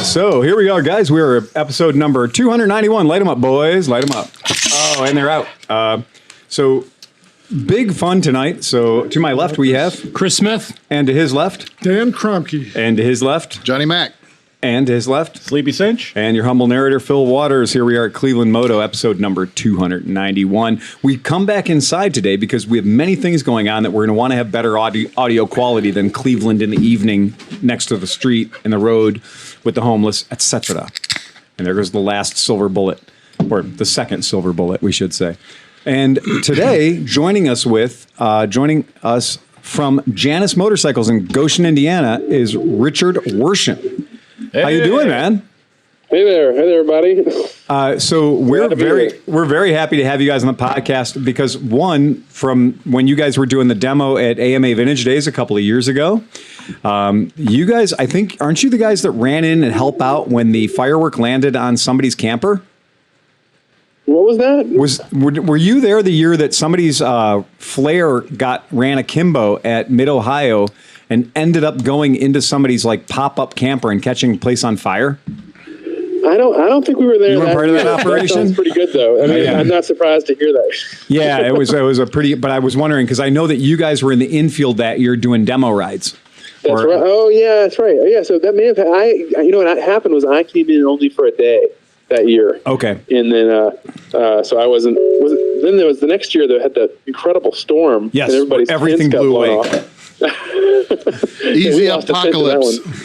So here we are, guys. We're episode number 291. Light them up, boys. Light them up. Oh, and they're out. So big fun tonight. So to my left, we have Chris Smith. And to his left, Dan Kromke. And to his left, Johnny Mac. And to his left, Sleepy Cinch. And your humble narrator, Phil Waters. Here we are at Cleveland Moto, episode number 291. We come back inside today because we have many things going on that we're going to want to have better audio quality than Cleveland in the evening next to the street and the road with the homeless, etc. And there goes the last silver bullet, or the second silver bullet, we should say. And today, joining us from Janus Motorcycles in Goshen, Indiana, is Richard Worsham. Hey. How you doing, man? Hey there, everybody. So we're very happy to have you guys on the podcast because one, from when you guys were doing the demo at AMA Vintage Days a couple of years ago, you guys, I think, aren't you the guys that ran in and help out when the firework landed on somebody's camper? What was that? Were you there the year that somebody's flare ran akimbo at Mid Ohio and ended up going into somebody's like pop-up camper and catching place on fire? I don't think we were there. You weren't part of that operation? That sounds pretty good, though. I mean, Yeah. I'm not surprised to hear that. Yeah, it was a pretty. But I was wondering because I know that you guys were in the infield that year doing demo rides. That's right. Oh, yeah, that's right. Yeah, so that may have. You know what happened was I came in only for a day that year. Okay. And then, so I wasn't. Then there was the next year that had that incredible storm. Yes, and everybody's everything tents got blew blown away. off. Easy We lost a tenth of that apocalypse. one.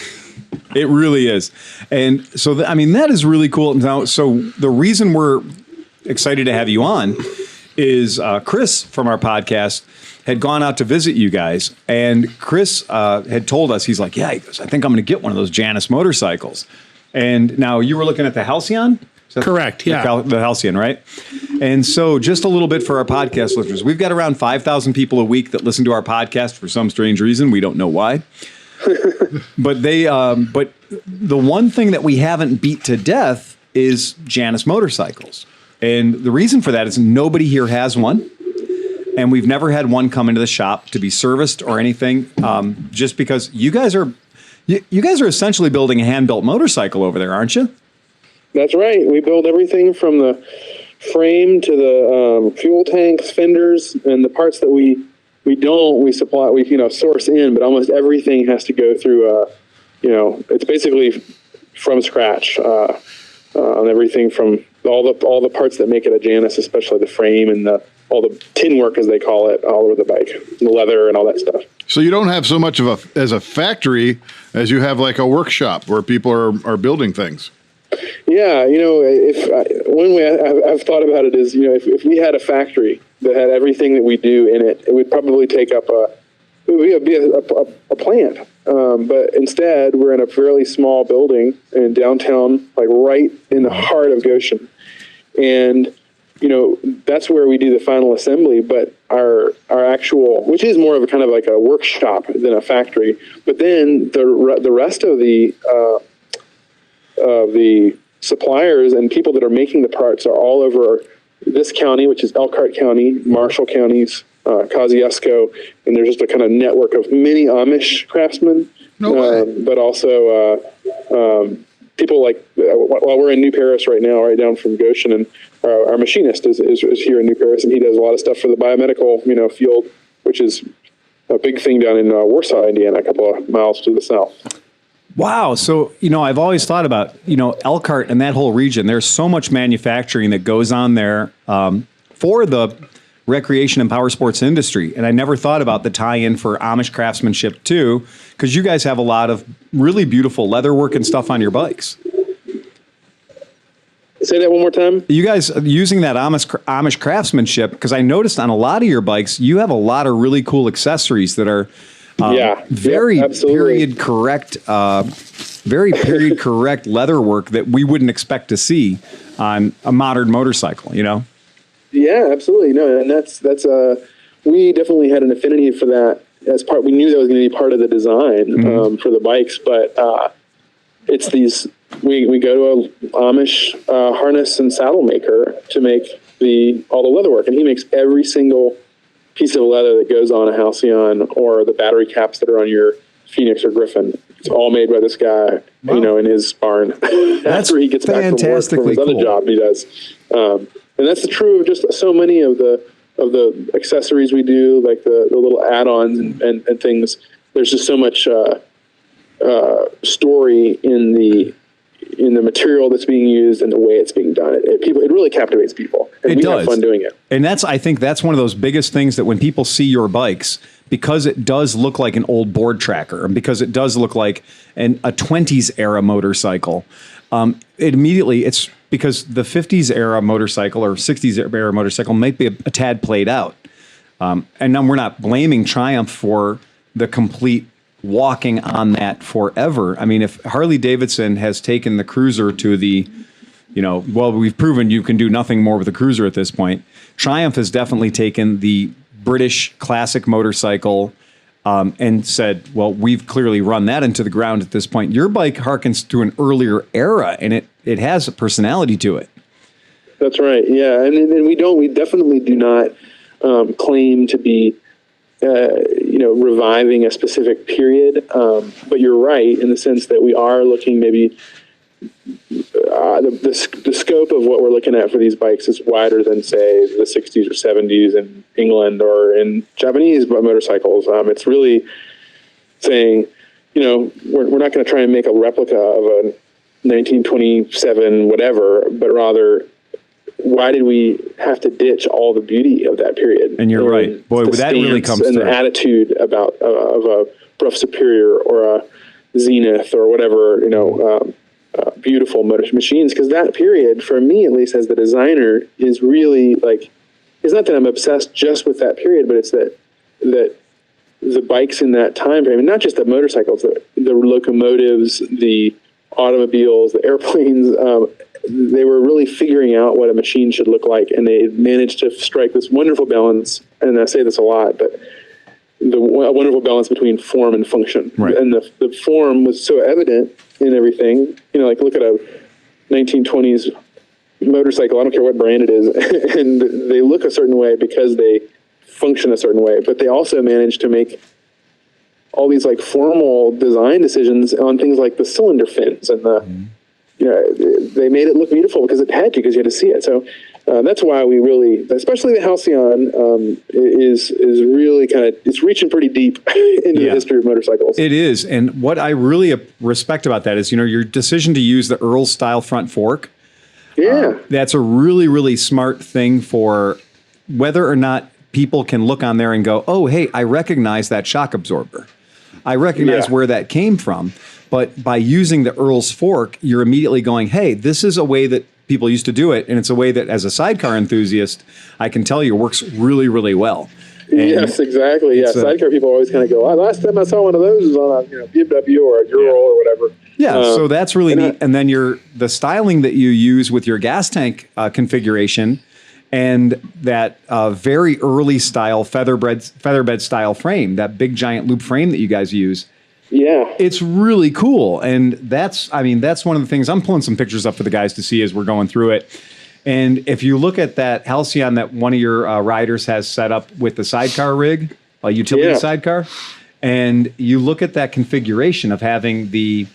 It really is. And so, I mean, that is really cool. Now, so the reason we're excited to have you on is Chris from our podcast had gone out to visit you guys. And Chris had told us, he's like, yeah, he goes, I think I'm going to get one of those Janus motorcycles. And now you were looking at the Halcyon? Correct, yeah. The Halcyon, right? And so just a little bit for our podcast listeners. We've got around 5,000 people a week that listen to our podcast for some strange reason. We don't know why. But the one thing that we haven't beat to death is Janus Motorcycles. And the reason for that is nobody here has one. And we've never had one come into the shop to be serviced or anything. Just because you guys are essentially building a hand-built motorcycle over there, aren't you? That's right. We build everything from the frame to the fuel tanks, fenders, and the parts that we supply, source in, but almost everything has to go through, it's basically from scratch on everything from all the parts that make it a Janus, especially the frame and all the tin work, as they call it, all over the bike, the leather and all that stuff. So you don't have so much of a factory as you have like a workshop where people are building things. Yeah, one way I've thought about it is, if we had a factory that had everything that we do in it, it would probably take up a plant. But instead, we're in a fairly small building in downtown, like right in the heart of Goshen. And, that's where we do the final assembly. But our actual, which is more of a kind of like a workshop than a factory. But then the rest of the suppliers and people that are making the parts are all over this county, which is Elkhart County, Marshall counties, Kosciuszko, and there's just a kind of network of many Amish craftsmen, but also people like, well, we're in New Paris right now, right down from Goshen, and our machinist is here in New Paris, and he does a lot of stuff for the biomedical, field, which is a big thing down in Warsaw, Indiana, a couple of miles to the south. Wow. So, I've always thought about, Elkhart and that whole region. There's so much manufacturing that goes on there for the recreation and power sports industry. And I never thought about the tie-in for Amish craftsmanship, too, because you guys have a lot of really beautiful leather work and stuff on your bikes. Say that one more time. You guys using that Amish craftsmanship, because I noticed on a lot of your bikes, you have a lot of really cool accessories that are very period correct leather work that we wouldn't expect to see on a modern motorcycle, Yeah, absolutely. No, and that's we definitely had an affinity for that as part. We knew that was going to be part of the design for the bikes, but it's these. We go to a Amish harness and saddle maker to make all the leather work, and he makes every single piece of leather that goes on a Halcyon or the battery caps that are on your Phoenix or Griffin It's all made by this guy, Wow. you know, in his barn. That's after he gets back from work from fantastically his other cool. job he does. And that's true of just so many of the accessories we do, like the little add-ons and things. There's just so much story in the material that's being used and the way it's being done. It really captivates people, and we have fun doing it. And I think that's one of those biggest things that when people see your bikes, because it does look like an old board tracker, and because it does look like a 20s era motorcycle, it's because the 50s era motorcycle or 60s era motorcycle might be a tad played out. And now we're not blaming Triumph for the complete walking on that forever. I mean, if Harley Davidson has taken the Cruiser to the, we've proven you can do nothing more with the Cruiser at this point. Triumph has definitely taken the British classic motorcycle and said, well, we've clearly run that into the ground at this point. Your bike harkens to an earlier era, and it has a personality to it. That's right. Yeah. And we definitely do not claim to be, reviving a specific period. But you're right in the sense that we are looking maybe the scope of what we're looking at for these bikes is wider than, say, the 60s or 70s in England or in Japanese motorcycles. It's really saying, we're not going to try and make a replica of a 1927 whatever, but rather, why did we have to ditch all the beauty of that period? And you're right. Boy, that really comes and through. The attitude of a Bruff Superior or a Zenith or whatever, beautiful motor machines. Because that period, for me at least, as the designer, is really like, it's not that I'm obsessed just with that period, but it's that the bikes in that time frame, and not just the motorcycles, the locomotives, the automobiles, the airplanes, they were really figuring out what a machine should look like, and they managed to strike this wonderful balance. And I say this a lot, but a wonderful balance between form and function. Right. And the form was so evident in everything. Like look at a 1920s motorcycle. I don't care what brand it is, and they look a certain way because they function a certain way. But they also managed to make all these like formal design decisions on things like the cylinder fins and the. They made it look beautiful because you had to see it. So that's why we really, especially the Halcyon, is really it's reaching pretty deep into the history of motorcycles. It is. And what I really respect about that is, your decision to use the Earl style front fork. Yeah. That's a really, really smart thing for whether or not people can look on there and go, oh, hey, I recognize that shock absorber. I recognize where that came from. But by using the Earl's fork, you're immediately going, hey, this is a way that people used to do it. And it's a way that, as a sidecar enthusiast, I can tell you works really, really well. And yes, exactly. Yeah, sidecar people always kind of go, last time I saw one of those was on a BMW or a Ural or whatever. Yeah, so that's really neat. And then the styling that you use with your gas tank configuration and that very early style featherbed style frame, that big giant loop frame that you guys use. Yeah. It's really cool. And that's one of the things. I'm pulling some pictures up for the guys to see as we're going through it. And if you look at that Halcyon that one of your riders has set up with the sidecar rig, a utility sidecar, and you look at that configuration of having the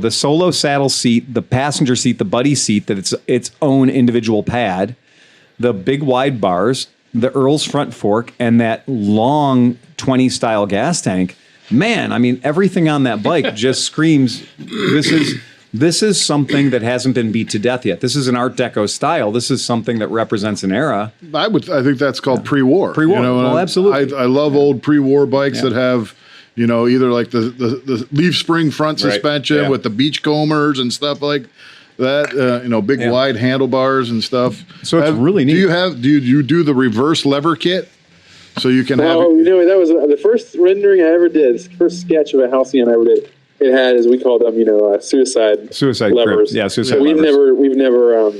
solo saddle seat, the passenger seat, the buddy seat, that it's its own individual pad, the big wide bars, the Earl's front fork, and that long 20 style gas tank. Man, everything on that bike just screams, this is something that hasn't been beat to death yet. This is an Art Deco style. This is something that represents an era. I think that's called pre-war. Pre-war. Well, absolutely. I love old pre-war bikes that have, either like the leaf spring front suspension with the beachcombers and stuff like that. Big wide handlebars and stuff. So it's really neat. Do you do the reverse lever kit? So you can have. That was the first rendering I ever did. The first sketch of a Halcyon I ever did. It had, as we call them, suicide levers. Grip. Yeah, suicide levers. We've never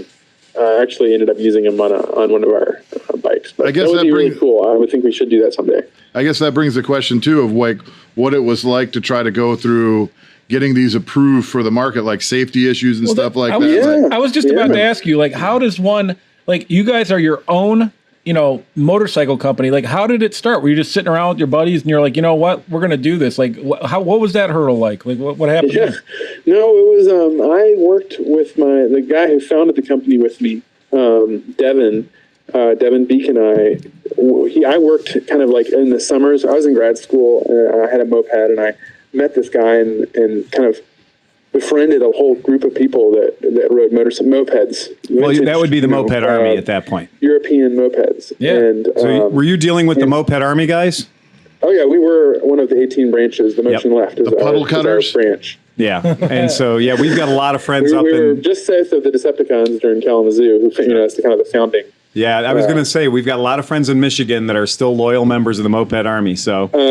actually ended up using them on one of our bikes. But I guess that would be really cool. I would think we should do that someday. I guess that brings the question too of like what it was like to try to go through getting these approved for the market, like safety issues and stuff like that. I was just about to ask you, like, how does one, like, you guys are your own motorcycle company, like how did it start? Were you just sitting around with your buddies and you're like, you know what, we're going to do this? Like what was that hurdle like? Like what happened? Yeah. No, it was, I worked with the guy who founded the company with me, Devin Beek and I worked kind of like in the summers. I was in grad school and I had a moped and I met this guy and kind of befriended a whole group of people that rode mopeds. Well, that would be the moped army at that point. European mopeds. Yeah. And, so were you dealing with the moped army guys? Oh yeah, we were one of the 18 branches. The motion left is the puddle cutters branch. Yeah, and so we've got a lot of friends we were just south of the Decepticons during Kalamazoo, who that's kind of the founding. Yeah, I was going to say we've got a lot of friends in Michigan that are still loyal members of the moped army. So we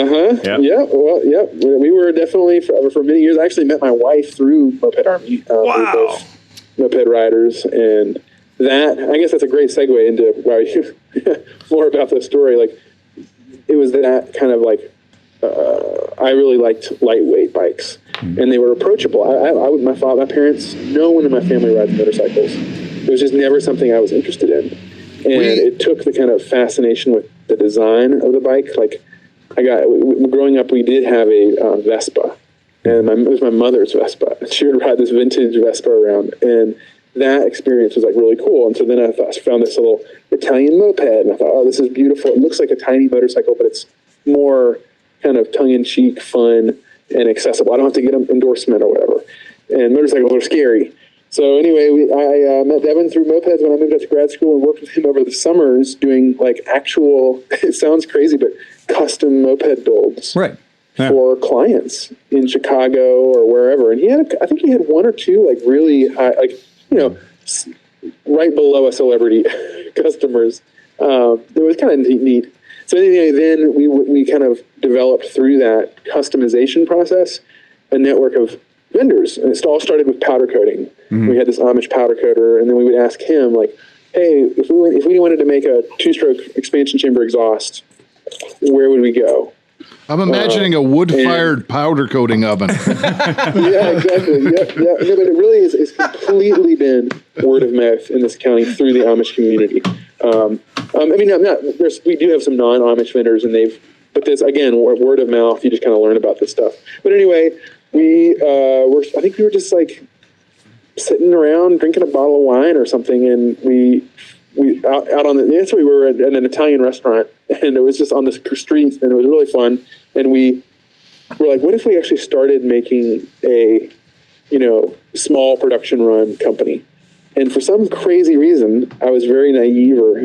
were definitely for many years. I actually met my wife through moped army. Wow, we were both moped riders, and that I guess that's a great segue into more about the story. Like it was that kind of like I really liked lightweight bikes, and they were approachable. My parents, no one in my family rides motorcycles. It was just never something I was interested in. And it took the kind of fascination with the design of the bike. Like growing up, we did have a Vespa, and it was my mother's Vespa. She would ride this vintage Vespa around, and that experience was like really cool. And so then I found this little Italian moped, and I thought, oh, this is beautiful. It looks like a tiny motorcycle, but it's more kind of tongue-in-cheek, fun, and accessible. I don't have to get an endorsement or whatever. And motorcycles are scary. So anyway, I met Devin through mopeds when I moved up to grad school and worked with him over the summers doing like actual, it sounds crazy, but custom moped builds for clients in Chicago or wherever. And I think he had one or two like really high, like, right below a celebrity customers. It was kind of neat. So anyway, then we kind of developed through that customization process a network of vendors, and it all started with powder coating. Mm-hmm. We had this Amish powder coater, and then we would ask him, like, hey, if we wanted to make a two-stroke expansion chamber exhaust, where would we go? I'm imagining a wood-fired powder coating oven. Yeah, exactly. Yeah. No, but it really is completely been word of mouth in this county through the Amish community. We do have some non-Amish vendors, but this, again, word of mouth, you just kind of learn about this stuff. But anyway, I think we were just like sitting around drinking a bottle of wine or something, and we out on we were at an Italian restaurant, and it was just on the streets, and it was really fun. And we were like, what if we actually started making a small production run company? And for some crazy reason, I was very naive or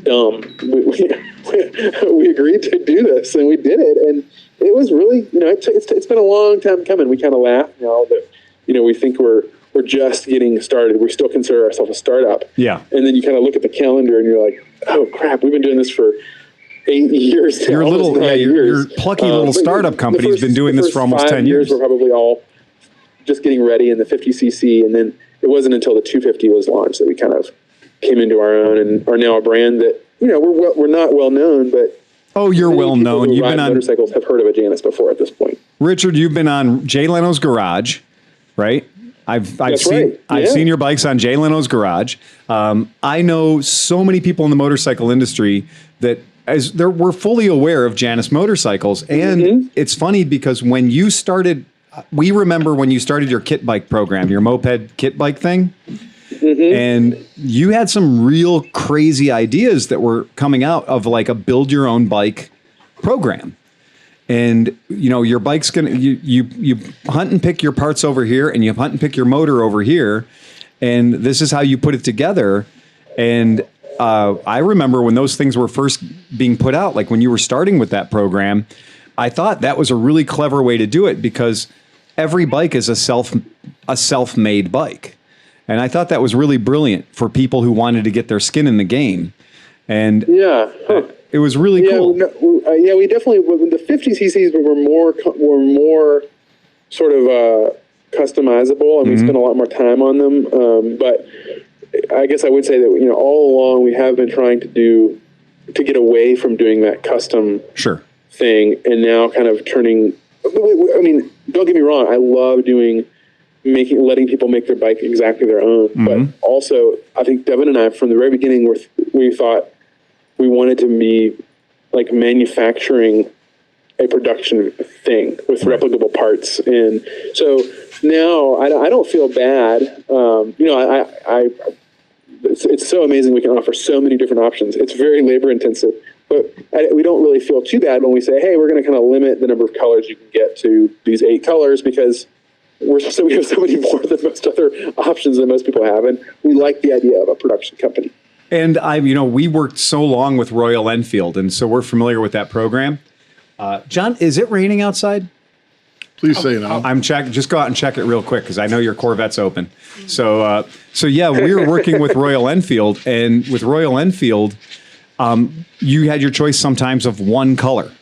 dumb. We agreed to do this, and we did it, and it was really it's been a long time coming. We kind of laugh now that we think we're just getting started. We still consider ourselves a startup. Yeah. And then you kind of look at the calendar and you're like, oh crap, we've been doing this for 8 years. Your plucky little startup company's been doing this for almost 10 years. We're probably all just getting ready in the 50cc, and then it wasn't until the 250 was launched that we kind of came into our own and are now a brand that we're not well known, but you're well known. You've been on motorcycles have heard of a Janus before at this point. Richard, you've been on Jay Leno's Garage, right? I've seen your bikes on Jay Leno's Garage. I know so many people in the motorcycle industry that we're fully aware of Janus Motorcycles, and it's funny because when you started, we remember when you started your kit bike program, your moped kit bike thing. Mm-hmm. And you had some real crazy ideas that were coming out of like a build your own bike program. And, your bike's going to, you hunt and pick your parts over here, and you hunt and pick your motor over here. And this is how you put it together. And I remember when those things were first being put out, like when you were starting with that program, I thought that was a really clever way to do it because every bike is a self-made bike. And I thought that was really brilliant for people who wanted to get their skin in the game. And it was really cool. We definitely, when the 50cc's were more sort of customizable, and we spent a lot more time on them. But I guess I would say that all along we have been trying to get away from doing that custom thing, and now kind of turning. I mean, don't get me wrong. I love letting people make their bike exactly their own. Mm-hmm. But also, I think Devin and I, from the very beginning, we thought we wanted to be like manufacturing a production thing with replicable parts. And so now I don't feel bad. It's so amazing we can offer so many different options. It's very labor intensive, but we don't really feel too bad when we say, hey, we're going to kind of limit the number of colors you can get to these 8 colors, because we have so many more than most other options that most people have. And we like the idea of a production company. And we worked so long with Royal Enfield, and so we're familiar with that program. John, is it raining outside? Please say no. I'm checking. Just go out and check it real quick, because I know your Corvette's open. So yeah, we were working with Royal Enfield, and with Royal Enfield, you had your choice sometimes of 1 color,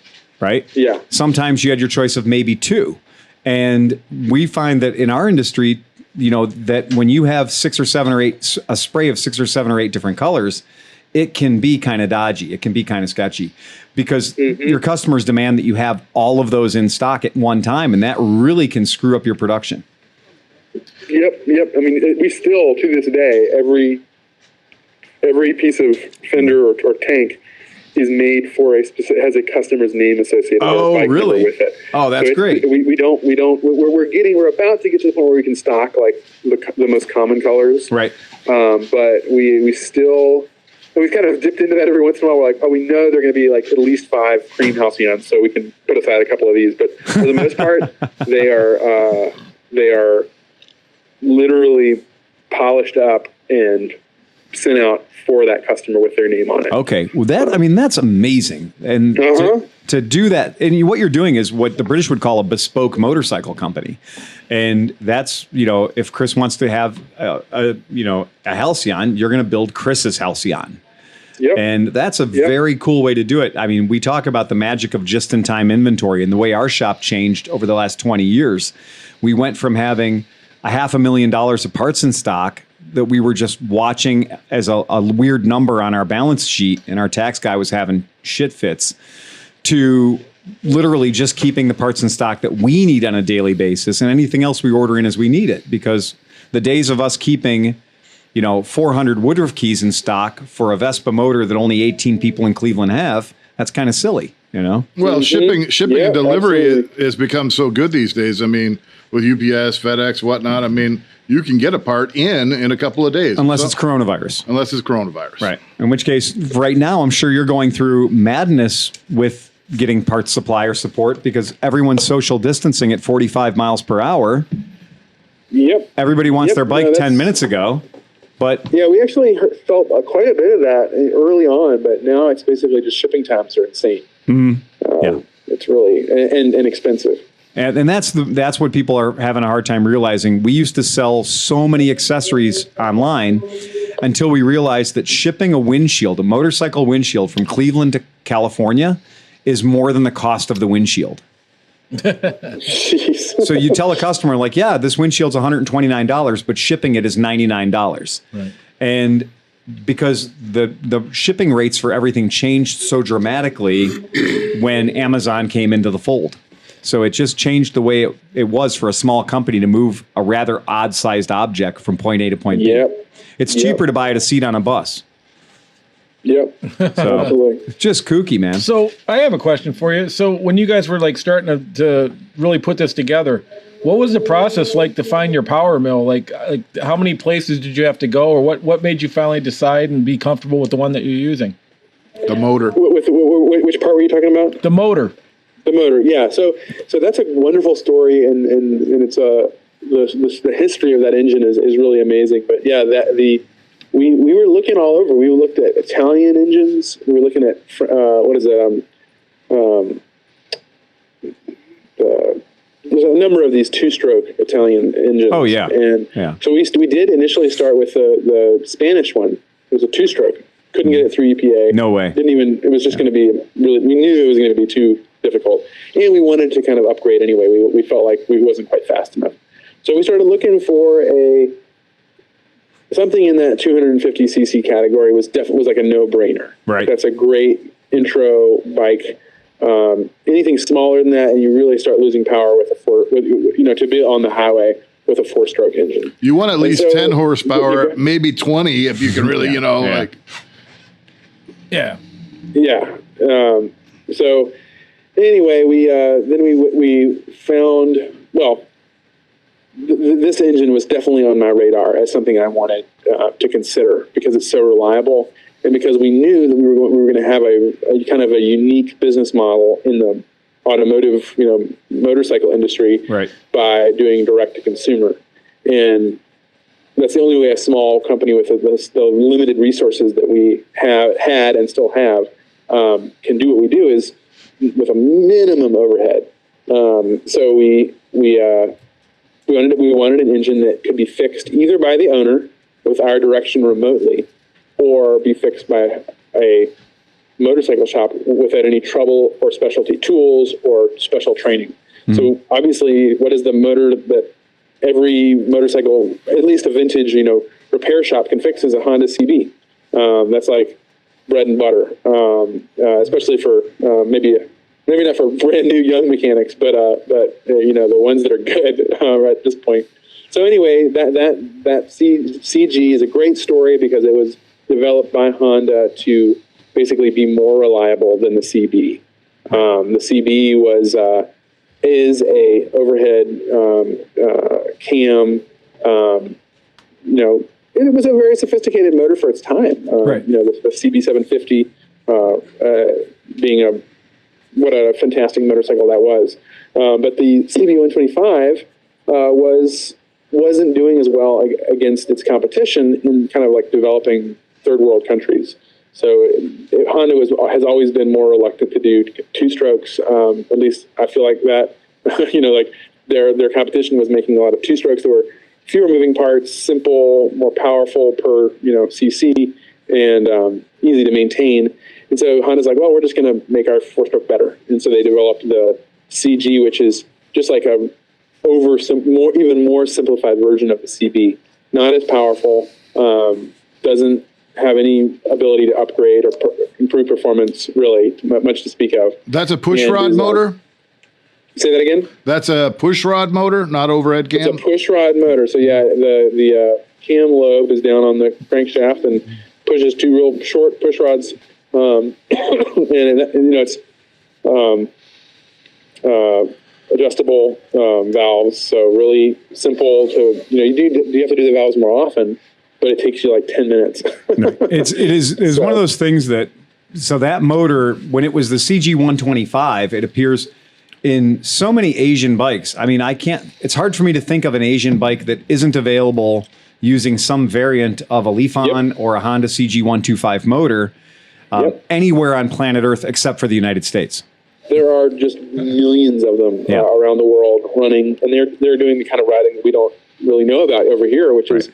right? Yeah. Sometimes you had your choice of maybe 2, and we find that in our industry, that when you have 6 or 7 or 8, a spray of 6 or 7 or 8 different colors, it can be kind of dodgy. It can be kind of sketchy, because your customers demand that you have all of those in stock at one time, and that really can screw up your production. Yep. I mean, we still, to this day, every piece of fender or tank is made for has a customer's name associated really? with it. Oh, that's great. We're about to get to the point where we can stock like the most common colors. Right. But we still, we've kind of dipped into that every once in a while. We're like, we know they're going to be like at least 5 cream halcyons, so we can put aside a couple of these. But for the most part, they are literally polished up and sent out for that customer with their name on it. Okay. Well, that's amazing. And to do that, and what you're doing is what the British would call a bespoke motorcycle company. And that's, if Chris wants to have a halcyon, you're going to build Chris's halcyon. Yep. And that's a very cool way to do it. I mean, we talk about the magic of just-in-time inventory and the way our shop changed over the last 20 years. We went from having $500,000 of parts in stock that we were just watching as a weird number on our balance sheet, and our tax guy was having shit fits, to literally just keeping the parts in stock that we need on a daily basis, and anything else we order in as we need it. Because the days of us keeping 400 Woodruff keys in stock for a Vespa motor that only 18 people in Cleveland have, that's kind of silly, Well, shipping and delivery has become so good these days. I mean, with UPS, FedEx, whatnot, I mean, you can get a part in a couple of days. Unless it's coronavirus. Right. In which case, right now, I'm sure you're going through madness with getting parts supply or support, because everyone's social distancing at 45 miles per hour. Yep. Everybody wants their bike 10 minutes ago. But yeah, we actually felt quite a bit of that early on, but now it's basically just shipping times are insane. It's really and expensive. And that's what people are having a hard time realizing. We used to sell so many accessories online until we realized that shipping a motorcycle windshield from Cleveland to California, is more than the cost of the windshield. So you tell a customer, like, yeah, this windshield's $129, but shipping it is $99. Right. And because the shipping rates for everything changed so dramatically when Amazon came into the fold. So it just changed the way it was for a small company to move a rather odd-sized object from point A to point B. It's cheaper to buy it a seat on a bus. So it's just kooky, man. So I have a question for you. So when you guys were like starting to really put this together, what was the process like to find your power mill? Like how many places did you have to go, or what made you finally decide and be comfortable with the one that you're using? The motor. Which part were you talking about? The motor. The motor, yeah. So that's a wonderful story, and it's the history of that engine is really amazing. But yeah, we were looking all over. We looked at Italian engines. We were looking at there's a number of these 2-stroke Italian engines. Oh yeah, So we did initially start with the Spanish one. It was a 2-stroke. Couldn't get it through EPA. No way. It was just going to be really. We knew it was going to be too difficult, and we wanted to kind of upgrade anyway. We felt like we wasn't quite fast enough, so we started looking for something in that 250cc category. Was like a no-brainer. Right, that's a great intro bike. Anything smaller than that, and you really start losing power with to be on the highway with a 4-stroke engine. You want at least 10 horsepower, maybe 20 if you can really, like. Yeah. Yeah. So anyway, we found, well, this engine was definitely on my radar as something I wanted to consider because it's so reliable and because we knew that we were going to have a kind of a unique business model in the automotive, motorcycle industry by doing direct to consumer. And that's the only way a small company with the limited resources that we had and still have can do what we do is with a minimum overhead. So we wanted an engine that could be fixed either by the owner with our direction remotely, or be fixed by a motorcycle shop without any trouble or specialty tools or special training. Mm-hmm. So obviously, what is the motor that every motorcycle, at least a vintage, repair shop can fix is a Honda CB. That's like bread and butter, especially for maybe not for brand new young mechanics, but the ones that are good at this point. So anyway, that CG is a great story because it was developed by Honda to basically be more reliable than the CB. The CB is a overhead cam. It was a very sophisticated motor for its time. The CB 750 being what a fantastic motorcycle that was. But the CB 125 wasn't doing as well against its competition in kind of like developing third world countries. So Honda has always been more reluctant to do two strokes. At least I feel like that. Like their competition was making a lot of two strokes that were fewer moving parts, simple, more powerful per cc, and easy to maintain. And so Honda's like, well, we're just going to make our four-stroke better. And so they developed the CG, which is just like a even more simplified version of the CB. Not as powerful, doesn't have any ability to upgrade or improve performance, really, much to speak of. That's a push rod motor? Say that again? That's a push rod motor, not overhead cam? It's a push rod motor. So yeah, the cam lobe is down on the crankshaft and pushes two real short push rods. And it's adjustable valves, so really simple to you have to do the valves more often, but it takes you like 10 minutes. It is one of those things that that motor, when it was the CG 125, it appears in so many Asian bikes. I mean, it's hard for me to think of an Asian bike that isn't available using some variant of a Leafon or a Honda CG 125 motor. Anywhere on planet Earth except for the United States. There are just millions of them around the world running, and they're doing the kind of riding that we don't really know about over here, which is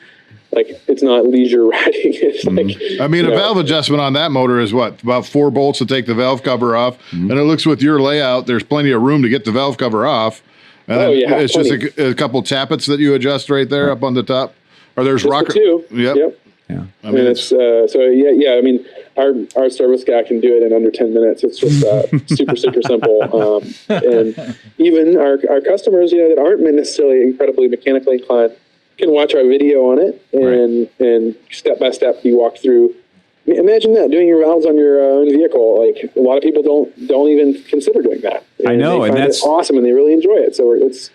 like it's not leisure riding. It's a valve adjustment on that motor is what, about 4 bolts to take the valve cover off, and it looks with your layout, there's plenty of room to get the valve cover off. And it's plenty. Just a couple tappets that you adjust right there up on the top, or there's just rocker. Yep. Yeah. I mean, it's I mean, our service guy can do it in under 10 minutes. It's just super simple. And even our customers, that aren't necessarily incredibly mechanically inclined can watch our video on it and step by step be walked through. Imagine that, doing your valves on your own vehicle. Like a lot of people don't even consider doing that. And I know, and that's awesome, and they really enjoy it. So it's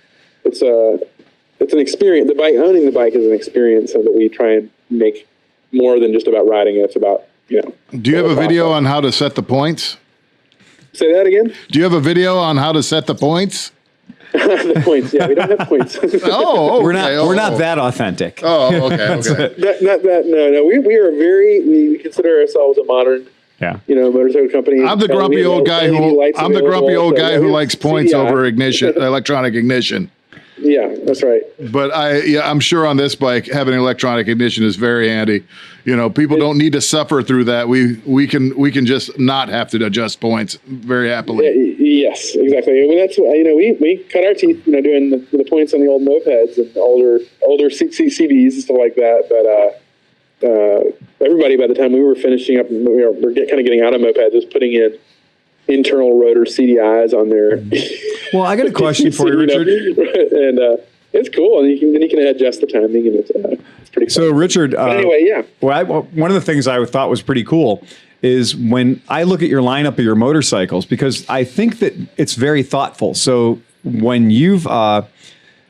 an experience. Owning the bike is an experience that we try and make more than just about riding it. It's about, Do you have a video on how to set the points? Say that again? Do you have a video on how to set the points? The points, yeah, we don't have points. Okay. We're not that authentic. Oh, okay. Not that. No. We are we consider ourselves a modern, motorcycle company. I'm the grumpy old guy who likes points over electronic ignition. Yeah, that's right. But I'm sure on this bike, having electronic ignition is very handy. People don't need to suffer through that. We can just not have to adjust points very happily. Yes, exactly. I mean, that's we cut our teeth, doing the points on the old mopeds and older CBs and stuff like that. But everybody, by the time we were finishing up, we're kind of getting out of mopeds, was putting in internal rotor CDIs on there. Well, I got a question for you, Richard. And it's cool, and you can adjust the timing, and it's pretty cool. So, Richard, anyway, one of the things I thought was pretty cool is when I look at your lineup of your motorcycles, because I think that it's very thoughtful. So when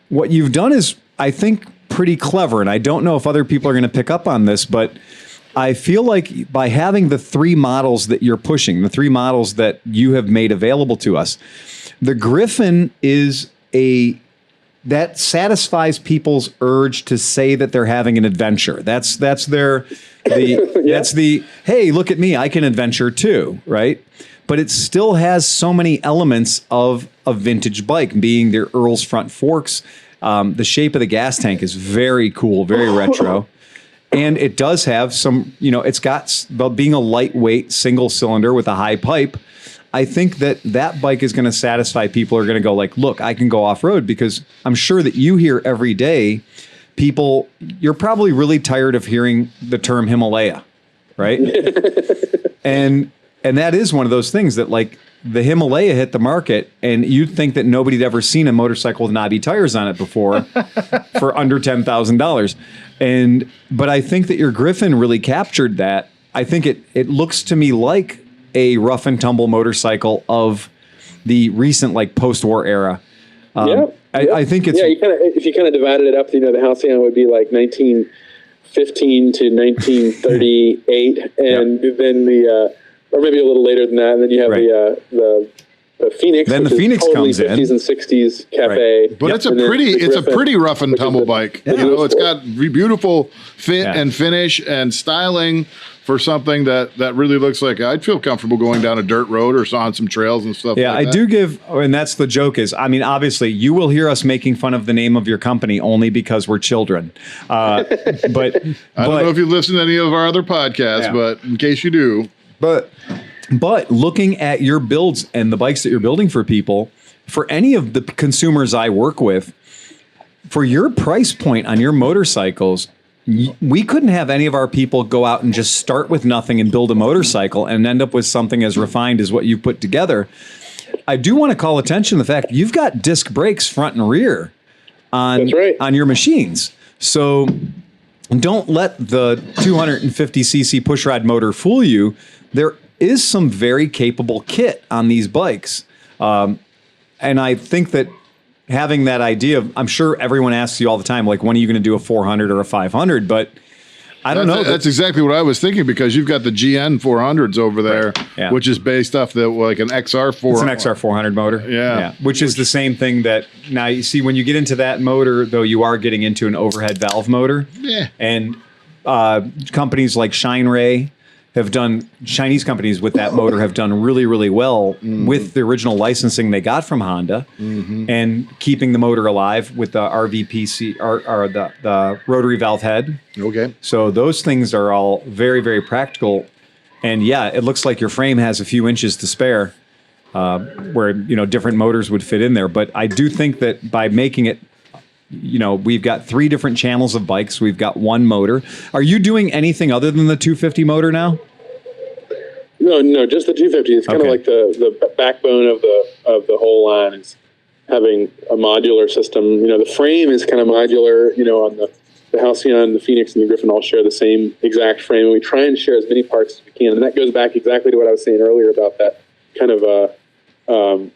what you've done is, I think, pretty clever. And I don't know if other people are going to pick up on this, but I feel like by having the 3 models that you're pushing, the 3 models that you have made available to us, the Griffin is that satisfies people's urge to say that they're having an adventure. That's hey, look at me, I can adventure too, right? But it still has so many elements of a vintage bike, being their Earl's front forks. The shape of the gas tank is very cool, very retro. And it does have some, it's got, being a lightweight single cylinder with a high pipe, I think that bike is going to satisfy people who are going to go like, look, I can go off-road, because I'm sure that you hear every day people, you're probably really tired of hearing the term Himalaya, right? and that is one of those things that, like, the Himalaya hit the market, and you'd think that nobody'd ever seen a motorcycle with knobby tires on it before for under $10,000. But I think that your Griffin really captured that. I think it looks to me like a rough and tumble motorcycle of the recent, like, post-war era. I think it's... Yeah, if you kind of divided it up, the Halcyon would be like 1915 to 1938, and then or maybe a little later than that, and then you have the Phoenix. Then the Phoenix totally comes 50s in. and 60s cafe. Right. But it's a pretty rough and tumble bike. It's got beautiful fit and finish and styling for something that really looks like I'd feel comfortable going down a dirt road or on some trails and stuff like that. I do give, and that's the joke is, I mean, obviously you will hear us making fun of the name of your company only because we're children. But I don't know if you listen to any of our other podcasts, but in case you do. But looking at your builds and the bikes that you're building for people, for any of the consumers I work with, for your price point on your motorcycles, we couldn't have any of our people go out and just start with nothing and build a motorcycle and end up with something as refined as what you put together. I do want to call attention to the fact you've got disc brakes front and rear on your machines. So don't let the 250cc pushrod motor fool you. There is some very capable kit on these bikes. And I think that having that idea of, I'm sure everyone asks you all the time, like, when are you going to do a 400 or a 500? But I don't know. That's exactly what I was thinking, because you've got the GN 400s over there, which is based off like an XR4. It's an XR 400 motor. Yeah. Which is the same thing that, now you see, when you get into that motor, though, you are getting into an overhead valve motor. Yeah. And companies like Shineray have done, Chinese companies with that motor have done really, really well with the original licensing they got from Honda and keeping the motor alive with the RVPC or the rotary valve head. Okay. So those things are all very, very practical. And yeah, it looks like your frame has a few inches to spare where, different motors would fit in there. But I do think that by making it, we've got 3 different channels of bikes. We've got one motor. Are you doing anything other than the 250 motor now? No, just the 250. It's kind of like the backbone of the whole line is having a modular system. The frame is kind of modular. On the Halcyon, the Phoenix, and the Griffin all share the same exact frame, and we try and share as many parts as we can. And that goes back exactly to what I was saying earlier about that kind of low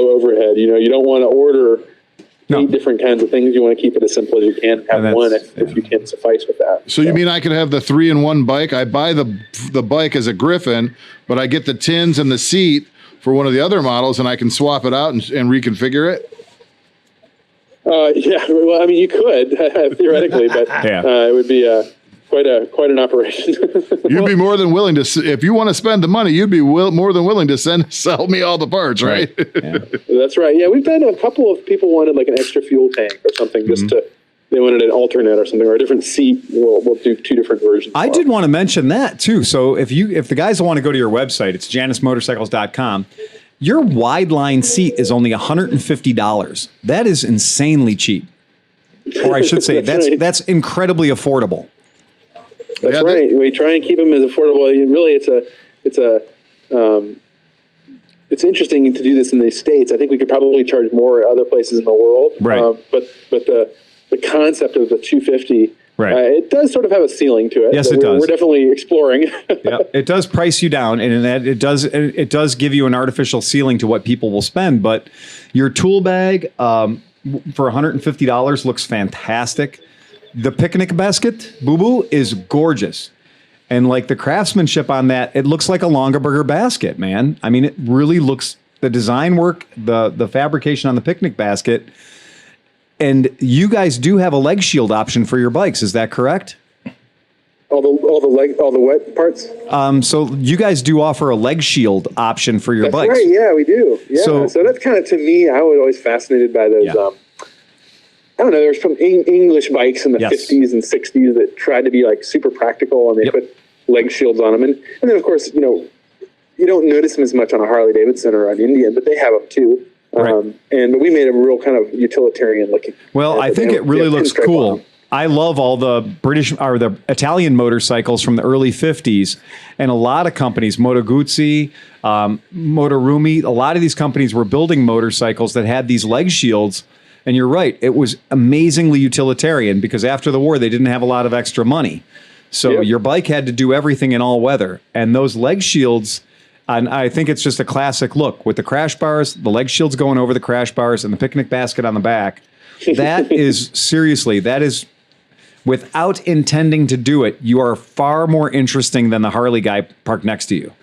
overhead. You don't want to order 8 different kinds of things. You want to keep it as simple as you can. Have one if you can suffice with that. So you mean I could have the 3-in-1 bike? I buy the bike as a Griffin, but I get the tins and the seat for one of the other models, and I can swap it out and reconfigure it? Yeah, well, I mean, you could theoretically, but it would be quite an operation. You'd be more than willing to, if you want to spend the money, you'd be more than willing to sell me all the parts, right? Yeah. That's right. Yeah, we've done a couple of people wanted like an extra fuel tank or something, just they wanted an alternate or something, or a different seat. We'll do 2 different versions. I did want to mention that too. So if the guys want to go to your website, it's janusmotorcycles.com. Your wide line seat is only $150. That is insanely cheap. Or I should say that's incredibly affordable. That's right. We try and keep them as affordable. Really, it's interesting to do this in the States. I think we could probably charge more other places in the world. Right. But the concept of the 250 Right. It does sort of have a ceiling to it. Yes, it does. We're definitely exploring. Yeah, it does price you down, and it does give you an artificial ceiling to what people will spend. But your tool bag for $150 looks fantastic. The picnic basket, Boo Boo, is gorgeous. And like the craftsmanship on that, it looks like a Longaberger basket, man. I mean, it really looks, the design work, the fabrication on the picnic basket. And you guys do have a leg shield option for your bikes. Is that correct? All the wet parts. So you guys do offer a leg shield option for your bikes. Right. Yeah, we do. Yeah. So that's kind of, to me, I was always fascinated by those. Yeah. I don't know. There's some English bikes in the 50s and 60s that tried to be like super practical, and they put leg shields on them. And then, of course, you don't notice them as much on a Harley Davidson or an Indian, but they have them too. Right. But we made them real kind of utilitarian looking. Well, I think it really looks cool. I love all the British or the Italian motorcycles from the early 50s, and a lot of companies, Moto Guzzi, Motorumi, a lot of these companies were building motorcycles that had these leg shields. And you're right, it was amazingly utilitarian because after the war, they didn't have a lot of extra money. So your bike had to do everything in all weather. And those leg shields, and I think it's just a classic look with the crash bars, the leg shields going over the crash bars, and the picnic basket on the back. That is, without intending to do it, you are far more interesting than the Harley guy parked next to you.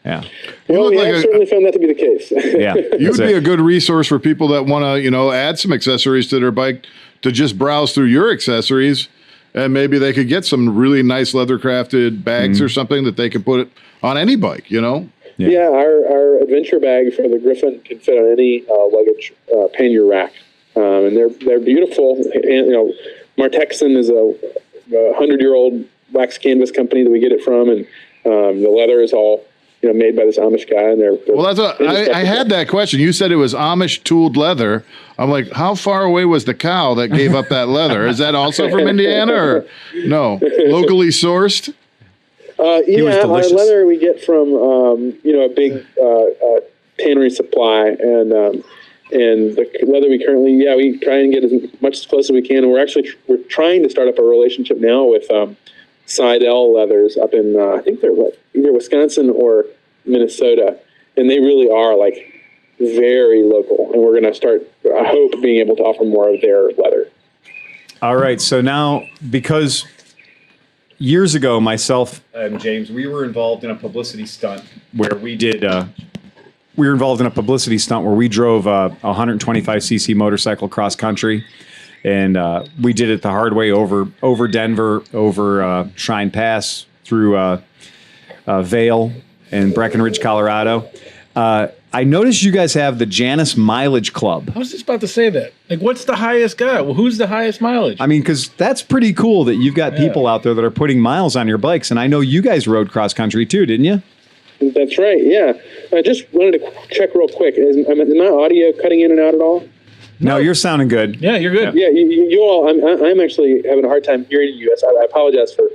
Yeah. Well, I certainly found that to be the case. Yeah. You would be a good resource for people that want to, add some accessories to their bike to just browse through your accessories, and maybe they could get some really nice leather crafted bags or something that they could put on any bike, Yeah, our adventure bag for the Griffin can fit on any luggage pannier rack, and they're beautiful. And, Martexon is a 100-year-old wax canvas company that we get it from, and the leather is all made by this Amish guy. And I had that question. You said it was Amish tooled leather. I'm like, how far away was the cow that gave up that leather? Is that also from Indiana or no? Locally sourced? Our leather we get from a big tannery supply, and the leather we try and get as much as close as we can. And we're trying to start up a relationship now with Seidel Leathers up in I think they're either Wisconsin or Minnesota, and they really are like very local. And we're going to start, I hope, being able to offer more of their leather. All right, so now because years ago, myself and James, we were involved in a publicity stunt where we did. We were involved in a publicity stunt where we drove a 125cc motorcycle cross country. And we did it the hard way over Denver, over Shrine Pass, through Vail and Breckenridge, Colorado. I noticed you guys have the Janus Mileage Club. I was just about to say that. Like, what's the highest guy? Well, who's the highest mileage? I mean, because that's pretty cool that you've got people out there that are putting miles on your bikes. And I know you guys rode cross country too, didn't you? That's right, yeah. I just wanted to check real quick. Is my audio cutting in and out at all? No, you're sounding good. Yeah, you're good. Yeah, you all. I'm actually having a hard time hearing you. I apologize for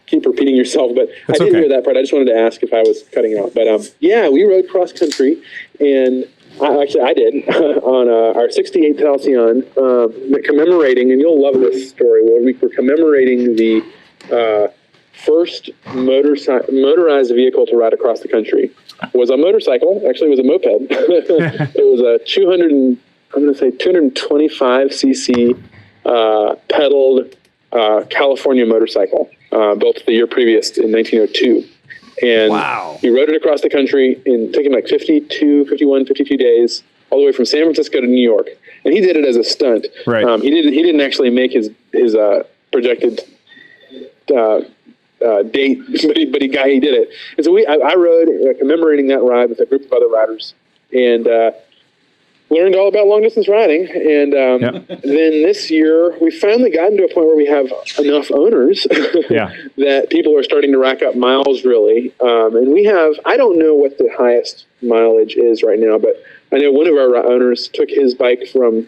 keep repeating yourself, but I didn't hear that part. I just wanted to ask if I was cutting out. But we rode cross country, and I did on our '68 Halcyon, commemorating. And you'll love this story. We were commemorating the first motorized vehicle to ride across the country. It was a motorcycle. Actually, it was a moped. It was a 225cc pedaled California motorcycle built the year previous in 1902. And he rode it across the country and took him like 52 days, all the way from San Francisco to New York. And he did it as a stunt. Right. He didn't actually make his projected date, but he did it. And so I rode commemorating that ride with a group of other riders, and learned all about long distance riding. And then this year we finally gotten to a point where we have enough owners that people are starting to rack up miles really. And we have, I don't know what the highest mileage is right now, but I know one of our owners took his bike from,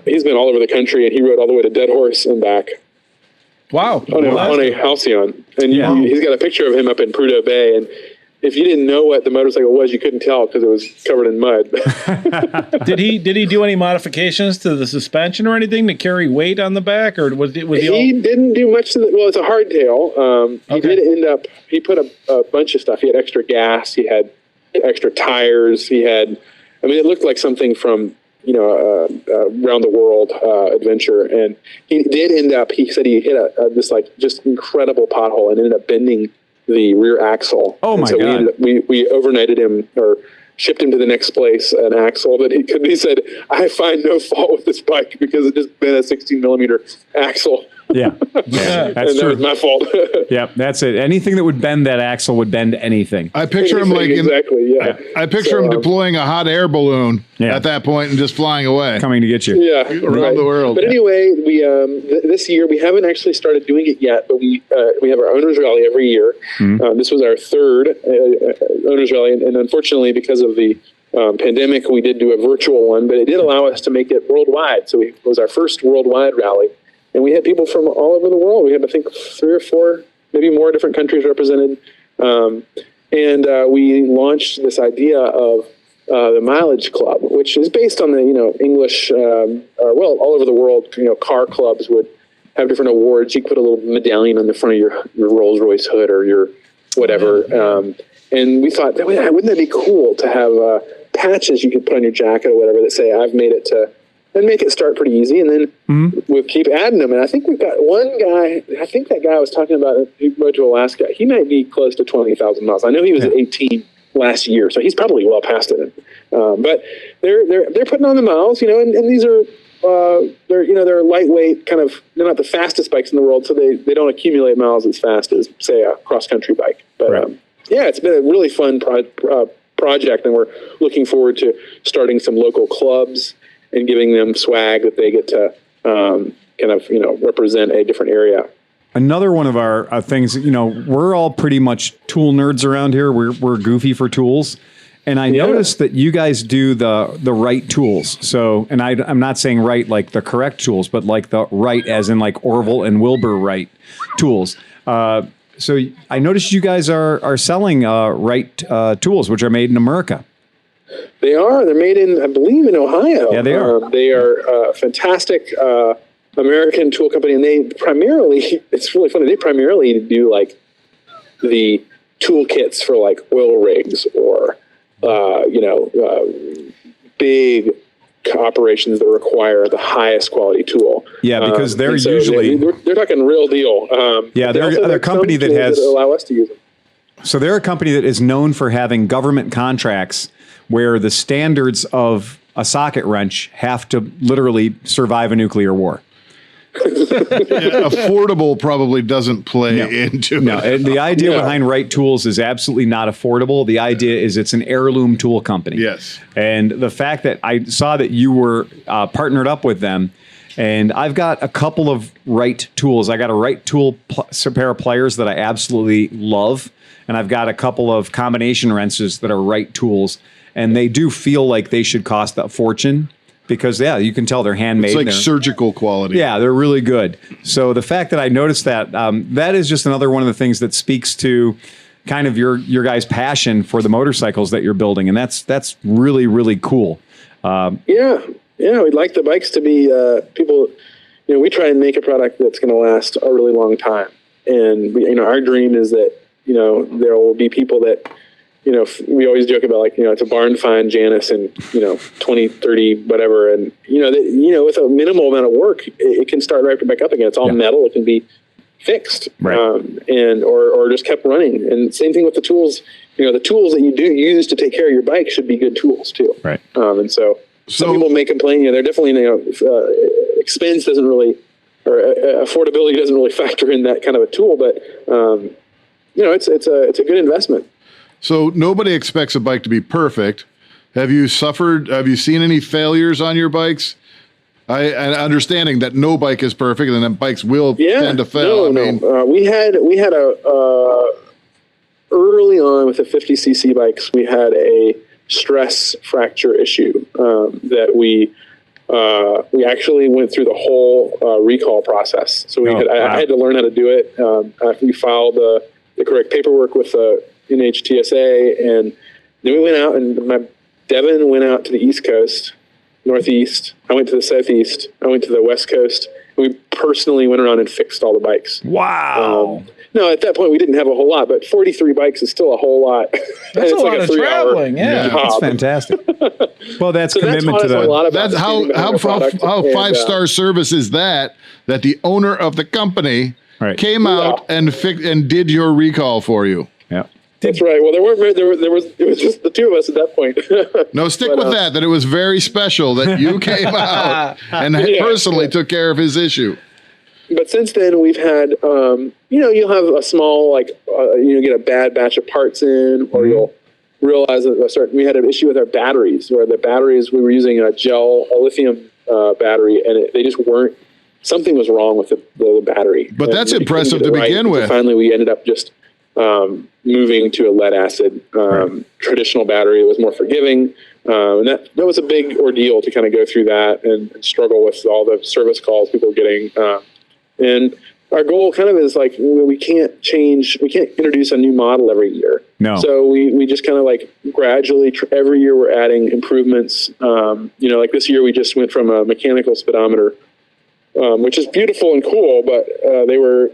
he's been all over the country, and he rode all the way to Dead Horse and back. Wow. On a Halcyon. And he's got a picture of him up in Prudhoe Bay. And if you didn't know what the motorcycle was, you couldn't tell because it was covered in mud. Did he do any modifications to the suspension or anything to carry weight on the back, or was he didn't do much to well, it's a hardtail. He did end up, he put a bunch of stuff. He had extra gas, he had extra tires, he had, I mean, it looked like something from, round the world adventure. And he did end up, he said he hit this like just incredible pothole and ended up bending the rear axle. Oh my God. We overnighted him or shipped him to the next place, an axle that he said, I find no fault with this bike because it just bent a 16 millimeter axle. Yeah, that's true. That was my fault. Yeah, that's it. Anything that would bend that axle would bend anything. I picture him like exactly. Yeah, I picture him deploying a hot air balloon at that point and just flying away, coming to get you. Yeah, around the world. But anyway, we this year we haven't actually started doing it yet, but we have our owners rally every year. Mm-hmm. This was our third owners rally, and unfortunately, because of the pandemic, we did do a virtual one, but it did allow us to make it worldwide. So it was our first worldwide rally. And we had people from all over the world. We had, I think, 3 or 4, maybe more different countries represented. And we launched this idea of the Mileage Club, which is based on the, English, all over the world, car clubs would have different awards. You could put a little medallion on the front of your Rolls Royce hood or your whatever. And we thought, wouldn't that be cool to have patches you could put on your jacket or whatever that say, I've made it to, and make it start pretty easy, and then we'll keep adding them. And I think we've got one guy, I think that guy I was talking about, he went to Alaska. He might be close to 20,000 miles. I know he was at 18 last year, so he's probably well past it. But they're putting on the miles, and these are, they're lightweight, kind of, they're not the fastest bikes in the world, so they don't accumulate miles as fast as, say, a cross-country bike. But, it's been a really fun project, and we're looking forward to starting some local clubs and giving them swag that they get to represent a different area. Another one of our things, we're all pretty much tool nerds around here. We're goofy for tools. And I noticed that you guys do the right tools. So, and I'm not saying right like the correct tools, but like the right as in like Orville and Wilbur right tools. So I noticed you guys are selling right tools, which are made in America. They are. They're made in, I believe, in Ohio. Yeah, they are. They are a fantastic American tool company, and they primarily, it's really funny, they primarily do like the toolkits for like oil rigs or, big operations that require the highest quality tool. Yeah, because they're usually... They're talking real deal. They're a company that has... that allow us to use them. So they're a company that is known for having government contracts where the standards of a socket wrench have to literally survive a nuclear war. Affordable probably doesn't play into it. No, the idea behind Right Tools is absolutely not affordable. The idea is it's an heirloom tool company. Yes. And the fact that I saw that you were partnered up with them, and I've got a couple of Right tools. I got a Right tool pair of pliers that I absolutely love, and I've got a couple of combination wrenches that are Right tools. And they do feel like they should cost a fortune because, you can tell they're handmade. It's like surgical quality. Yeah, they're really good. So the fact that I noticed that, that is just another one of the things that speaks to kind of your guys' passion for the motorcycles that you're building. And that's really, really cool. We'd like the bikes to be people, we try and make a product that's going to last a really long time. And, our dream is that, there will be people that, we always joke about it's a barn find Janus in 20, 30, whatever, and with a minimal amount of work, it can start right back up again. It's all metal; it can be fixed, right. or just kept running. And same thing with the tools. The tools that you do use to take care of your bike should be good tools too. Right. And so some people may complain. They're definitely expense doesn't really, or affordability doesn't really factor in that kind of a tool, but it's a good investment. So nobody expects a bike to be perfect. Have you seen any failures on your bikes? And understanding that no bike is perfect and then bikes will tend to fail. We had early on with the 50cc bikes, we had a stress fracture issue that we actually went through the whole recall process. So I had to learn how to do it. We filed the correct paperwork with the NHTSA, and then we went out, and Devin went out to the East Coast, Northeast. I went to the Southeast. I went to the West Coast. And we personally went around and fixed all the bikes. Wow. No, at that point we didn't have a whole lot, but 43 bikes is still a whole lot. That's a lot of traveling. Yeah, that's fantastic. Well, that's so commitment to the. That's how 5-star service is that the owner of the company came out and did your recall for you. Yeah. That's right. Well, it was just the two of us at that point. No, stick with that it was very special that you came out and personally took care of his issue. But since then, we've had, you'll have a small, get a bad batch of parts in, or you'll realize that we had an issue with our batteries, where the batteries, we were using a lithium battery, and they just weren't, something was wrong with the battery. But that's impressive to begin with. So finally, we ended up just moving to a lead acid traditional battery that was more forgiving. And that was a big ordeal to kind of go through that and struggle with all the service calls people were getting. And our goal kind of is we can't introduce a new model every year. No. So we just kind of gradually, every year we're adding improvements. Like this year we just went from a mechanical speedometer, which is beautiful and cool, but they were,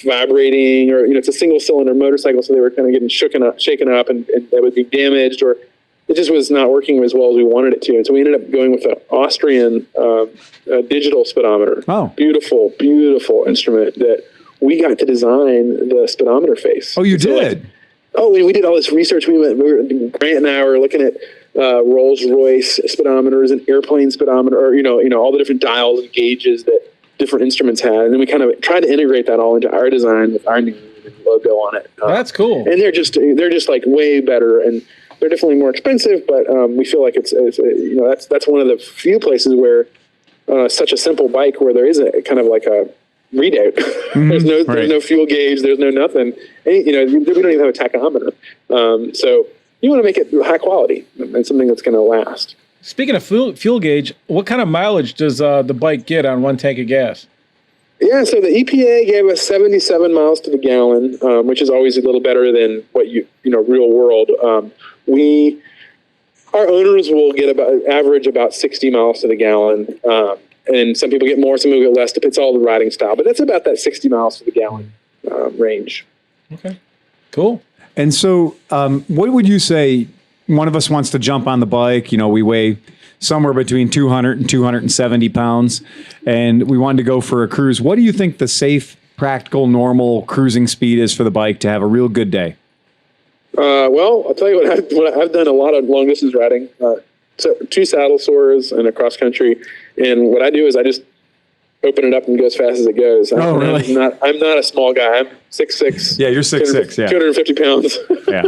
vibrating, or, it's a single cylinder motorcycle. So they were kind of getting shaken up and they would be damaged, or it just was not working as well as we wanted it to. And so we ended up going with an Austrian digital speedometer. Oh. Beautiful, beautiful instrument that we got to design the speedometer face. Oh, you did? We did all this research. Grant and I were looking at Rolls-Royce speedometers and airplane speedometer, or, all the different dials and gauges that different instruments had. And then we kind of tried to integrate that all into our design with our new logo on it. That's cool. And they're just way better, and they're definitely more expensive, but we feel like it's that's one of the few places where such a simple bike where there is a kind of like a readout. Mm-hmm. There's no fuel gauge. There's no nothing. And, we don't even have a tachometer. So you want to make it high quality and something that's going to last. Speaking of fuel gauge, what kind of mileage does the bike get on one tank of gas? Yeah, so the EPA gave us 77 miles to the gallon, which is always a little better than what real world. Our owners will get average about 60 miles to the gallon, and some people get more, some people get less. It's all the riding style, but that's about that 60 miles to the gallon range. Okay, cool. And so, what would you say? One of us wants to jump on the bike. We weigh somewhere between 200 and 270 pounds, and we wanted to go for a cruise. What do you think the safe, practical, normal cruising speed is for the bike to have a real good day? Well, I'll tell you what I've done a lot of long distance riding, so 2 saddle sores and a cross country. And what I do is I just open it up and go as fast as it goes. Really? I'm not a small guy. I'm 6'6". Yeah, you're 6'6". Yeah, 250 pounds. Yeah.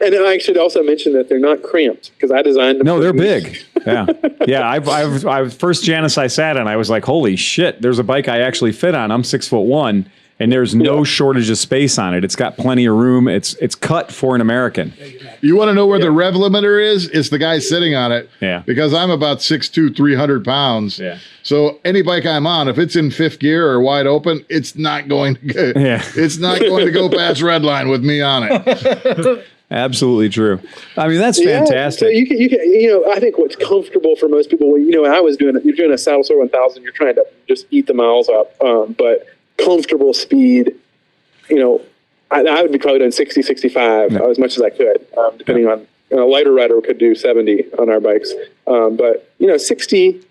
and I should also mention that they're not cramped because I designed them. No, they're big. Yeah, yeah. I've first Janus I sat on, I was like, holy shit! There's a bike I actually fit on. I'm 6'1", and there's no shortage of space on it. It's got plenty of room. It's cut for an American. You want to know where the rev limiter is? It's the guy sitting on it. Yeah. Because I'm about 6'2", 300 pounds. Yeah. So any bike I'm on, if it's in 5th gear or wide open, it's not going to go. Yeah. It's not going to go past red line with me on it. Absolutely true. I mean, that's fantastic. So you can, I think what's comfortable for most people, I was doing it. You're doing a saddle sore 1000. You're trying to just eat the miles up, but comfortable speed, I would be probably doing 60, 65 as much as I could, depending on a lighter rider could do 70 on our bikes. But 60,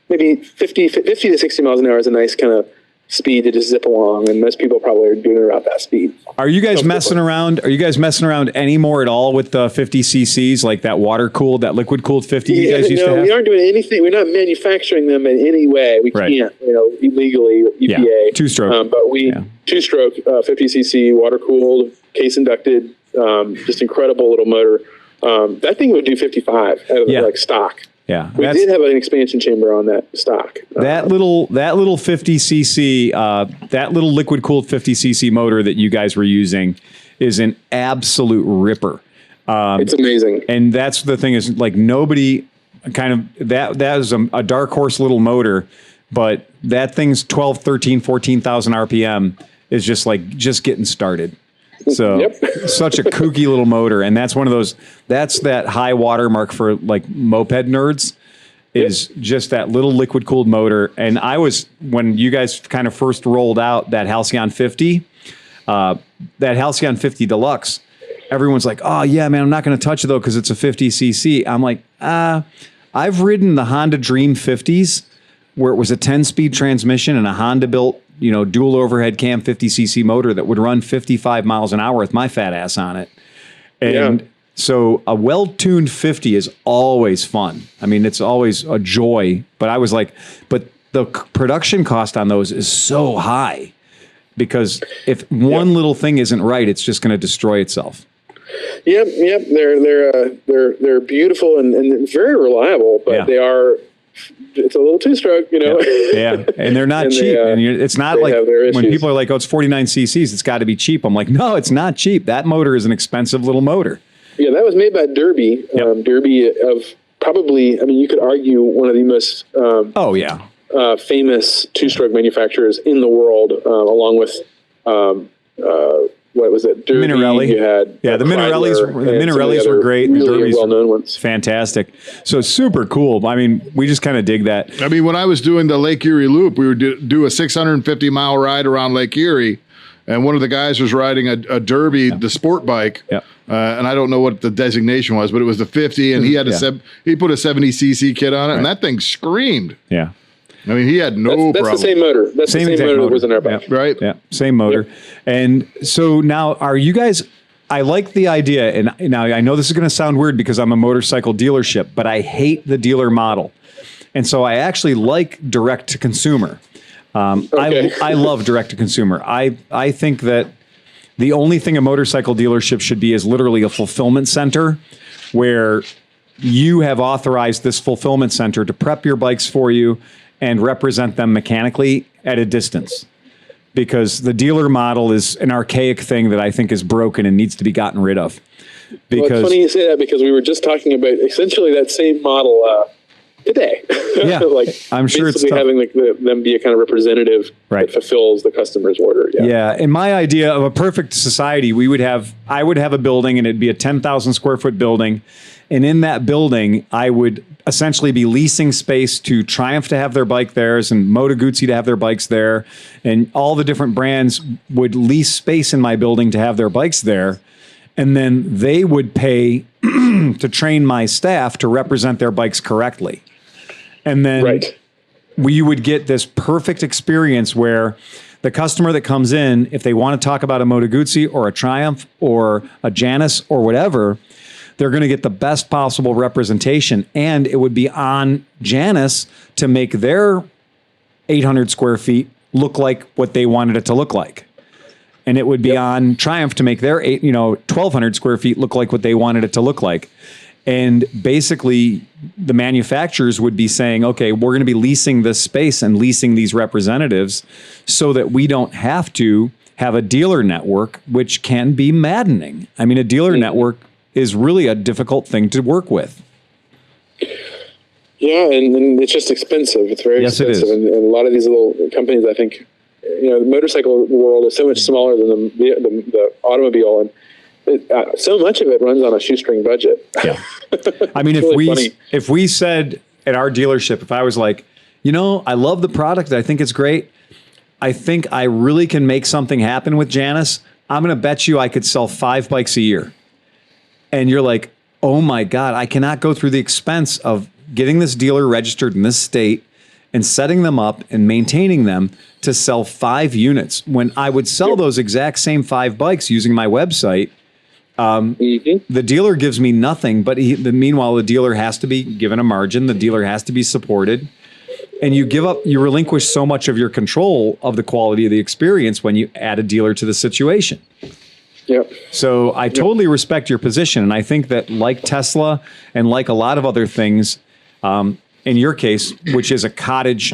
maybe 50 to 60 miles an hour is a nice kind of speed to just zip along, and most people probably are doing it around that speed. Are you guys messing around? Are you guys messing around anymore at all with the 50 cc's, like that liquid cooled 50 you guys used to have? We aren't doing anything. We're not manufacturing them in any way. We can't, illegally, EPA. Yeah. 2-stroke. But we 2-stroke 50 cc water cooled, case inducted, just incredible little motor. That thing would do 55 out of like stock. Yeah, we did have an expansion chamber on that stock. That little 50 cc, that little liquid cooled 50 cc motor that you guys were using is an absolute ripper. It's amazing, and that's the thing is like nobody kind of that is a dark horse little motor, but that thing's 12, 13, 14,000 RPM is just getting started. So such a kooky little motor. And that's one of those, that's that high watermark for like moped nerds is just that little liquid cooled motor. And I was, when you guys kind of first rolled out that Halcyon 50, that Halcyon 50 Deluxe, everyone's like, oh yeah, man, I'm not going to touch it though, cause it's a 50cc. I'm like, I've ridden the Honda Dream 50s where it was a 10-speed transmission and a Honda built, dual overhead cam 50cc motor that would run 55 miles an hour with my fat ass on it. And so a well-tuned 50 is always fun. I mean, it's always a joy, but I was like, but the production cost on those is so high because if one little thing isn't right, it's just going to destroy itself. Yep. They're beautiful and very reliable, but they are. It's a little two-stroke, Yeah, and they're not cheap. It's not like when people are like, "Oh, it's 49 cc's. It's got to be cheap." I'm like, "No, it's not cheap. That motor is an expensive little motor." Yeah, that was made by Derby. Derby of probably, I mean, you could argue one of the most famous two-stroke manufacturers in the world, along with. What was it? Derby, Minarelli. You had the Minarellis were great. Really the Derbys well-known ones. Fantastic. So super cool. I mean, we just kind of dig that. I mean, when I was doing the Lake Erie Loop, we would do a 650-mile ride around Lake Erie, and one of the guys was riding a Derby, the sport bike, and I don't know what the designation was, but it was the 50, and he had he put a 70cc kit on it, and that thing screamed. Yeah. I mean, he had no problem. That's the same motor. That's the same motor that was in our bike. Right? Yeah, same motor. And so now, are you guys, I like the idea, and now I know this is going to sound weird because I'm a motorcycle dealership, but I hate the dealer model. And so I actually like direct to consumer. I love direct to consumer. I think that the only thing a motorcycle dealership should be is literally a fulfillment center where you have authorized this fulfillment center to prep your bikes for you and represent them mechanically at a distance. Because the dealer model is an archaic thing that I think is broken and needs to be gotten rid of. Because it's funny you say that because we were just talking about essentially that same model today. Yeah, I'm sure it's tough. Having them be a kind of representative that fulfills the customer's order. Yeah, in my idea of a perfect society, I would have a building and it'd be a 10,000 square foot building. And in that building, I would essentially be leasing space to Triumph to have their bike theirs and Moto Guzzi to have their bikes there. And all the different brands would lease space in my building to have their bikes there. And then they would pay to train my staff to represent their bikes correctly. And then we would get this perfect experience where the customer that comes in, if they want to talk about a Moto Guzzi or a Triumph or a Janus or whatever, they're going to get the best possible representation. And it would be on Janus to make their 800 square feet look like what they wanted it to look like. And it would be on Triumph to make their 1,200 square feet look like what they wanted it to look like. And basically the manufacturers would be saying, okay, we're going to be leasing this space and leasing these representatives so that we don't have to have a dealer network, which can be maddening. I mean, a dealer network is really a difficult thing to work with. Yeah, and it's just expensive. It's very expensive. And a lot of these little companies, I think, the motorcycle world is so much smaller than the automobile, and so much of it runs on a shoestring budget. Yeah. I mean, if we said at our dealership, if I was like, I love the product, I think it's great, I think I really can make something happen with Janus, I'm going to bet you I could sell 5 bikes a year. And you're like, oh my God, I cannot go through the expense of getting this dealer registered in this state and setting them up and maintaining them to sell 5 units. When I would sell those exact same 5 bikes using my website, the dealer gives me nothing, but meanwhile, the dealer has to be given a margin. The dealer has to be supported. And you relinquish so much of your control of the quality of the experience when you add a dealer to the situation. Yep. So I totally respect your position. And I think that like Tesla and like a lot of other things, in your case, which is a cottage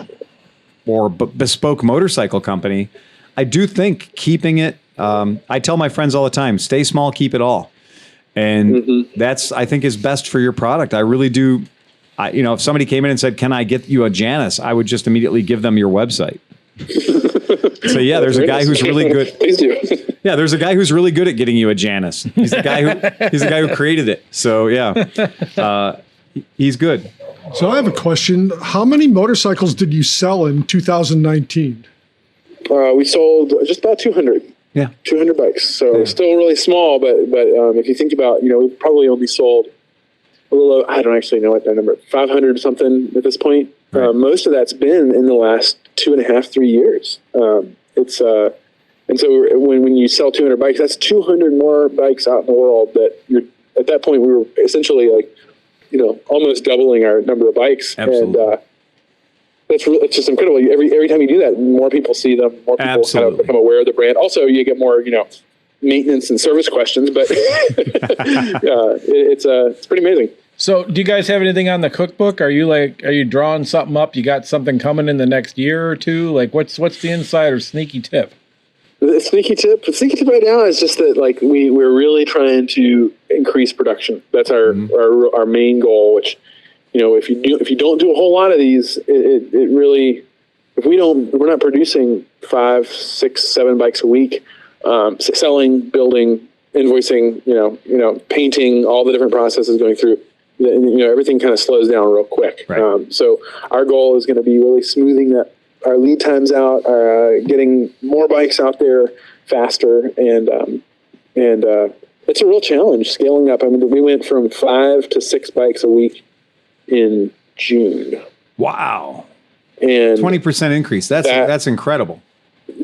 or bespoke motorcycle company, I do think keeping it, I tell my friends all the time, stay small, keep it all. And that's, I think, is best for your product. I really do. If somebody came in and said, can I get you a Janus? I would just immediately give them your website. So yeah, there's a guy who's really good. Please do. Yeah, there's a guy who's really good at getting you a Janus. He's the guy who created it. So yeah, he's good. So I have a question. How many motorcycles did you sell in 2019? We sold just about 200. Yeah, 200 bikes. So still really small, but if you think about, we probably only sold a little. I don't actually know what that number. 500 something at this point. Right. Most of that's been in the last 2.5, 3 years. And so when you sell 200 bikes, that's 200 more bikes out in the world. That at that point we were essentially like, almost doubling our number of bikes. Absolutely. And it's just incredible. Every time you do that, more people see them, more people kind of become aware of the brand. Also, you get more, maintenance and service questions, but it's pretty amazing. So do you guys have anything on the cookbook? Are you drawing something up? You got something coming in the next year or two? Like what's the inside or sneaky tip? The sneaky tip right now is just that we're really trying to increase production. That's our main goal, which, if you don't do a whole lot of these, it really, if we're not producing 5, 6, 7 bikes a week, selling, building, invoicing, painting, all the different processes going through, everything kind of slows down real quick. Right. So our goal is going to be really smoothing our lead times out, getting more bikes out there faster, and it's a real challenge scaling up. I mean, we went from 5 to 6 bikes a week in June. Wow. And 20% increase. That's incredible.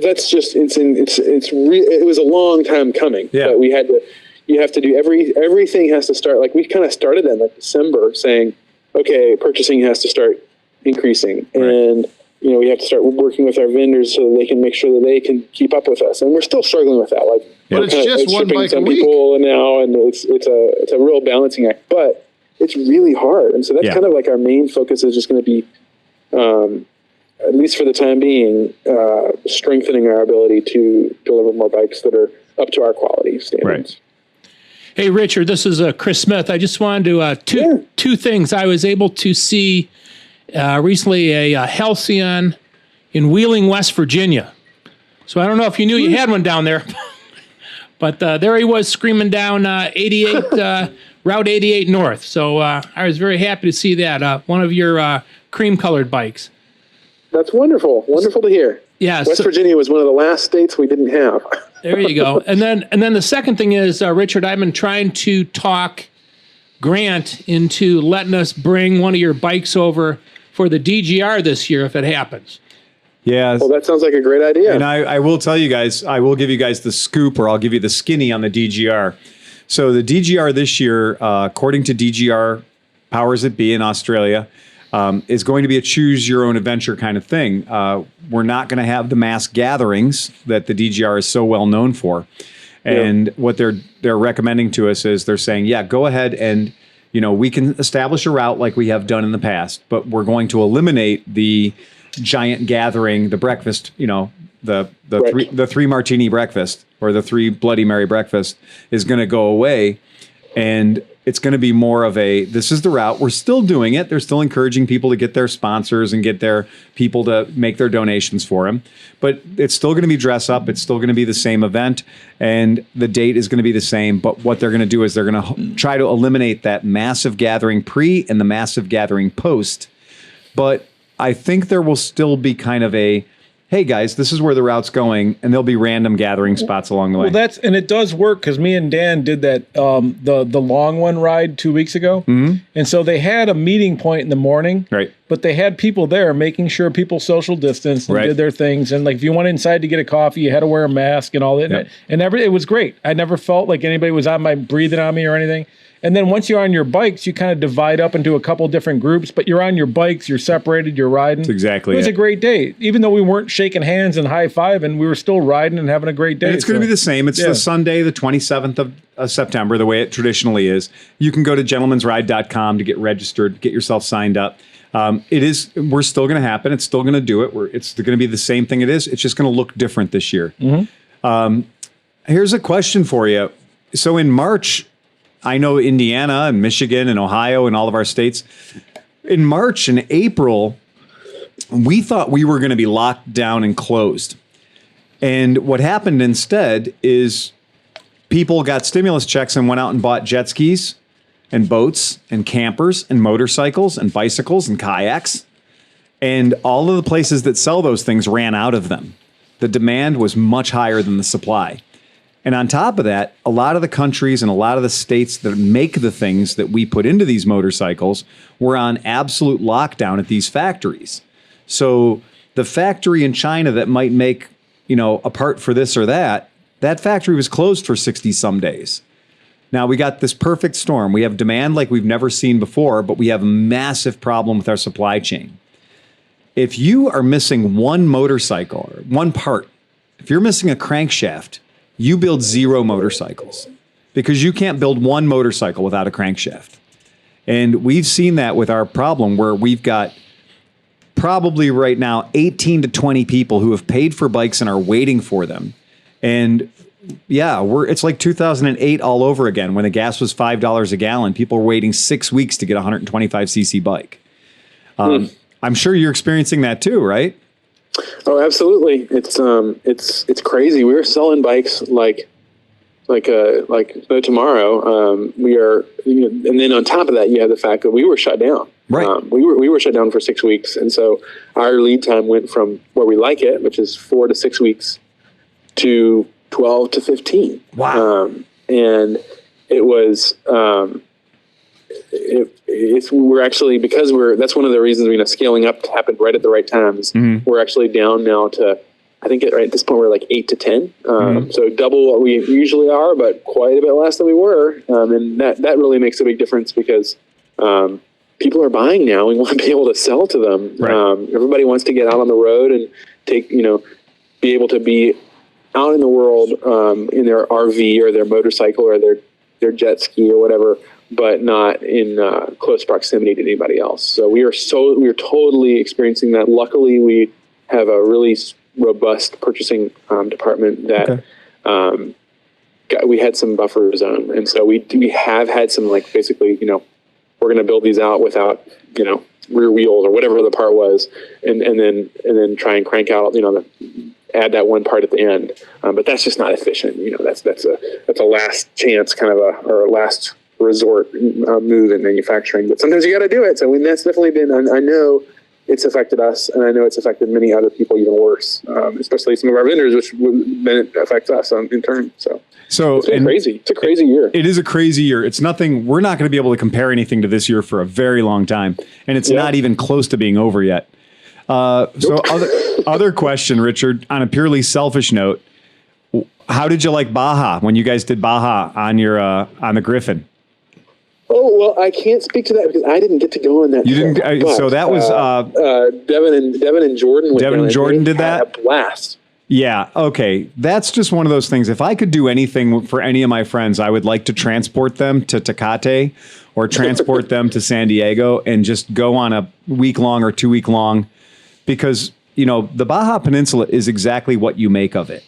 That's just it was a long time coming. Yeah. But you have to do everything has to start, like we kind of started in December saying, okay, purchasing has to start increasing. Right. And we have to start working with our vendors so that they can make sure that they can keep up with us. And we're still struggling with that. But it's just one bike a week. People now, and it's a real balancing act, but it's really hard. And so that's kind of like our main focus is just going to be, at least for the time being, strengthening our ability to deliver more bikes that are up to our quality standards. Right. Hey, Richard, this is Chris Smith. I just wanted to, two things. I was able to see recently a Halcyon in Wheeling, West Virginia. So I don't know if you knew you had one down there, but there he was screaming down 88 Route 88 North. So I was very happy to see that, one of your cream-colored bikes. That's wonderful. Wonderful to hear. Yeah, West Virginia was one of the last states we didn't have. There you go. And then the second thing is, Richard, I've been trying to talk Grant into letting us bring one of your bikes over for the DGR this year if it happens. Yeah. Well, that sounds like a great idea. And I will tell you guys, I will give you guys the scoop, or I'll give you the skinny on the DGR. So the DGR this year, according to DGR Powers That Be in Australia, is going to be a choose your own adventure kind of thing. We're not going to have the mass gatherings that the DGR is so well known for. And what they're recommending to us is they're saying, go ahead and, we can establish a route like we have done in the past, but we're going to eliminate the giant gathering, the breakfast, the three martini breakfast or the 3 Bloody Mary breakfast is going to go away. And it's going to be more of this is the route. We're still doing it. They're still encouraging people to get their sponsors and get their people to make their donations for them. But it's still going to be dress up. It's still going to be the same event. And the date is going to be the same. But what they're going to do is they're going to try to eliminate that massive gathering pre and the massive gathering post. But I think there will still be kind of hey guys, this is where the route's going, and there'll be random gathering spots along the way. Well, and it does work because me and Dan did that the long one ride 2 weeks ago, and so they had a meeting point in the morning, right? But they had people there making sure people social distanced and did their things, and if you went inside to get a coffee, you had to wear a mask and all that, and it was great. I never felt like anybody was breathing on me or anything. And then once you're on your bikes, you kind of divide up into a couple different groups, but you're on your bikes, you're separated, you're riding. That's exactly it. Was a great day. Even though we weren't shaking hands and high-fiving, we were still riding and having a great day. And it's going to be the same. It's the Sunday, the 27th of September, the way it traditionally is. You can go to gentlemansride.com to get registered, get yourself signed up. We're still going to happen. It's still going to do it. It's going to be the same thing it is. It's just going to look different this year. Here's a question for you. So in March, I know Indiana and Michigan and Ohio and all of our states, in March and April, we thought we were going to be locked down and closed. And what happened instead is people got stimulus checks and went out and bought jet skis and boats and campers and motorcycles and bicycles and kayaks. And all of the places that sell those things ran out of them. The demand was much higher than the supply. And on top of that, a lot of the countries and a lot of the states that make the things that we put into these motorcycles were on absolute lockdown at these factories. So the factory in China that might make, a part for this or that factory was closed for 60 some days. Now we got this perfect storm. We have demand like we've never seen before, but we have a massive problem with our supply chain. If you are missing one motorcycle or one part, if you're missing a crankshaft, you build 0 motorcycles because you can't build one motorcycle without a crankshaft. And we've seen that with our problem where we've got probably right now 18 to 20 people who have paid for bikes and are waiting for them. And yeah, it's like 2008 all over again when the gas was $5 a gallon. People were waiting 6 weeks to get a 125cc bike. I'm sure you're experiencing that too, right? Oh, absolutely. It's crazy. We were selling bikes like no tomorrow. We are, and then on top of that, you have the fact that we were shut down. Right. We were shut down for 6 weeks, and so our lead time went from where we like it, which is 4 to 6 weeks, to 12 to 15. Wow. And it was. We're actually, because that's one of the reasons scaling up happened right at the right times. Mm-hmm. We're actually down now to, I think right at this point we're like 8 to 10. So double what we usually are, but quite a bit less than we were. And that really makes a big difference because people are buying now. We want to be able to sell to them. Right. Everybody wants to get out on the road and be able to be out in the world in their RV or their motorcycle or their jet ski or whatever, but not in close proximity to anybody else. So we are totally experiencing that. Luckily, we have a really robust purchasing department that we had some buffer zone, and so we have had some basically we're going to build these out without rear wheels or whatever the part was, and then try and crank out add that one part at the end. But that's just not efficient. That's a last chance kind of or a last resort move in manufacturing, but sometimes you got to do it. So that's definitely been, I know it's affected us, and I know it's affected many other people even worse, especially some of our vendors, which then affects us in turn. So it's been crazy. It's a crazy year. It is a crazy year. It's nothing. We're not going to be able to compare anything to this year for a very long time, and it's not even close to being over yet. So other question, Richard, on a purely selfish note, how did you like Baja when you guys did Baja on your on the Griffin? Oh, well, I can't speak to that because I didn't get to go on that. You didn't. So that was Devin and Jordan. Devin and Jordan did that. A blast. Yeah. Okay. That's just one of those things. If I could do anything for any of my friends, I would like to transport them to Tecate or transport them to San Diego and just go on a week-long or 2-week-long, because the Baja Peninsula is exactly what you make of it.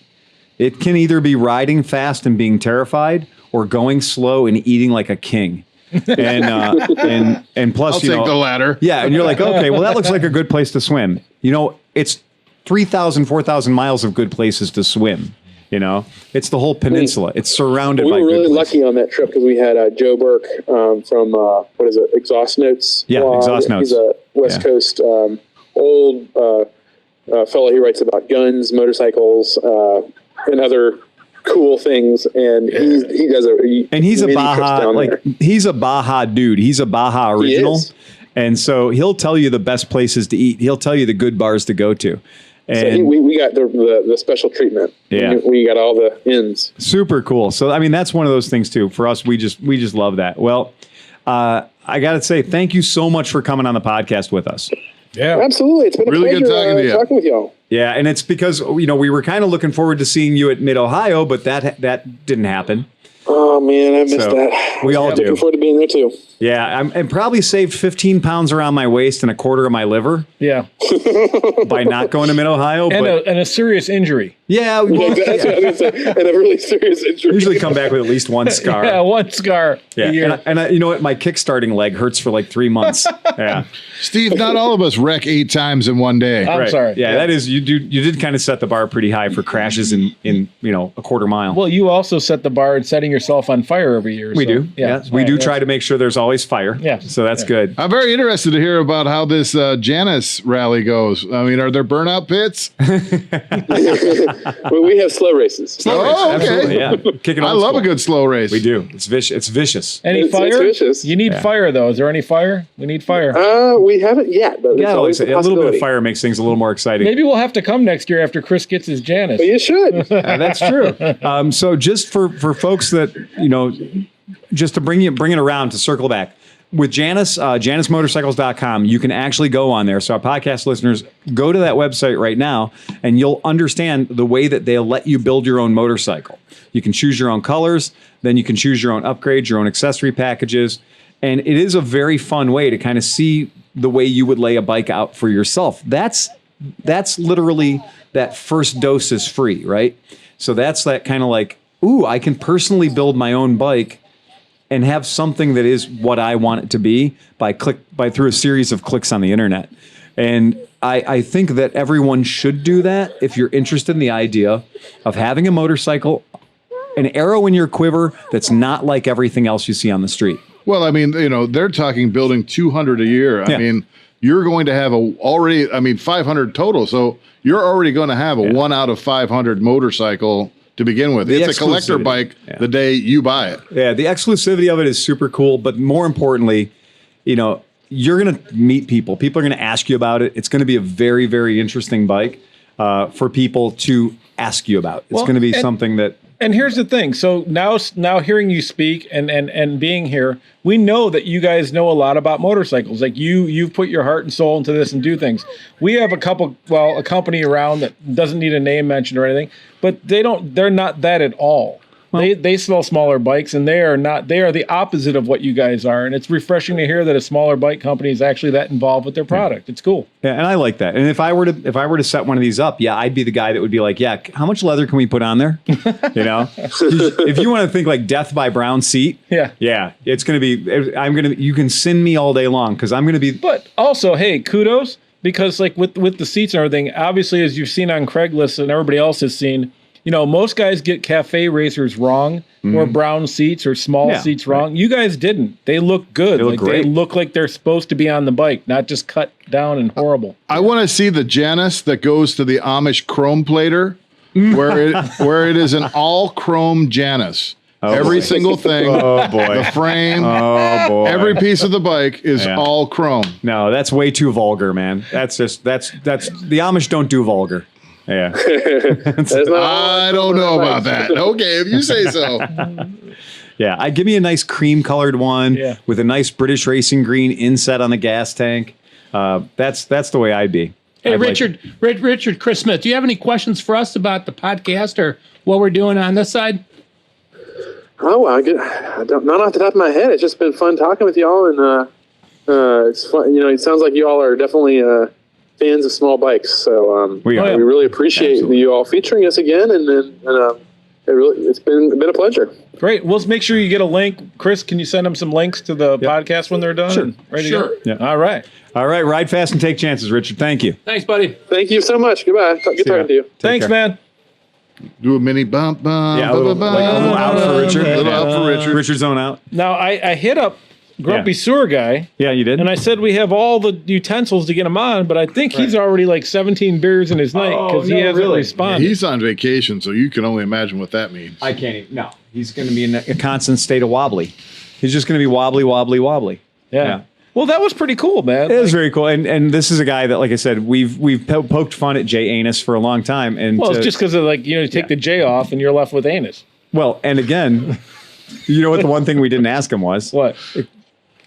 It can either be riding fast and being terrified, or going slow and eating like a king. And plus, I'll take the latter. Yeah, and you're like, okay, well, that looks like a good place to swim. It's 3,000, 4,000 miles of good places to swim. It's the whole peninsula. It's surrounded by. We were really good lucky on that trip because we had Joe Burke from what is it, Exhaust Notes? Yeah, Exhaust Notes. He's a West Coast old fellow. He writes about guns, motorcycles, and other cool things, and he does he's a Baja he's a Baja dude. He's a Baja original, and so he'll tell you the best places to eat. He'll tell you the good bars to go to. And so we got the special treatment. Yeah, we got all the ins. Super cool. So that's one of those things too. For us, we just love that. Well, I got to say thank you so much for coming on the podcast with us. Yeah, absolutely. It's been really a pleasure good talking with y'all. Yeah, and it's because we were kind of looking forward to seeing you at Mid-Ohio, but that didn't happen. Oh man, I missed that. We all do. Looking forward to being there too. Yeah, and probably saved 15 pounds around my waist and a quarter of my liver. Yeah, by not going to Mid-Ohio, and a serious injury. Yeah, That's what I was going to say. And a really serious injury. usually come back with at least one scar. Yeah, one scar. Yeah, A year. and you know what? My kickstarting leg hurts for like 3 months. Yeah, Steve, not all of us wreck 8 times in one day. I'm sorry. Yeah, that is you did kind of set the bar pretty high for crashes in a quarter mile. Well, you also set the bar at setting yourself on fire every year. We so, do. Yeah, we do try to make sure there's always fire. Yeah. So that's good. I'm very interested to hear about how this Janus rally goes. I mean, are there burnout pits? Well, we have slow races. Oh, okay. Absolutely, yeah. Kicking I old love school. a good slow race. We do. It's vicious. Any It's fire? vicious. You need fire, though. Is there any fire? We need fire. We haven't yet, but Yeah, it's always a a little bit of possibility. fire makes things a little more exciting. Maybe we'll have to come next year after Chris gets his Janus. But you should. That's true. So just for folks that, just to bring it around to circle back with Janus, JanusMotorcycles.com, you can actually go on there. So our podcast listeners, go to that website right now and you'll understand the way that they'll let you build your own motorcycle. You can choose your own colors, then you can choose your own upgrades, your own accessory packages. And it is a very fun way to kind of see the way you would lay a bike out for yourself. That's literally that first dose is free, right? So that's that kind of like, ooh, I can personally build my own bike and have something that is what I want it to be by through a series of clicks on the internet. And I think that everyone should do that if you're interested in the idea of having a motorcycle, an arrow in your quiver that's not like everything else you see on the street. Well, I mean, they're talking building 200 a year. I mean, you're going to have 500 total. So you're already going to have a 1 out of 500 motorcycle to begin with. It's a collector bike the day you buy it. Yeah, the exclusivity of it is super cool. But more importantly, you're going to meet people. People are going to ask you about it. It's going to be a very, very interesting bike for people to ask you about. It's going to be something that... And here's the thing. So now hearing you speak and being here, we know that you guys know a lot about motorcycles. Like you've put your heart and soul into this and do things. We have a company around that doesn't need a name mentioned or anything, but they're not that at all. They sell smaller bikes, and they are the opposite of what you guys are. And it's refreshing to hear that a smaller bike company is actually that involved with their product. It's cool. Yeah, and I like that. And if I were to set one of these up, I'd be the guy that would be like, how much leather can we put on there? If you want to think like death by brown seat, it's going to be. You can send me all day long because I'm going to be. But also, hey, kudos, because like with the seats and everything, obviously as you've seen on Craigslist and everybody else has seen. Most guys get cafe racers wrong or brown seats or small seats wrong. Right. You guys didn't. They look good. They look like they're supposed to be on the bike, not just cut down and horrible. I want to see the Janus that goes to the Amish chrome plater, where it is an all chrome Janus. Every single thing. Oh boy. The frame. Oh boy. Every piece of the bike is all chrome. No, that's way too vulgar, man. That's the Amish don't do vulgar. Yeah. I don't know about that. Okay, if you say so. Yeah, give me a nice cream colored one with a nice British racing green inset on the gas tank. That's the way I'd be. Hey, Richard, Chris Smith, do you have any questions for us about the podcast or what we're doing on this side? Oh, not off the top of my head. It's just been fun talking with y'all, and it's fun. It sounds like you all are definitely fans of small bikes, so we really appreciate you all featuring us again, and it's been a pleasure. Great. We'll make sure you get a link. Chris, can you send them some links to the podcast when they're done? Sure. Ready to go? Yeah. All right. Ride fast and take chances, Richard. Thank you. Thanks, buddy. Thank you so much. Goodbye. Good talking to you. Thanks, man. Do a mini bump. Yeah, a little out for Richard. A little out for Richard. Richard's zone out. Now, I hit up Grumpy Sewer Guy. Yeah, you did. And I said we have all the utensils to get him on, but I think he's already like 17 beers in his night because he hasn't responded. Yeah, he's on vacation, so you can only imagine what that means. I can't even. No, he's going to be in a constant state of wobbly. He's just going to be wobbly. Yeah. Well, that was pretty cool, man. It was very cool. And this is a guy that, like I said, we've poked fun at Jay Anus for a long time. And it's just because of you take the J off and you're left with anus. Well, and again, what the one thing we didn't ask him was? What?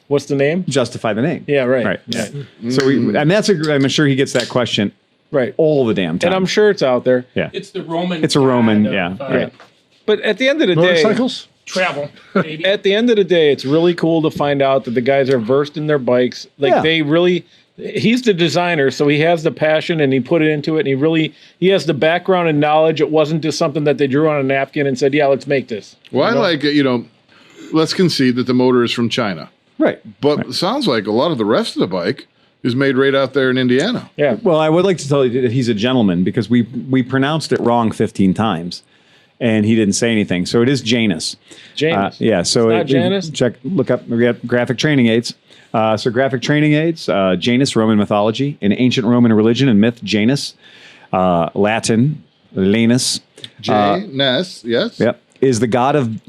What's the name? Justify the name. Yeah, right. Right. Yeah. So I'm sure he gets that question all the damn time. And I'm sure it's out there. Yeah. It's the Roman. It's a Roman, right. But at the end of the motorcycles? Travel, at the end of the day, it's really cool to find out that the guys are versed in their bikes. They really he's the designer, so he has the passion and he put it into it, and he has the background and knowledge. It wasn't just something that they drew on a napkin and said, yeah, let's make this. Well, I like it, let's concede that the motor is from China. Right. But it sounds like a lot of the rest of the bike is made right out there in Indiana. Yeah. Well, I would like to tell you that he's a gentleman because we pronounced it wrong 15 times. And he didn't say anything. So it is Janus. Janus. Yeah. So It's not Janus? Look up. We got graphic training aids. So graphic training aids, Janus, Roman mythology, in ancient Roman religion and myth, Janus, Latin, Janus. Janus, yes. Yep. Is the god of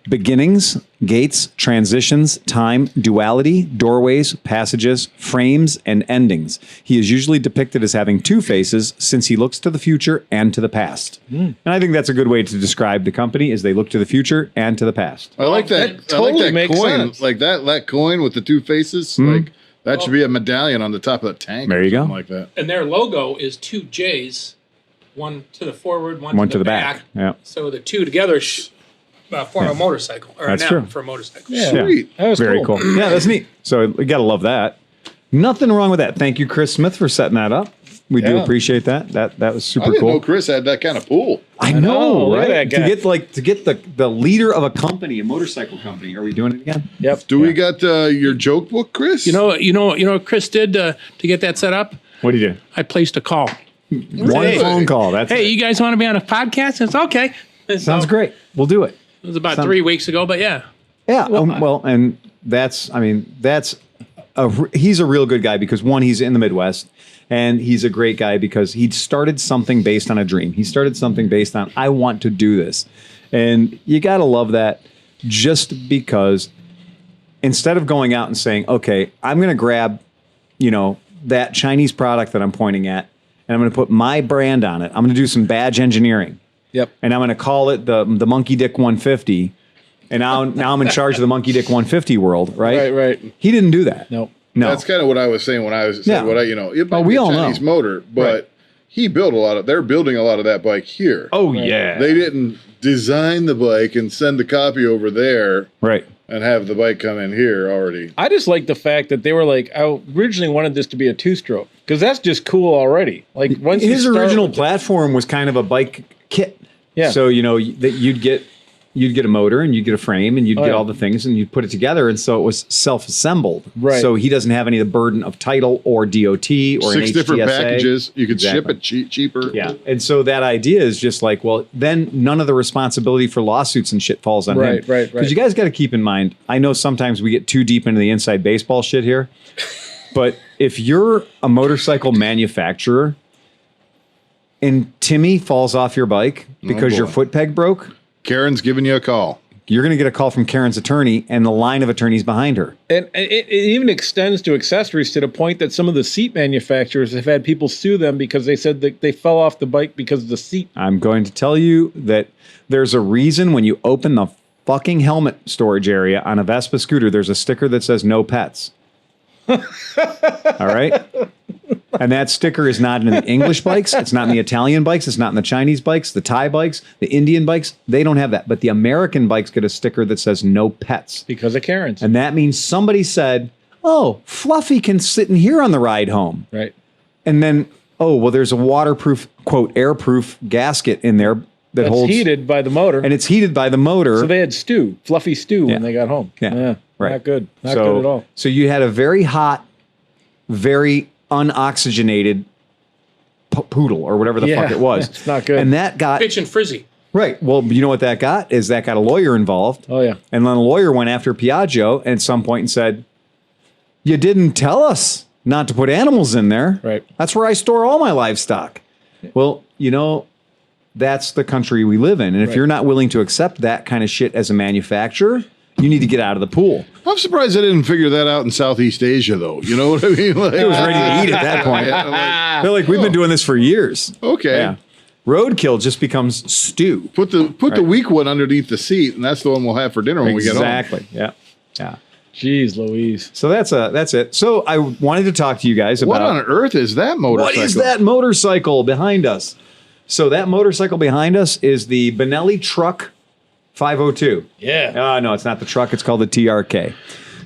beginnings, gates, transitions, time, duality, doorways, passages, frames, and endings. He is usually depicted as having two faces since he looks to the future and to the past. And I think that's a good way to describe the company is they look to the future and to the past. I like that. That totally I like that makes coin. sense. Like that coin with the two faces. Like that should be a medallion on the top of the tank. There or you go. something like that. And their logo is two J's, one to the forward, One to the back. Yeah. So the two together form a motorcycle, or That's a noun true. for a motorcycle. Yeah. Sweet. That was Very cool. Yeah, that's neat. So we got to love that. Nothing wrong with that. Thank you, Chris Smith, for setting that up. We do Yeah. appreciate that. That was super I didn't cool. know Chris had that kind of pool. I know, know, look at right? that guy. To get the leader of a company, a motorcycle company. Are we doing it again? Yep. Do we got your joke book, Chris? You know what Chris did to get that set up? What do you do? I placed a call. One Hey. phone call. That's Hey, it. you guys want to be on a podcast? It's okay. And Sounds so, great. We'll do it. It was about 3 weeks ago, but yeah. Yeah. And he's a real good guy because one, he's in the Midwest, and he's a great guy because he started something based on a dream. He started something based on, I want to do this. And you got to love that just because instead of going out and saying, okay, I'm going to grab, that Chinese product that I'm pointing at, and I'm going to put my brand on it. I'm going to do some badge engineering. Yep. And I'm going to call it the Monkey Dick 150. And now I'm in charge of the Monkey Dick 150 world, right? Right. He didn't do that. Nope. No. That's kind of what I was saying when I was saying it might we be a all Chinese know. motor, but he built they're building a lot of that bike here. Oh, yeah. They didn't design the bike and send the copy over there Right. and have the bike come in here already. I just like the fact that they were like, I originally wanted this to be a two-stroke because that's just cool already. Like once His you start original with- platform was kind of a bike kit. Yeah. So, that you'd get a motor and you'd get a frame and you'd get yeah. all the things and you'd put it together. And so it was self-assembled. Right. So he doesn't have any of the burden of title or DOT or 6 an different HTSA. packages. You could ship Exactly. it cheaper. Yeah. And so that idea is just like, well, then none of the responsibility for lawsuits and shit falls on him. Right. Because you guys got to keep in mind, I know sometimes we get too deep into the inside baseball shit here, but if you're a motorcycle manufacturer and Timmy falls off your bike because your boy. foot peg broke, Karen's giving you a call. you're going to get a call from Karen's attorney and the line of attorneys behind her. And it even extends to accessories to the point that some of the seat manufacturers have had people sue them because they said that they fell off the bike because of the seat. I'm going to tell you that there's a reason when you open the fucking helmet storage area on a Vespa scooter, there's a sticker that says no pets. All right. And that sticker is not in the English bikes. It's not in the Italian bikes. It's not in the Chinese bikes, the Thai bikes, the Indian bikes. They don't have that. But the American bikes get a sticker that says no pets. Because of Karen's. And that means somebody said, oh, Fluffy can sit in here on the ride home. Right. And then, oh, well, there's a waterproof, quote, airproof gasket in there that That's holds. heated by the motor. And it's heated by the motor. So they had fluffy stew Yeah. when they got home. Yeah. Right. Not good. Not good at all. So you had a very hot, very unoxygenated poodle or whatever the fuck it was. It's not good. And that got Pitch and frizzy. right. Well, you know what that got is that got a lawyer involved. Oh, yeah. And then a lawyer went after Piaggio at some point and said, "You didn't tell us not to put animals in there. Right. That's where I store all my livestock." Well, that's the country we live in, and if you're not willing to accept that kind of shit as a manufacturer, you need to get out of the pool. I'm surprised they didn't figure that out in Southeast Asia, though. You know what I mean? Like, It was ready to eat at that point. They're like, we've been doing this for years. Okay. Yeah. Roadkill just becomes stew. Put the weak one underneath the seat, and that's the one we'll have for dinner when we get home. Exactly. Yeah. Yeah. Jeez Louise. So that's it. So I wanted to talk to you guys about What on earth is that motorcycle? what is that motorcycle behind us? So that motorcycle behind us is the Benelli Truck 502. Yeah. No, it's not the truck. It's called the TRK.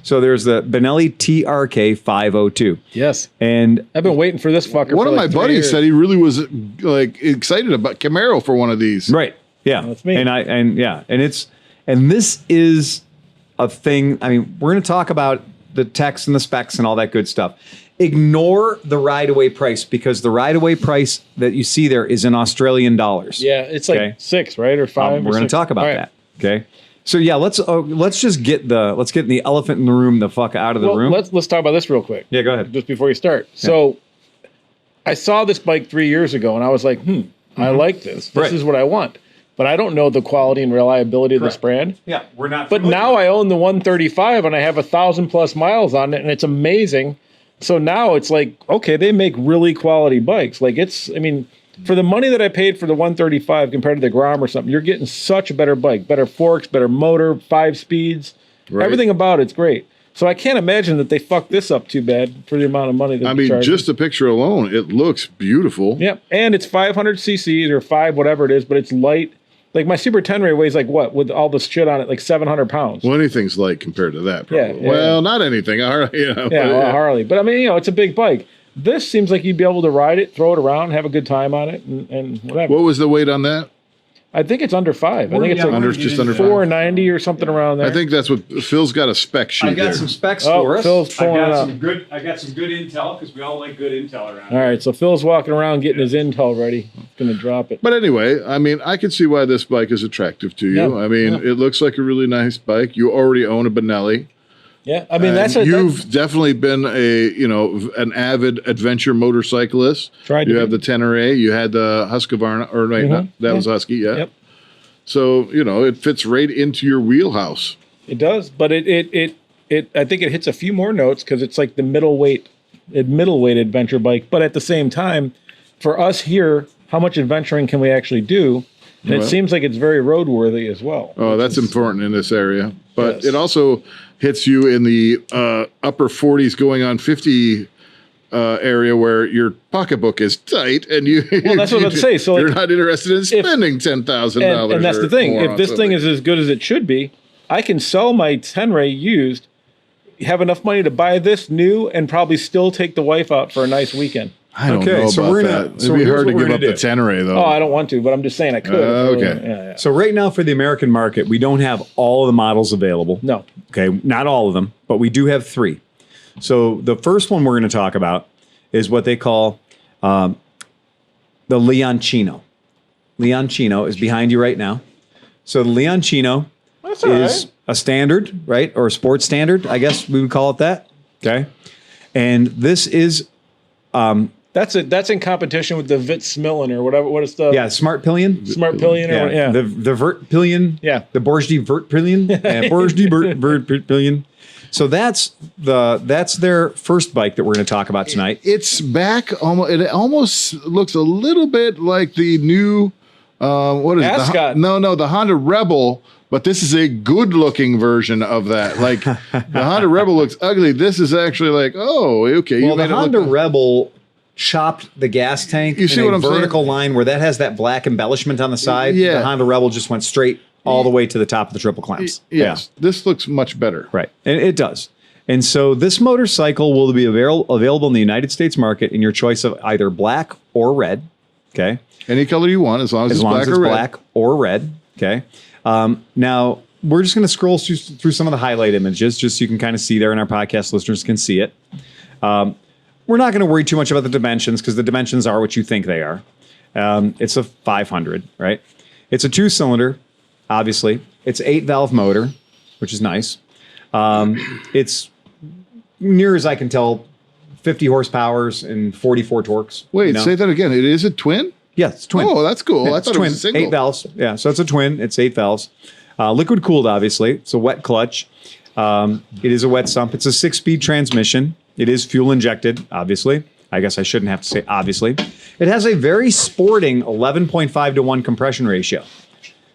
So there's the Benelli TRK 502. Yes. And I've been waiting for this fucker. One for of like my 3 buddies years. said he really was like excited about Camaro for one of these. right. Yeah. That's me. And this is a thing. I mean, we're going to talk about the text and the specs and all that good stuff. Ignore the ride-away price because the ride-away price that you see there is in Australian dollars. Yeah, it's like 6, right, or 5. We're going to talk about that. Okay. So yeah, let's just get the elephant in the room the fuck out of the room. Let's talk about this real quick. Yeah, go ahead. Just before you start. So, I saw this bike 3 years ago, and I was like, I like this. This is what I want. But I don't know the quality and reliability of this brand. Yeah, we're not. But now I own the 135, and I have 1,000+ miles on it, and it's amazing. So now it's like, okay, they make really quality bikes. Like for the money that I paid for the 135 compared to the Grom or something, you're getting such a better bike, better forks, better motor, 5 speeds, everything about it's great. So I can't imagine that they fucked this up too bad for the amount of money that they're charging. Just the picture alone, it looks beautiful. Yep, and it's 500 cc's or 5 whatever it is, but it's light. Like my Super Tenere weighs like what with all this shit on it, like 700 pounds. Well, anything's light compared to that. Probably. Yeah. Well, not anything. Harley, Harley. But I mean, it's a big bike. This seems like you'd be able to ride it, throw it around, have a good time on it, and whatever. What was the weight on that? I think it's under 5. I think it's like just under 490 or something around there. I think that's what Phil's got a spec sheet. I got there. some specs for us. Phil's pulling it up. I got some good intel because we all like good intel around. All right, so Phil's walking around getting his intel ready. He's going to drop it. But anyway, I mean, I can see why this bike is attractive to you. Yeah. I mean, it looks like a really nice bike. You already own a Benelli. Yeah, I mean, You've definitely been an avid adventure motorcyclist. You have the Tenere. You had the Husqvarna, or right, that was Husky, yeah. Yep. So, it fits right into your wheelhouse. It does, but I think it hits a few more notes because it's like the middleweight adventure bike. But at the same time, for us here, how much adventuring can we actually do? And it seems like it's very roadworthy as well. Oh, that's important in this area. But Yes. it also hits you in the upper 40s going on 50 area where your pocketbook is tight and that's what I was about to say. So you're not interested in spending $10,000. And that's the thing. more If on this thing something. is as good as it should be, I can sell my Tenere used, have enough money to buy this new, and probably still take the wife out for a nice weekend. I don't Okay, know so about we're that. gonna- It'd so be here's hard to what we're give up gonna the do. Tenere, though. Oh, I don't want to, but I'm just saying I could. Okay. Yeah. So right now for the American market, we don't have all of the models available. No. Okay, not all of them, but we do have 3. So the first one we're going to talk about is what they call the Leoncino. Leoncino is behind you right now. So the Leoncino That's all is right. a standard, right? Or a sports standard, I guess we would call it that. Okay. And this is That's in competition with the Vitsmillen or whatever. What is the Smart Pillion. Smart Pillion? Yeah. The Vert Pillion. Yeah. The Borsdi Vert Pillion. Borsdi Vert Pillion. So that's their first bike that we're going to talk about tonight. It's back. It almost looks a little bit like the new, what is Ascot. it? The Honda Rebel. But this is a good-looking version of that. Like the Honda Rebel looks ugly. This is actually like, oh, okay. Well, the Honda Rebel chopped the gas tank You see in what a I'm saying? vertical line where that has that black embellishment on the side. Yeah. The Honda Rebel just went straight all the way to the top of the triple clamps. Yes, this looks much better. Right. And it does. And so this motorcycle will be available in the United States market in your choice of either black or red. Okay. Any color you want, as long as it's black or red. Black or red. Okay. Now we're just going to scroll through some of the highlight images just so you can kind of see there and our podcast listeners can see it. We're not going to worry too much about the dimensions because the dimensions are what you think they are. It's a 500, right? It's a 2-cylinder, obviously. It's 8-valve motor, which is nice. It's near as I can tell, 50 horsepowers and 44 torques. Wait, say that again. It is a twin? Yeah, it's twin. Oh, that's cool. Yeah, I it's thought twin. it was a single. 8 valves. Yeah, so it's a twin. It's 8 valves. Liquid cooled, obviously. It's a wet clutch. It is a wet sump. It's a 6-speed transmission. It is fuel injected, obviously. I guess I shouldn't have to say obviously. It has a very sporting 11.5 to 1 compression ratio.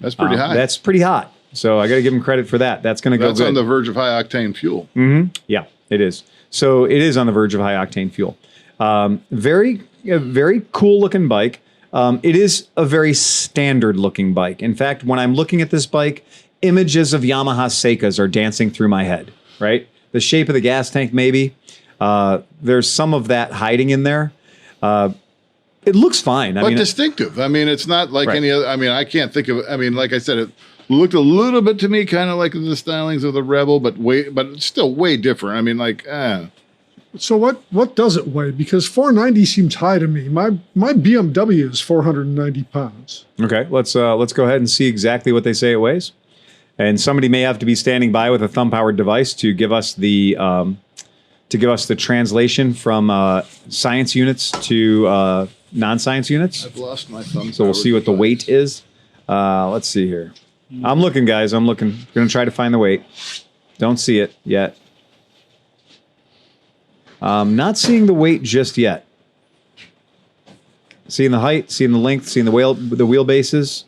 That's pretty high. That's pretty hot. So I got to give them credit for that. That's going to go good. That's on the verge of high octane fuel. Yeah, it is. So it is on the verge of high octane fuel. Very cool looking bike. It is a very standard looking bike. In fact, when I'm looking at this bike, images of Yamaha Seikas are dancing through my head, right? the shape of the gas tank, maybe. There's some of that hiding in there. It looks fine. But distinctive. I mean, it's not like any other. I mean, I can't think of. I mean, like I said, it looked a little bit to me kind of like the stylings of the Rebel, but it's still way different. I mean, like. So what does it weigh? Because 490 seems high to me. My BMW is 490 pounds. Okay, let's go ahead and see exactly what they say it weighs. And somebody may have to be standing by with a thumb-powered device to give us the translation from science units to non-science units. I've lost my thumb. So we'll see what the weight is. Let's see here. I'm looking, guys. I'm looking. Going to try to find the weight. Don't see it yet. Not seeing the weight just yet. Seeing the height, seeing the length, seeing the wheelbases.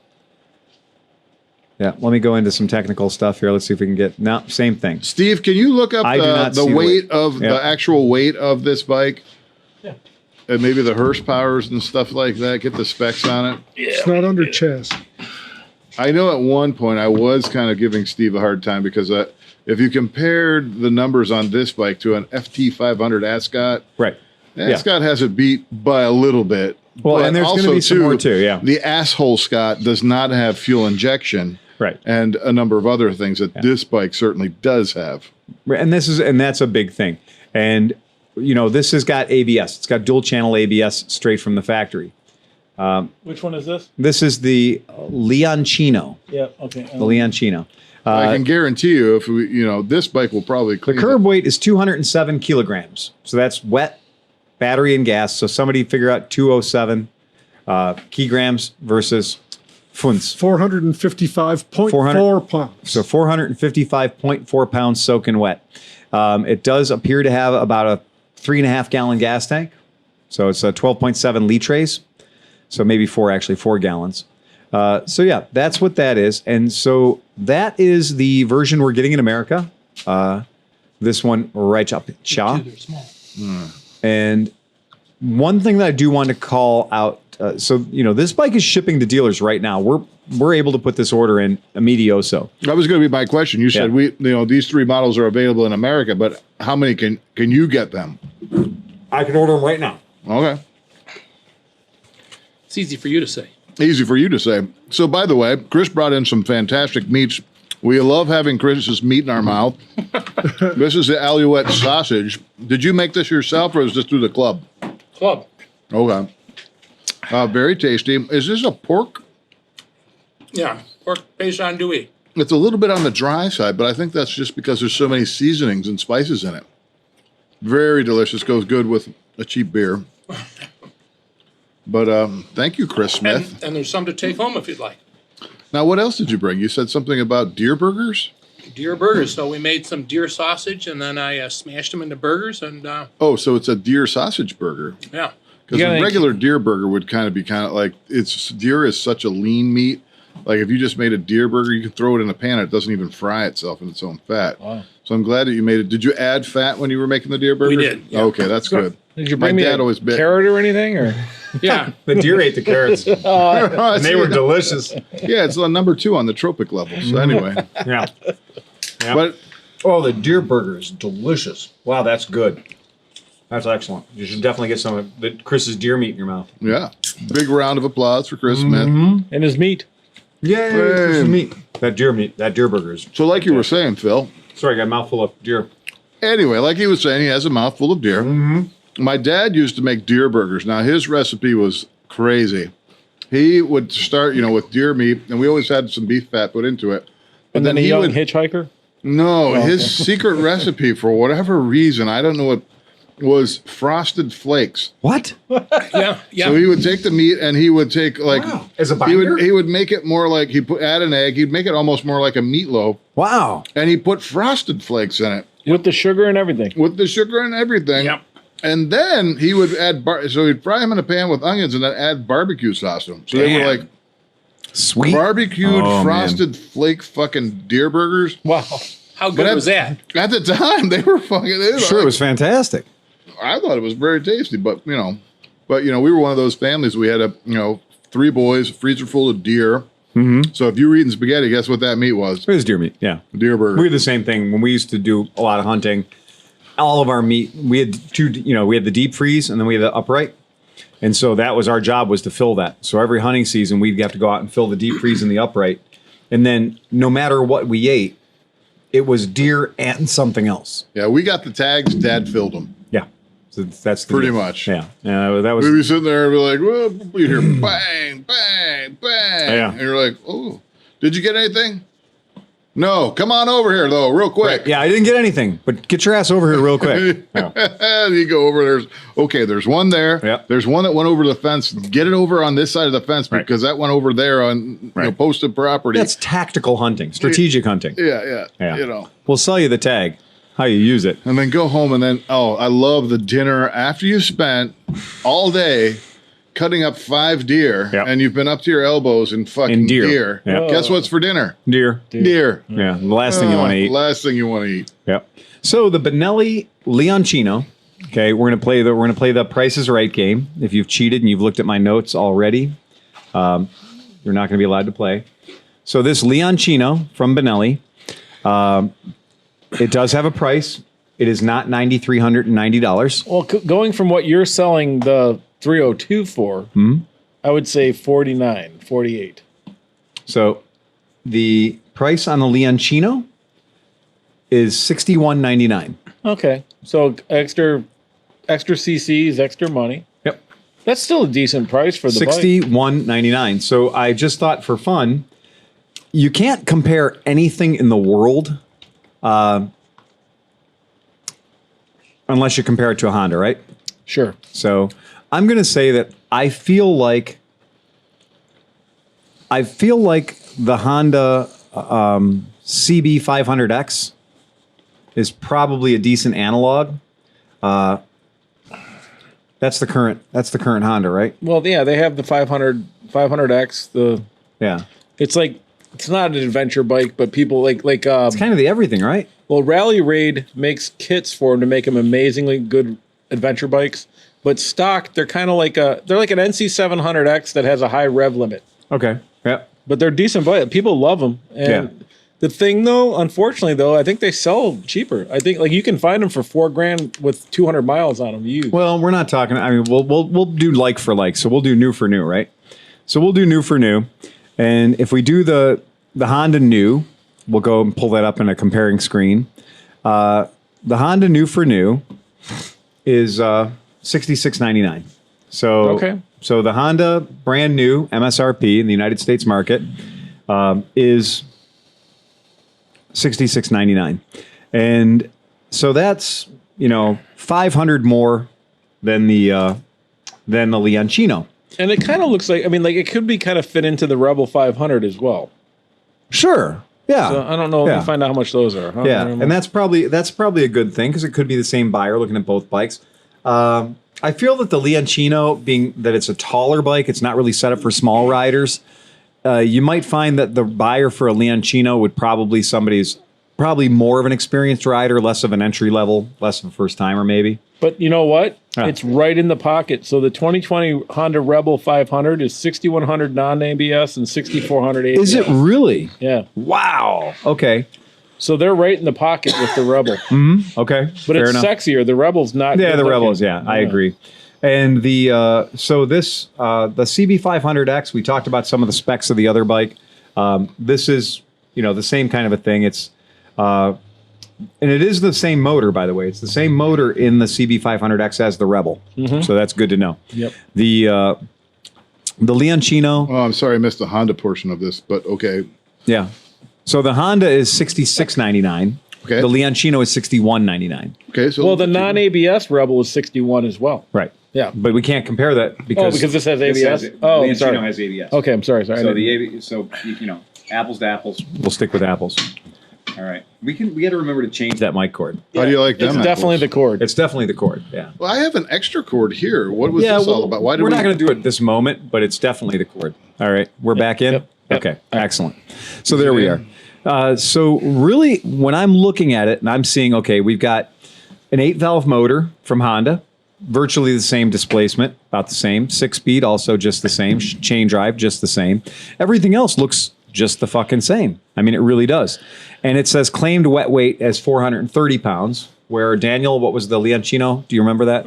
Yeah, let me go into some technical stuff here. Let's see if we can get... No, same thing. Steve, can you look up the weight of the actual weight of this bike? Yeah. And maybe the horsepowers and stuff like that? Get the specs on it? Yeah. It's not under chest. I know at one point I was kind of giving Steve a hard time because if you compared the numbers on this bike to an FT500 Ascot, right? Ascot has it beat by a little bit. Well, and there's going to be some more too. Yeah, the asshole Scott does not have fuel injection, right? And a number of other things that this bike certainly does have. And that's a big thing. And this has got ABS. It's got dual channel ABS straight from the factory. Which one is this? This is the Leoncino. Yeah. Okay. The Leoncino. I can guarantee you, if this bike will probably clean the curb weight is 207 kilograms. So that's wet, battery, and gas. So somebody figure out 207 kilograms versus funts. 455.4 pounds. So 455.4 pounds soaking wet. It does appear to have about a 3.5 gallon gas tank. So it's a 12.7 litres. So maybe 4 gallons. So yeah, that's what that is. And so that is the version we're getting in America. This one right up Cha. And one thing that I do want to call out, this bike is shipping to dealers right now. We're able to put this order in immedioso. That was going to be my question. You said these 3 models are available in America, but how many can you get them? I can order them right now. Okay. It's easy for you to say. Easy for you to say. So, by the way, Chris brought in some fantastic meats. We love having Chris's meat in our mouth. This is the Aliwet Sausage. Did you make this yourself, or is this through the club? Club. Okay. Very tasty. Is this a pork? Yeah, pork based on andouille. It's a little bit on the dry side, but I think that's just because there's so many seasonings and spices in it. Very delicious. Goes good with a cheap beer. But thank you, Chris Smith. And there's some to take home if you'd like. Now, what else did you bring? You said something about deer burgers? Deer burgers. So we made some deer sausage, and then I smashed them into burgers. And so it's a deer sausage burger. Yeah. Because a regular deer burger would kind of be like, deer is such a lean meat. Like if you just made a deer burger, you can throw it in a pan and it doesn't even fry itself in its own fat. Wow. So I'm glad that you made it. Did you add fat when you were making the deer burger? We did. Yeah. Okay, that's good. Did you bring me a carrot or anything? Or yeah, the deer ate the carrots, and they were delicious. Yeah, it's number 2 on the tropic level. So anyway, yeah. But the deer burger is delicious. Wow, that's good. That's excellent. You should definitely get some of Chris's deer meat in your mouth. Yeah, big round of applause for Chris Smith and his meat. Yeah, Chris's meat. That deer burger is. So, like you were saying, Phil. Sorry, I got a mouthful of deer. Anyway, like he was saying, he has a mouthful of deer. My dad used to make deer burgers. Now, his recipe was crazy. He would start, with deer meat, and we always had some beef fat put into it. And then he would hitchhiker? No, his secret recipe, for whatever reason, I don't know what, was frosted flakes. What? Yeah. So he would take the meat and he would take as a binder? He would make it more like add an egg. He'd make it almost more like a meatloaf. Wow. And he put frosted flakes in it. With the sugar and everything. Yep. And then he would add so he'd fry them in a pan with onions and then add barbecue sauce to them. So they were like sweet barbecued frosted flake fucking deer burgers. Wow. How good was that? At the time, they were fucking. It was fantastic. I thought it was very tasty, but we were one of those families. We had 3 boys, a freezer full of deer, So if you were eating spaghetti, guess what that meat was? It was deer meat. Yeah. Deer burger. We had the same thing when we used to do a lot of hunting. All of our meat, we had we had the deep freeze and then we had the upright. And so that was our job, was to fill that. So every hunting season, we'd have to go out and fill the deep freeze and the upright. And then no matter what we ate, it was deer and something else. Yeah, we got the tags. Dad filled them. Yeah. So that's pretty much. Yeah. That was. We'd be sitting there and be like, well, you hear bang, bang, bang. Yeah. And you're like, oh, did you get anything? No, come on over here, though, real quick. Right. Yeah, I didn't get anything, but get your ass over here real quick. Yeah. You go over, there's one there. Yep. There's one that went over the fence. Get it over on this side of the fence because that went over there on posted property. That's tactical hunting, strategic hunting. Yeah. We'll sell you the tag, how you use it. And then go home and then, I love the dinner after you spent all day cutting up 5 deer and you've been up to your elbows in fucking deer. Yep. Guess what's for dinner? Deer. Yeah, the last thing you want to eat. Last thing you want to eat. Yep. So the Benelli Leoncino. Okay, we're gonna play the Price is Right game. If you've cheated and you've looked at my notes already, you're not gonna be allowed to play. So this Leoncino from Benelli, it does have a price. It is not $9,390. Well, going from what you're selling the 302 for, I would say 49, 48. So the price on the Leoncino is $61.99. Okay, so extra CCs, extra money. Yep. That's still a decent price for the bike. $61.99. So I just thought for fun, you can't compare anything in the world unless you compare it to a Honda, right? Sure. So I'm going to say that I feel like the Honda CB 500X is probably a decent analog. That's the current Honda, right? Well, yeah, they have the 500X. It's not an adventure bike, but people like it's kind of the everything, right? Well, Rally Raid makes kits for them to make them amazingly good adventure bikes, but stock they're kind of like an NC 700X that has a high rev limit. Okay. Yeah. But they're decent bikes. People love them. And the thing though, unfortunately though, I think they sell cheaper. I think you can find them for $4,000 with 200 miles on them used. Well, we're not talking. I mean, we'll do like for like. So we'll do new for new, right? So we'll do new for new, and if we do the Honda new, we'll go and pull that up in a comparing screen. The Honda new for new is $66.99. So So the Honda brand new MSRP in the United States market is $66.99, and so that's $500 more than the Leoncino. And it kind of looks like it could be kind of fit into the Rebel 500 as well. Sure. Yeah. So I don't know. Let me find out how much those are. And that's probably a good thing because it could be the same buyer looking at both bikes. I feel that the Leoncino, being that it's a taller bike, it's not really set up for small riders. You might find that the buyer for a Leoncino would probably more of an experienced rider, less of an entry level, less of a first timer maybe. But you know what? It's right in the pocket. So the 2020 Honda Rebel 500 is 6,100 non-ABS and 6,400 ABS. Is it really? Yeah. Wow. Okay. So they're right in the pocket with the Rebel. Okay. But it's sexier. The Rebel's not. Yeah, the Rebel's. Yeah, I agree. And the the CB 500X, we talked about some of the specs of the other bike. This is the same kind of a thing. It's and it is the same motor, by the way. It's the same motor in the CB 500X as the Rebel. So that's good to know. Yep. The Leoncino. Oh, I'm sorry, I missed the Honda portion of this, but okay. Yeah. So the Honda is $66.99. Okay. The Leoncino is $61.99. Okay. So the non-ABS Rebel is 61 as well. Right. Yeah. But we can't compare that because this has ABS. Leoncino sorry. has ABS. Okay, I'm sorry. So apples to apples. We'll stick with apples. All right. We got to remember to change that mic cord. How do you like them? It's definitely the cord. It's definitely the cord. Yeah. Well, I have an extra cord here. What was this all about? We're not going to do it this moment, but it's definitely the cord. All right. We're back in. Yep. Okay. Excellent. So there we are. So really, when I'm looking at it and I'm seeing, okay, we've got an 8-valve motor from Honda. virtually the same displacement, about the same. 6-speed, also just the same. Chain drive, just the same. Everything else looks just the fucking same. I mean, it really does. And it says claimed wet weight as 430 pounds, where Daniel, what was the Leoncino? Do you remember that?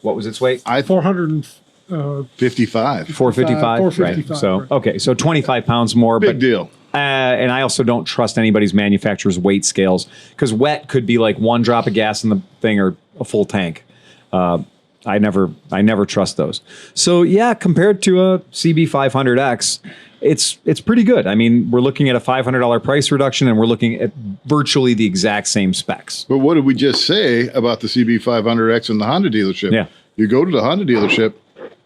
What was its weight? 455. 455, right. So, right. okay, so 25 pounds more. Big deal. And I also don't trust anybody's manufacturer's weight scales, because wet could be like one drop of gas in the thing or a full tank. I never trust those. So yeah, compared to a CB500X, it's pretty good. I mean, we're looking at a $500 price reduction, and we're looking at virtually the exact same specs. But what did we just say about the CB500X in the Honda dealership? Yeah. You go to the Honda dealership,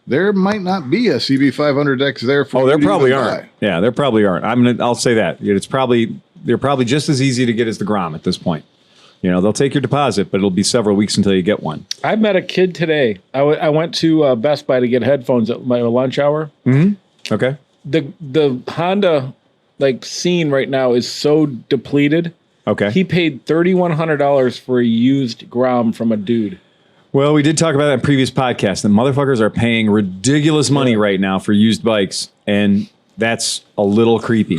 there might not be a CB500X there for you. Oh, there to probably even aren't. buy. Yeah, there probably aren't. I'll say that. They're probably just as easy to get as the Grom at this point. You know, they'll take your deposit, but it'll be several weeks until you get one. I met a kid today. I went to Best Buy to get headphones at my lunch hour. Mm-hmm. Okay. The Honda scene right now is so depleted. Okay. He paid $3,100 for a used Grom from a dude. Well, we did talk about that in previous podcasts. The motherfuckers are paying ridiculous money right now for used bikes, and that's a little creepy.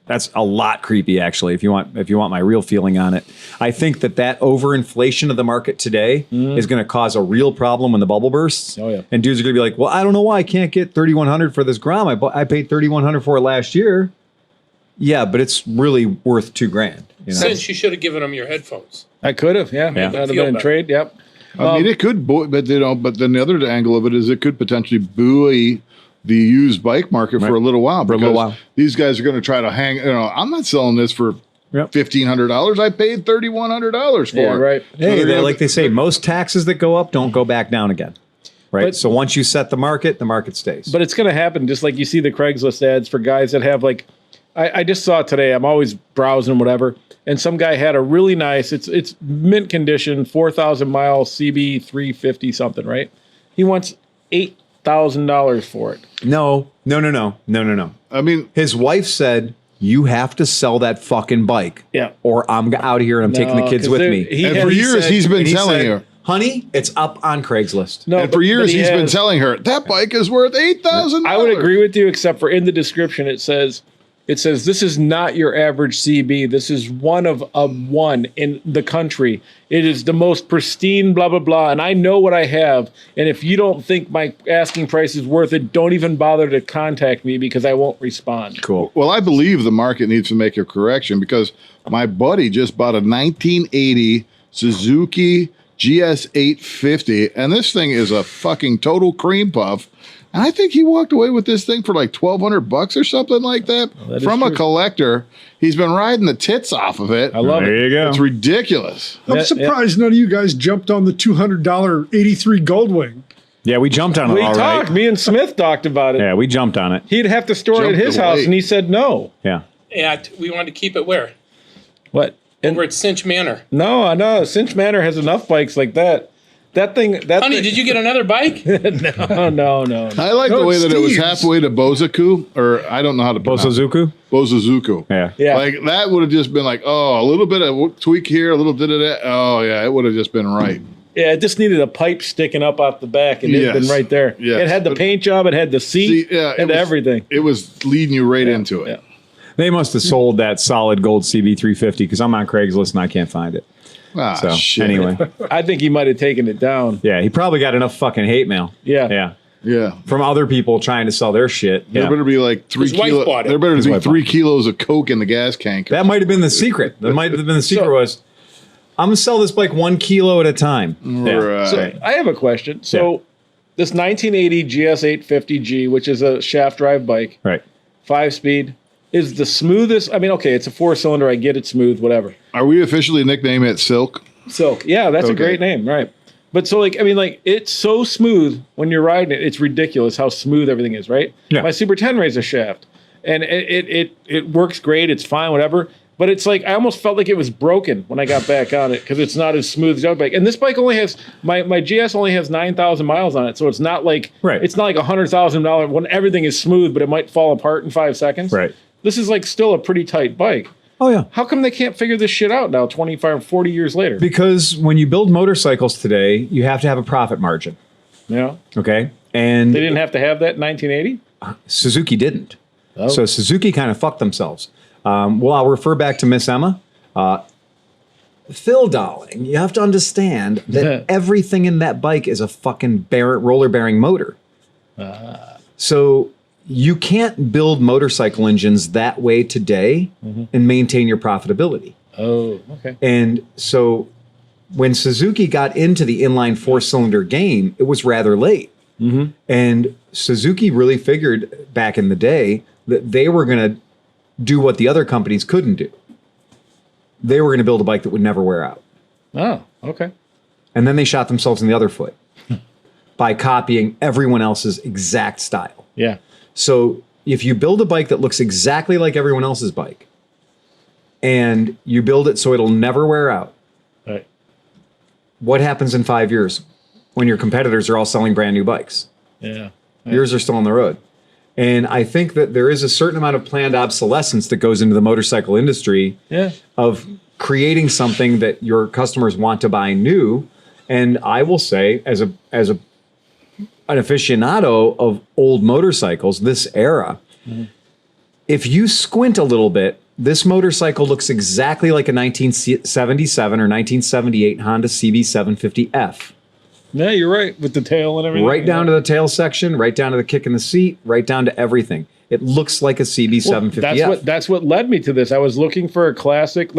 That's a lot creepy, actually. If you want my real feeling on it, I think that overinflation of the market today is going to cause a real problem when the bubble bursts. Oh yeah, and dudes are going to be like, "Well, I don't know why I can't get $3,100 for this Grom. I paid $3,100 for it last year." Yeah, but it's really worth $2,000. You know? Since you should have given them your headphones. I could have. Yeah, that'd have been a trade. Yep. I mean, it could, but then the other angle of it is it could potentially buoy the used bike market for a little while. These guys are going to try to hang. I'm not selling this for $1,500. I paid $3,100 for it. Right. Hey, like they say, most taxes that go up don't go back down again. Right. So once you set the market stays. But it's going to happen, just like you see the Craigslist ads for guys that have I just saw it today. I'm always browsing whatever, and some guy had a really nice. It's mint condition, 4,000 mile CB 350 something. Right. He wants $8,000 for it. No. I mean, his wife said, "You have to sell that fucking bike, or I'm out of here and I'm taking the kids with me." And for years he's been telling her, "Honey, it's up on Craigslist." No, and for years he's been telling her that bike is worth $8,000. I would agree with you, except for in the description it says this is not your average CB. This is one of one in the country. It is the most pristine, blah, blah, blah. And I know what I have. And if you don't think my asking price is worth it, don't even bother to contact me because I won't respond. Cool. Well, I believe the market needs to make a correction because my buddy just bought a 1980 Suzuki GS 850. And this thing is a fucking total cream puff. And I think he walked away with this thing for like $1,200 or something like that from a collector. He's been riding the tits off of it. I love it. There you go. It's ridiculous. I'm surprised none of you guys jumped on the $200 83 Goldwing. Yeah, we jumped on it. We talked. Me and Smith talked about it. Yeah, we jumped on it. He'd have to store it at his house, and he said no. Yeah. Yeah, we wanted to keep it where? What? Over at Cinch Manor. No. Cinch Manor has enough bikes like that. Honey, did you get another bike? No. I like the way that it was halfway to Bozoku, or I don't know how to pronounce it. Bozozuku. Yeah. Like that would have just been like, a little bit of tweak here, a little bit of that. Oh yeah, it would have just been right. Yeah, it just needed a pipe sticking up off the back, and it'd been right there. Yes. It had the paint job, it had the seat, and everything. It was leading you right into it. Yeah. They must have sold that solid gold CB350 because I'm on Craigslist and I can't find it. So, shit. Anyway. I think he might have taken it down. Yeah, he probably got enough fucking hate mail. Yeah. From other people trying to sell their shit. There better be like 3 kilos. There better be 3 kilos of coke in the gas tank. That might have been the secret. I'm going to sell this bike 1 kilo at a time. Right. So I have a question. So this 1980 GS 850G, which is a shaft drive bike, right, 5-speed, is the smoothest. I mean, okay, it's a 4-cylinder. I get it, smooth, whatever. Are we officially nicknaming it Silk? Silk. Yeah, that's a great name, right? But so it's so smooth when you're riding it. It's ridiculous how smooth everything is, right? Yeah. My Super 10 Razor shaft, and it works great. It's fine, whatever. But it's like I almost felt like it was broken when I got back on it because it's not as smooth as the other bike. And this bike only has my GS only has 9,000 miles on it, so it's not like it's not like $100,000 when everything is smooth, but it might fall apart in 5 seconds. Right. This is like still a pretty tight bike. Oh, yeah. How come they can't figure this shit out now, 25, 40 years later? Because when you build motorcycles today, you have to have a profit margin. Yeah. Okay. And They didn't have to have that in 1980? Suzuki didn't. Oh. So Suzuki kind of fucked themselves. Well, I'll refer back to Miss Emma. Phil, darling, you have to understand that everything in that bike is a fucking roller bearing motor. So you can't build motorcycle engines that way today and maintain your profitability. Oh, okay. And so when Suzuki got into the inline 4-cylinder game, it was rather late. And Suzuki really figured back in the day that they were going to do what the other companies couldn't do. They were going to build a bike that would never wear out. Oh, okay. And then they shot themselves in the other foot by copying everyone else's exact style. Yeah. So if you build a bike that looks exactly like everyone else's bike and you build it so it'll never wear out, Right. what happens in 5 years when your competitors are all selling brand new bikes? Yeah. Yours are still on the road. And I think that there is a certain amount of planned obsolescence that goes into the motorcycle industry of creating something that your customers want to buy new. And I will say, as an aficionado of old motorcycles, this era, if you squint a little bit, this motorcycle looks exactly like a 1977 or 1978 Honda CB750F. Yeah, you're right. With the tail and everything. Right down to the tail section, right down to the kick in the seat, right down to everything. It looks like a CB750F. That's what led me to this. I was looking for a classic,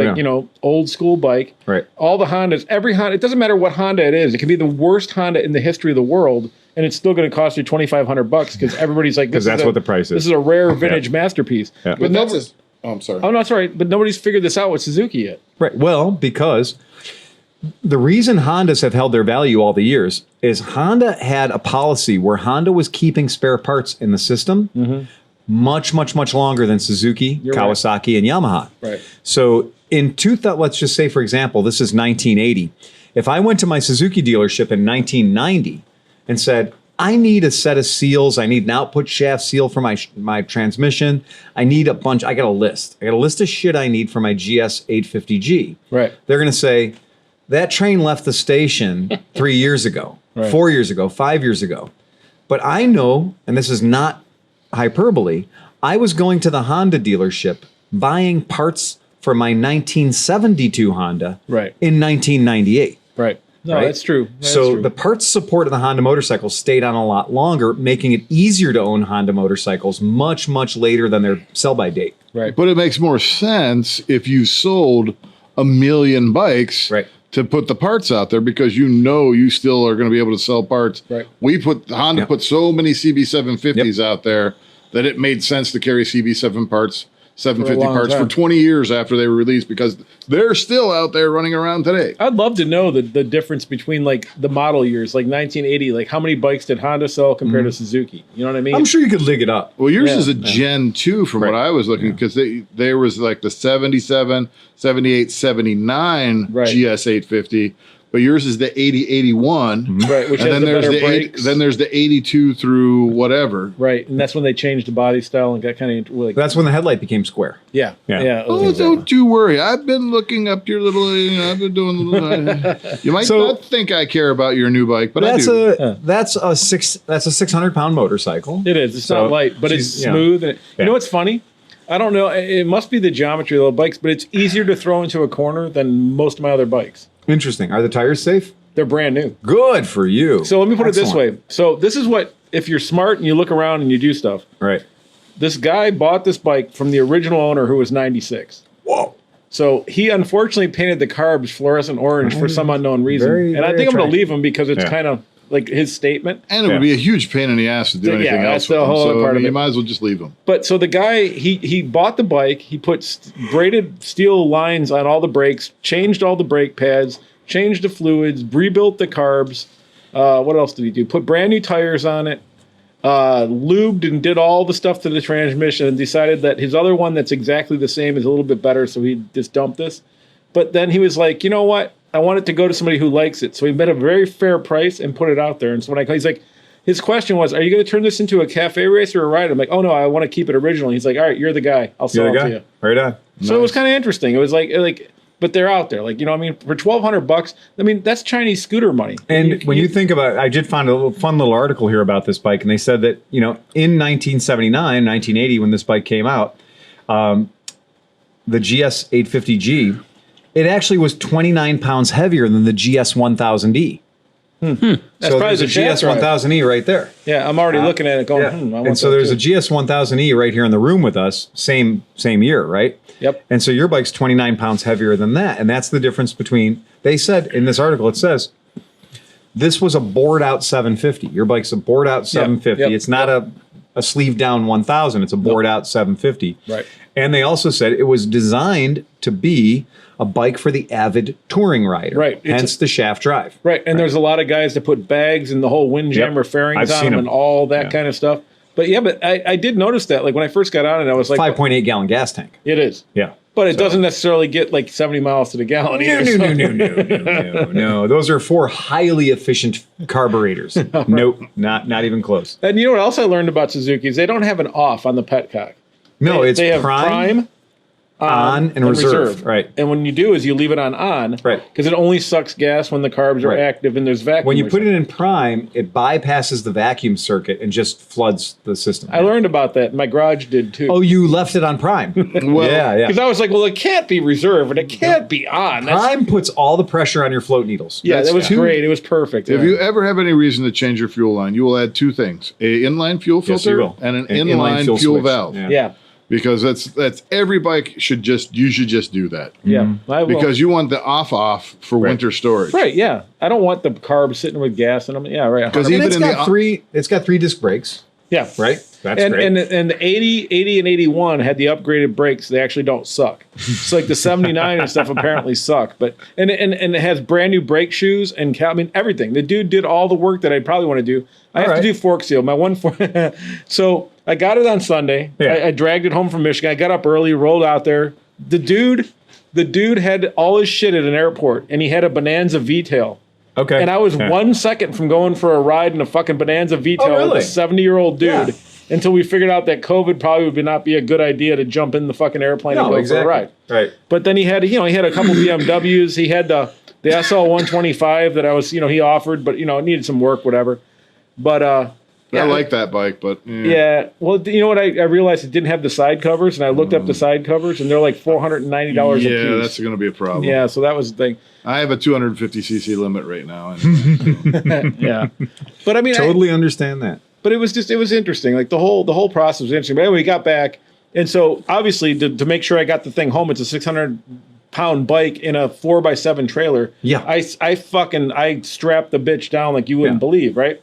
old school bike. Right. All the Hondas, every Honda, it doesn't matter what Honda it is. It can be the worst Honda in the history of the world, and it's still going to cost you $2,500 because everybody's like, because that's what the price is. This is a rare vintage masterpiece. Yeah. But I'm sorry. Oh no, sorry, but nobody's figured this out with Suzuki yet. Right. Well, because the reason Hondas have held their value all the years is Honda had a policy where Honda was keeping spare parts in the system much, much, much longer than Suzuki, Kawasaki, and Yamaha. Right. So let's just say, for example, this is 1980. If I went to my Suzuki dealership in 1990 and said, I need a set of seals, I need an output shaft seal for my transmission, I got a list. I got a list of shit I need for my GS 850G. Right. They're going to say, that train left the station 3 years ago, 4 years ago, 5 years ago. But I know, and this is not hyperbole, I was going to the Honda dealership buying parts for my 1972 Honda in 1998. Right. No, that's true. The parts support of the Honda motorcycle stayed on a lot longer, making it easier to own Honda motorcycles much, much later than their sell-by date. Right. But it makes more sense if you sold 1 million bikes to put the parts out there because you still are going to be able to sell parts. Right. Honda put so many CB750s out there that it made sense to carry CB7 parts, 750 parts for 20 years after they were released because they're still out there running around today. I'd love to know the difference between like the model years, like 1980, like how many bikes did Honda sell compared to Suzuki? You know what I mean? I'm sure you could lig it up. Well, yours is a Gen 2 from what I was looking because there was like the 77, 78, 79 GS 850. But yours is the 8081, right? Which and has then there's the 82 through whatever, right? And that's when they changed the body style and got kind of like. That's when the headlight became square. Yeah. Oh, don't you worry. I've been looking up your little. I've been doing. You might not think I care about your new bike, but I do. That's a 600-pound motorcycle. It is. It's not light, but it's smooth. And you know what's funny? I don't know. It must be the geometry of the bikes, but it's easier to throw into a corner than most of my other bikes. Interesting. Are the tires safe? They're brand new. Good for you. So let me put it this way. So this is what, if you're smart and you look around and you do stuff. Right. This guy bought this bike from the original owner who was 96. Whoa. So he unfortunately painted the carbs fluorescent orange for some unknown reason. I think I'm going to leave him because it's kind of like his statement. And it would be a huge pain in the ass to do anything else with whole them. part of You it. might as well just leave them. But so the guy, he bought the bike. He put braided steel lines on all the brakes, changed all the brake pads, changed the fluids, rebuilt the carbs. What else did he do? Put brand new tires on it, lubed and did all the stuff to the transmission and decided that his other one that's exactly the same is a little bit better, so he just dumped this. But then he was like, you know what? I want it to go to somebody who likes it. So he bet a very fair price and put it out there. And so when he's like, his question was, are you going to turn this into a cafe race or a ride? I'm like, oh no, I want to keep it original. He's like, all right, you're the guy. I'll sell it to you. Right on. So it was kind of interesting. It was like, but they're out there. Like, you know what I mean? For $1,200, I mean, that's Chinese scooter money. And when you think about it, I did find a fun little article here about this bike, and they said that, you know, in 1979, 1980, when this bike came out, the GS 850G, it actually was 29 pounds heavier than the GS 1000E. That's so probably there's the a GS 1000E right there. Yeah, I'm already looking at it going, I want and so that there's too. a GS 1000E right here in the room with us, same year, right? Yep. And so your bike's 29 pounds heavier than that. And that's the difference between, they said in this article, it says, this was a bored out 750. Your bike's a bored out 750. Yep. It's not a sleeve down 1000. It's a bored out 750. Right. And they also said it was designed to be a bike for the avid touring rider. Right. Hence the shaft drive. Right. And there's a lot of guys that put bags and the whole windjammer fairings I've on seen them them. and all that kind of stuff. But I did notice that. Like when I first got on it, I was like, 5.8 gallon gas tank. it is. Yeah. But it doesn't necessarily get like 70 miles to the gallon either. No. Those are 4 highly efficient carburetors. Nope, not even close. And you know what else I learned about Suzuki's? They don't have an off on the petcock. No, They have prime, on, and reserve. Right. And when you do is you leave it on, Right. because it only sucks gas when the carbs are Right. active and there's vacuum. When you put it in prime, it bypasses the vacuum circuit and just floods the system. I learned about that. My garage did too. Oh, you left it on prime. Well, yeah. Because I was like, well, it can't be reserve and it can't be on. Prime puts all the pressure on your float needles. Yeah, that was That's great. It was perfect. If you ever have any reason to change your fuel line, you will add 2 things: a inline fuel Yes, you filter will. and an An inline fuel switch. valve. yeah. Because that's every bike should just do that. Yeah. I will. Because you want the off for winter storage. Right, yeah. I don't want the carbs sitting with gas in them. Yeah, right. Because And even it's in got three disc brakes, yeah. right? That's and, great. And the 80 and 81 had the upgraded brakes. They actually don't suck. It's like the 79 and stuff apparently suck. But and it has brand new brake shoes and I mean everything. The dude did all the work that I'd probably want to do. I have to do fork seal. My one fork. So I got it on Sunday. Yeah. I dragged it home from Michigan. I got up early, rolled out there. The dude had all his shit at an airport, and he had a Bonanza V-tail. Okay. And I was 1 second from going for a ride in a fucking Bonanza V-tail really? with a 70-year-old dude. Yeah. Until we figured out that COVID probably would not be a good idea to jump in the fucking airplane and go for a ride. Right. But then he had a couple BMWs. He had the SL 125 that I was, he offered, but it needed some work, whatever. But I like that bike, but yeah. Well, you know what? I realized it didn't have the side covers, and I looked up the side covers, and they're like $490 a piece. Yeah, that's going to be a problem. Yeah, so that was the thing. I have a 250cc limit right now. Anyway, Yeah, but I mean, Totally understand that. But it was interesting. Like the whole process was interesting. But anyway, we got back, and so obviously to make sure I got the thing home, it's a 600-pound bike in a 4x7 trailer. Yeah. I strapped the bitch down like you wouldn't believe, right?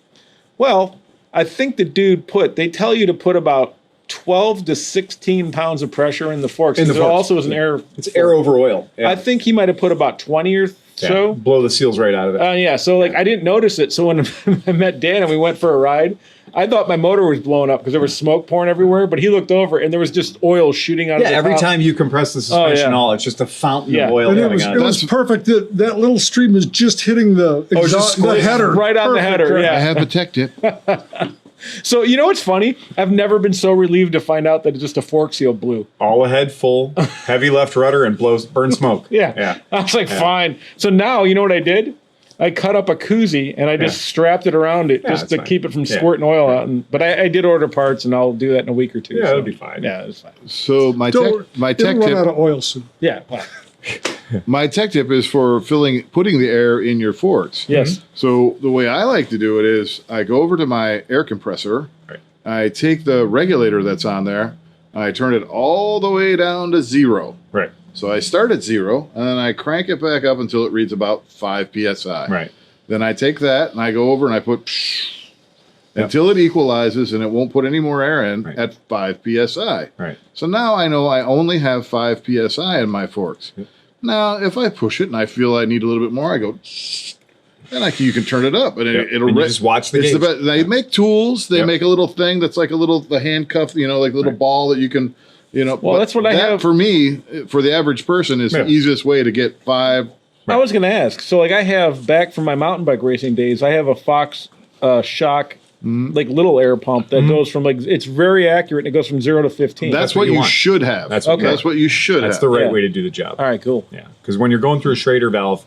Well, I think the dude they tell you to put about 12 to 16 pounds of pressure in the forks. In the There forks. also was an air. It's air over oil. Yeah. I think he might have put about 20 or so. Blow the seals right out of it. Yeah, so I didn't notice it. So when I met Dan and we went for a ride, I thought my motor was blowing up because there was smoke pouring everywhere. But he looked over and there was just oil shooting out of the every top. time you compress the suspension all, it's just a fountain of oil And it coming was, out it of it. was perfect. That little stream is just hitting the just the header. right on the Perfect, header. right? Yeah. I have a tech tip. So you know what's funny? I've never been so relieved to find out that it's just a fork seal blew. All ahead, full, heavy left rudder, and burn smoke. Yeah. I was like, fine. So now you know what I did? I cut up a koozie and I just strapped it around it just that's to fine. keep it from squirting oil out. But I did order parts and I'll do that in a week or two. Yeah, so. that'll be fine. Yeah, it's fine. So my It'll tech run out tip of oil soon. Yeah. Well, my tech tip is for putting the air in your forks. yes. So the way I like to do it is I go over to my air compressor. Right. I take the regulator that's on there. I turn it all the way down to 0. Right. So I start at 0 and then I crank it back up until it reads about 5 psi. Right. Then I take that and I go over and I put until it equalizes and it won't put any more air in at 5 psi. Right. So now I know I only have 5 psi in my forks. Yep. Now, if I push it and I feel I need a little bit more, I go, then you can turn it up, and it'll And you just watch the it's gauge. best. They make tools. They make a little thing that's like the handcuff, like a little ball that you can, Well, but that's what I have. For me, for the average person, is the easiest way to get 5. I was going to ask. So, I have back from my mountain bike racing days, I have a Fox Shock like little air pump that goes from like it's very accurate and it goes from 0 to 15. That's what you should have. That's what you should have. That's the right way to do the job. All right, cool. Yeah, because when you're going through a Schrader valve,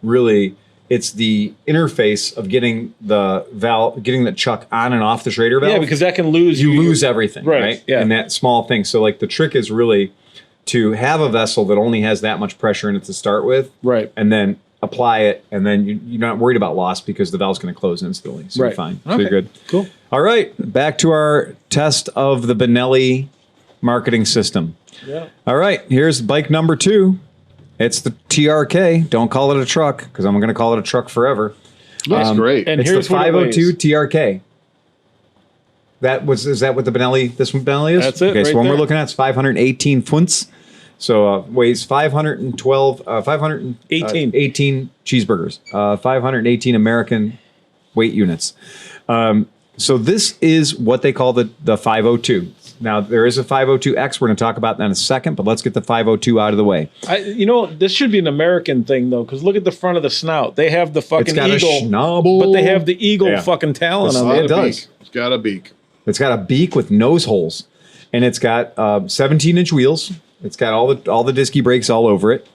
really, it's the interface of getting the chuck on and off the Schrader valve. Yeah, because that can lose you lose everything, right? Yeah, and that small thing. So like the trick is really to have a vessel that only has that much pressure in it to start with, right, and then apply it, and then you're not worried about loss because the valve's going to close instantly. So you're fine. So you're good. Cool. All right, back to our test of the Benelli marketing system. Yeah. All right, here's bike number 2. It's the TRK. Don't call it a truck because I'm going to call it a truck forever. That's great. And It's here's the what it 502 weighs. TRK. Is that what the Benelli, this one Benelli is? That's it, Okay, right so what there. we're looking at is 518 funts. So weighs 518 cheeseburgers, 518 American weight units. So this is what they call the 502. Now there is a 502X. We're going to talk about that in a second, but let's get the 502 out of the way. This should be an American thing though, because look at the front of the snout. They have the fucking It's got eagle, a schnabel, but they have the eagle Yeah. fucking talon on It it. does. It's got a beak. It's got a beak with nose holes, and it's got 17-inch wheels. It's got all the disky brakes all over it,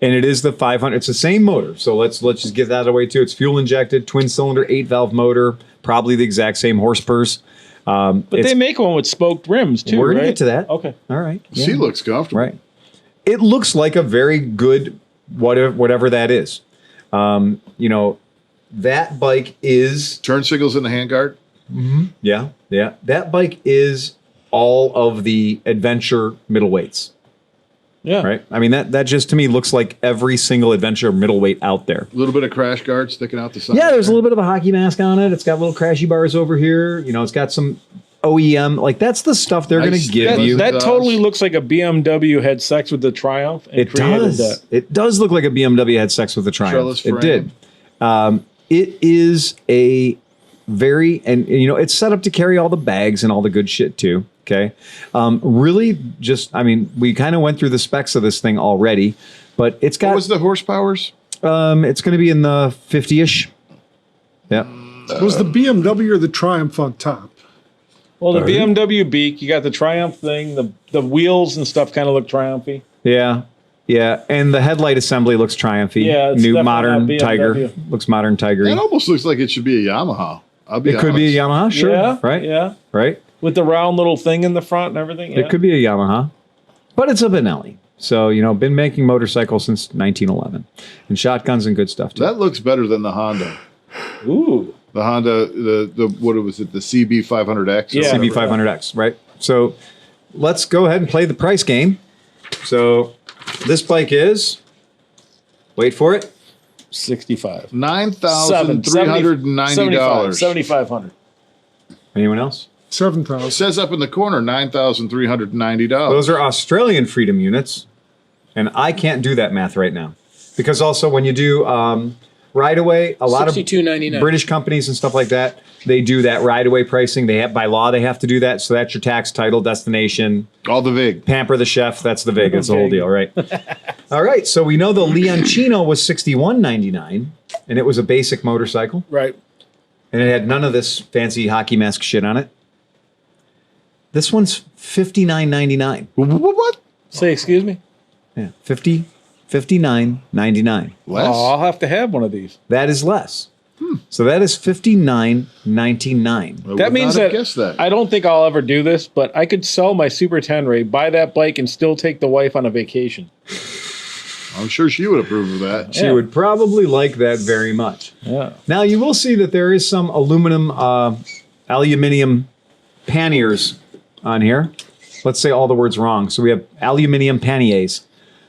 and it is the 500. It's the same motor. So let's just get that out of the way too. It's fuel injected, twin cylinder, 8-valve motor, probably the exact same horsepurs. But they make one with spoked rims too. We're gonna right? get to that. Okay. All right. Seat looks comfortable. Right. It looks like a very good whatever that is. That bike is Turn signals in the handguard. yeah. That bike is all of the adventure middleweights. Yeah. Right. I mean that just to me looks like every single adventure middleweight out there. A little bit of crash guard sticking out the side. Yeah, there's a little bit of a hockey mask on it. It's got little crashy bars over here. It's got some OEM. Like that's the stuff they're going Nice. to give That, you. that totally looks like a BMW had sex with the Triumph and It created does. that. It does look like a BMW had sex with the Triumph. Trellis It frame. did. It is a very, and it's set up to carry all the bags and all the good shit too. Okay. Really just, we kind of went through the specs of this thing already, but it's got, What was the horsepowers? it's going to be in the 50-ish. Yeah. Was the BMW or the Triumph on top? Well, the BMW beak, you got the Triumph thing, the wheels and stuff kind of look Triumph-y. Yeah. Yeah. And the headlight assembly looks Triumph-y. Yeah, it's New definitely modern not BMW. Tiger. Looks modern Tiger. That almost looks like it should be a Yamaha. I'll be It could be a honest. Yamaha, sure. Yeah, Right? yeah. Right? With the round little thing in the front and everything. Yeah. It could be a Yamaha, but it's a Benelli. So, been making motorcycles since 1911 and shotguns and good stuff too. That looks better than the Honda. Ooh. The Honda, the what was it? The CB500X. Yeah. CB500X, right? So let's go ahead and play the price game. So this bike is, wait for it, 65. $9,390. 7,500. anyone else? 7,000. It says up in the corner $9,390. Those are Australian Freedom units, and I can't do that math right now. Because also when you do ride away, a lot of $62.99. British companies and stuff like that, they do that ride away pricing. They have, by law, they have to do that. So that's your tax, title, destination, All the VIG. pamper the chef. That's the VIG. That's the whole VIG. deal, right? All right. So we know the Leoncino was $61.99, and it was a basic motorcycle, Right. and it had none of this fancy hockey mask shit on it. This one's $59.99. What? Say, excuse me? Yeah, $59.99. Less? Oh, I'll have to have one of these. That is less. So that is $59.99. I would That means not have that, guessed that. I don't think I'll ever do this, but I could sell my Super Tenere, buy that bike, and still take the wife on a vacation. I'm sure she would approve of that. She Yeah. would probably like that very much. Yeah. Now you will see that there is some aluminum panniers on here. Let's say all the words wrong. So we have aluminum panniers.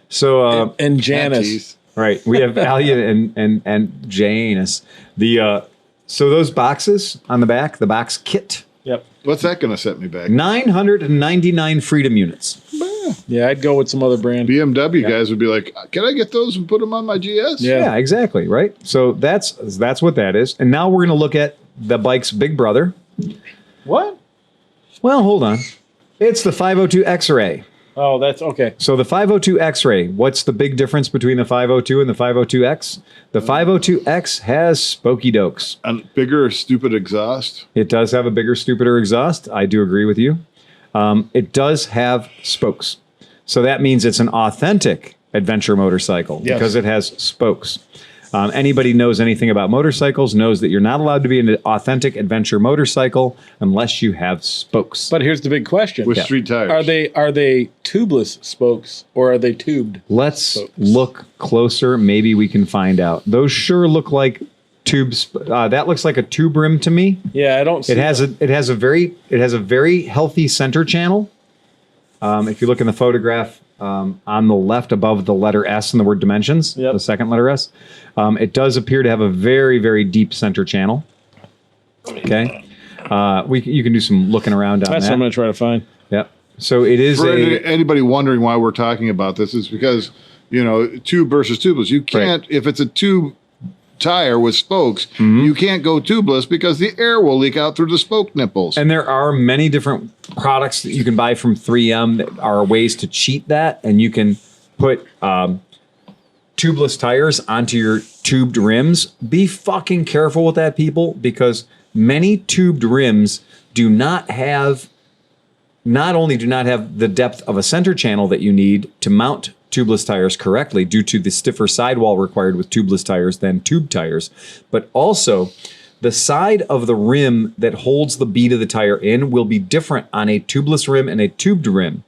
So And Janus. Teeth. right, we have and Janus. So those boxes on the back, the box kit, Yep. What's that going to set me back? 999 Freedom units. Yeah, I'd go with some other brand. BMW guys would be like, can I get those and put them on my GS? Yeah. Yeah, exactly, right? So that's what that is. And now we're going to look at the bike's big brother. What? Well, hold on. It's the 502 X-Ray. Oh, that's okay. So the 502 X-Ray, what's the big difference between the 502 and the 502X? The 502X has spokey dokes. A bigger, stupid exhaust. It does have a bigger, stupider exhaust. I do agree with you. It does have spokes. So that means it's an authentic adventure motorcycle because it has spokes. Anybody knows anything about motorcycles knows that you're not allowed to be an authentic adventure motorcycle unless you have spokes. But here's the big question: with street tires. Are they tubeless spokes or are they tubed? Let's look closer. Maybe we can find out. Those sure look like tubes. That looks like a tube rim to me. Yeah, I don't see it has a very healthy center channel. If you look in the photograph on the left above the letter S and the word dimensions, the second letter S, it does appear to have a very, very deep center channel. Okay. You can do some looking around on That's that. what I'm going to try to find. Yep. So it is For anybody wondering why we're talking about this is because, tube versus tubeless. You can't, if it's a tube tire with spokes, you can't go tubeless because the air will leak out through the spoke nipples. And there are many different products that you can buy from 3M that are ways to cheat that. And you can put tubeless tires onto your tubed rims. Be fucking careful with that, people, because many tubed rims not only do not have the depth of a center channel that you need to mount tubeless tires correctly due to the stiffer sidewall required with tubeless tires than tube tires, but also the side of the rim that holds the bead of the tire in will be different on a tubeless rim and a tubed rim,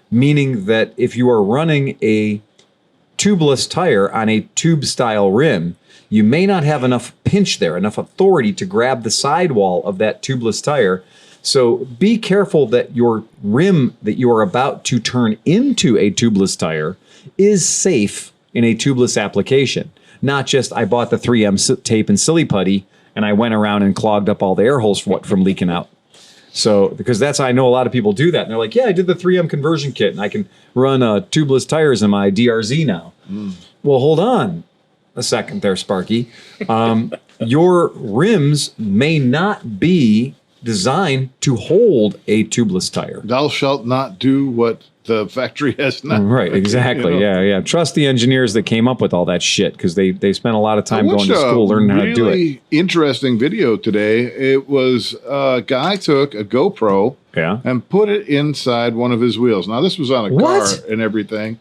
meaning that if you are running a tubeless tire on a tube style rim, you may not have enough pinch there, enough authority to grab the sidewall of that tubeless tire. So be careful that your rim that you are about to turn into a tubeless tire is safe in a tubeless application. Not just I bought the 3M tape and silly putty and I went around and clogged up all the air holes from leaking out. So, because I know a lot of people do that. And they're like, yeah, I did the 3M conversion kit and I can run tubeless tires in my DRZ now. Well, hold on a second there, Sparky. Your rims may not be designed to hold a tubeless tire. Thou shalt not do what the factory has not. Right, exactly. Yeah. Trust the engineers that came up with all that shit because they spent a lot of time going to school learning how to do it. Really interesting video today. It was a guy took a GoPro and put it inside one of his wheels. Now, this was on a car and everything,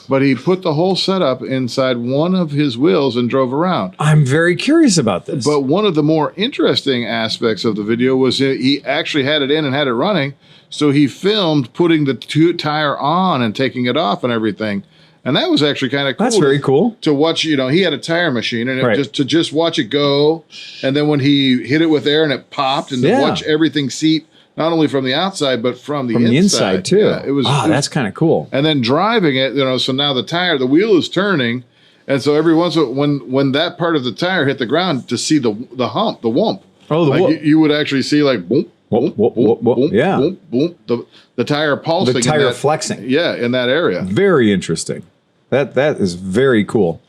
but he put the whole setup inside one of his wheels and drove around. I'm very curious about this. But one of the more interesting aspects of the video was he actually had it in and had it running. So he filmed putting the tire on and taking it off and everything. And that was actually kind of cool. That's very cool. To watch, he had a tire machine and just watch it go. And then when he hit it with air and it popped and to watch everything seep, not only from the outside, but from the inside too. Yeah, it was that's kind of cool. And then driving it, so now the wheel is turning. And so every once in a while, when that part of the tire hit the ground, to see the hump, the whump. Oh, the whoop. You would actually see like boom. Whoop, whoop, whoop, whoop. Yeah. Boom, boom, the tire pulsing. The tire flexing. Yeah, in that area. Very interesting. That is very cool.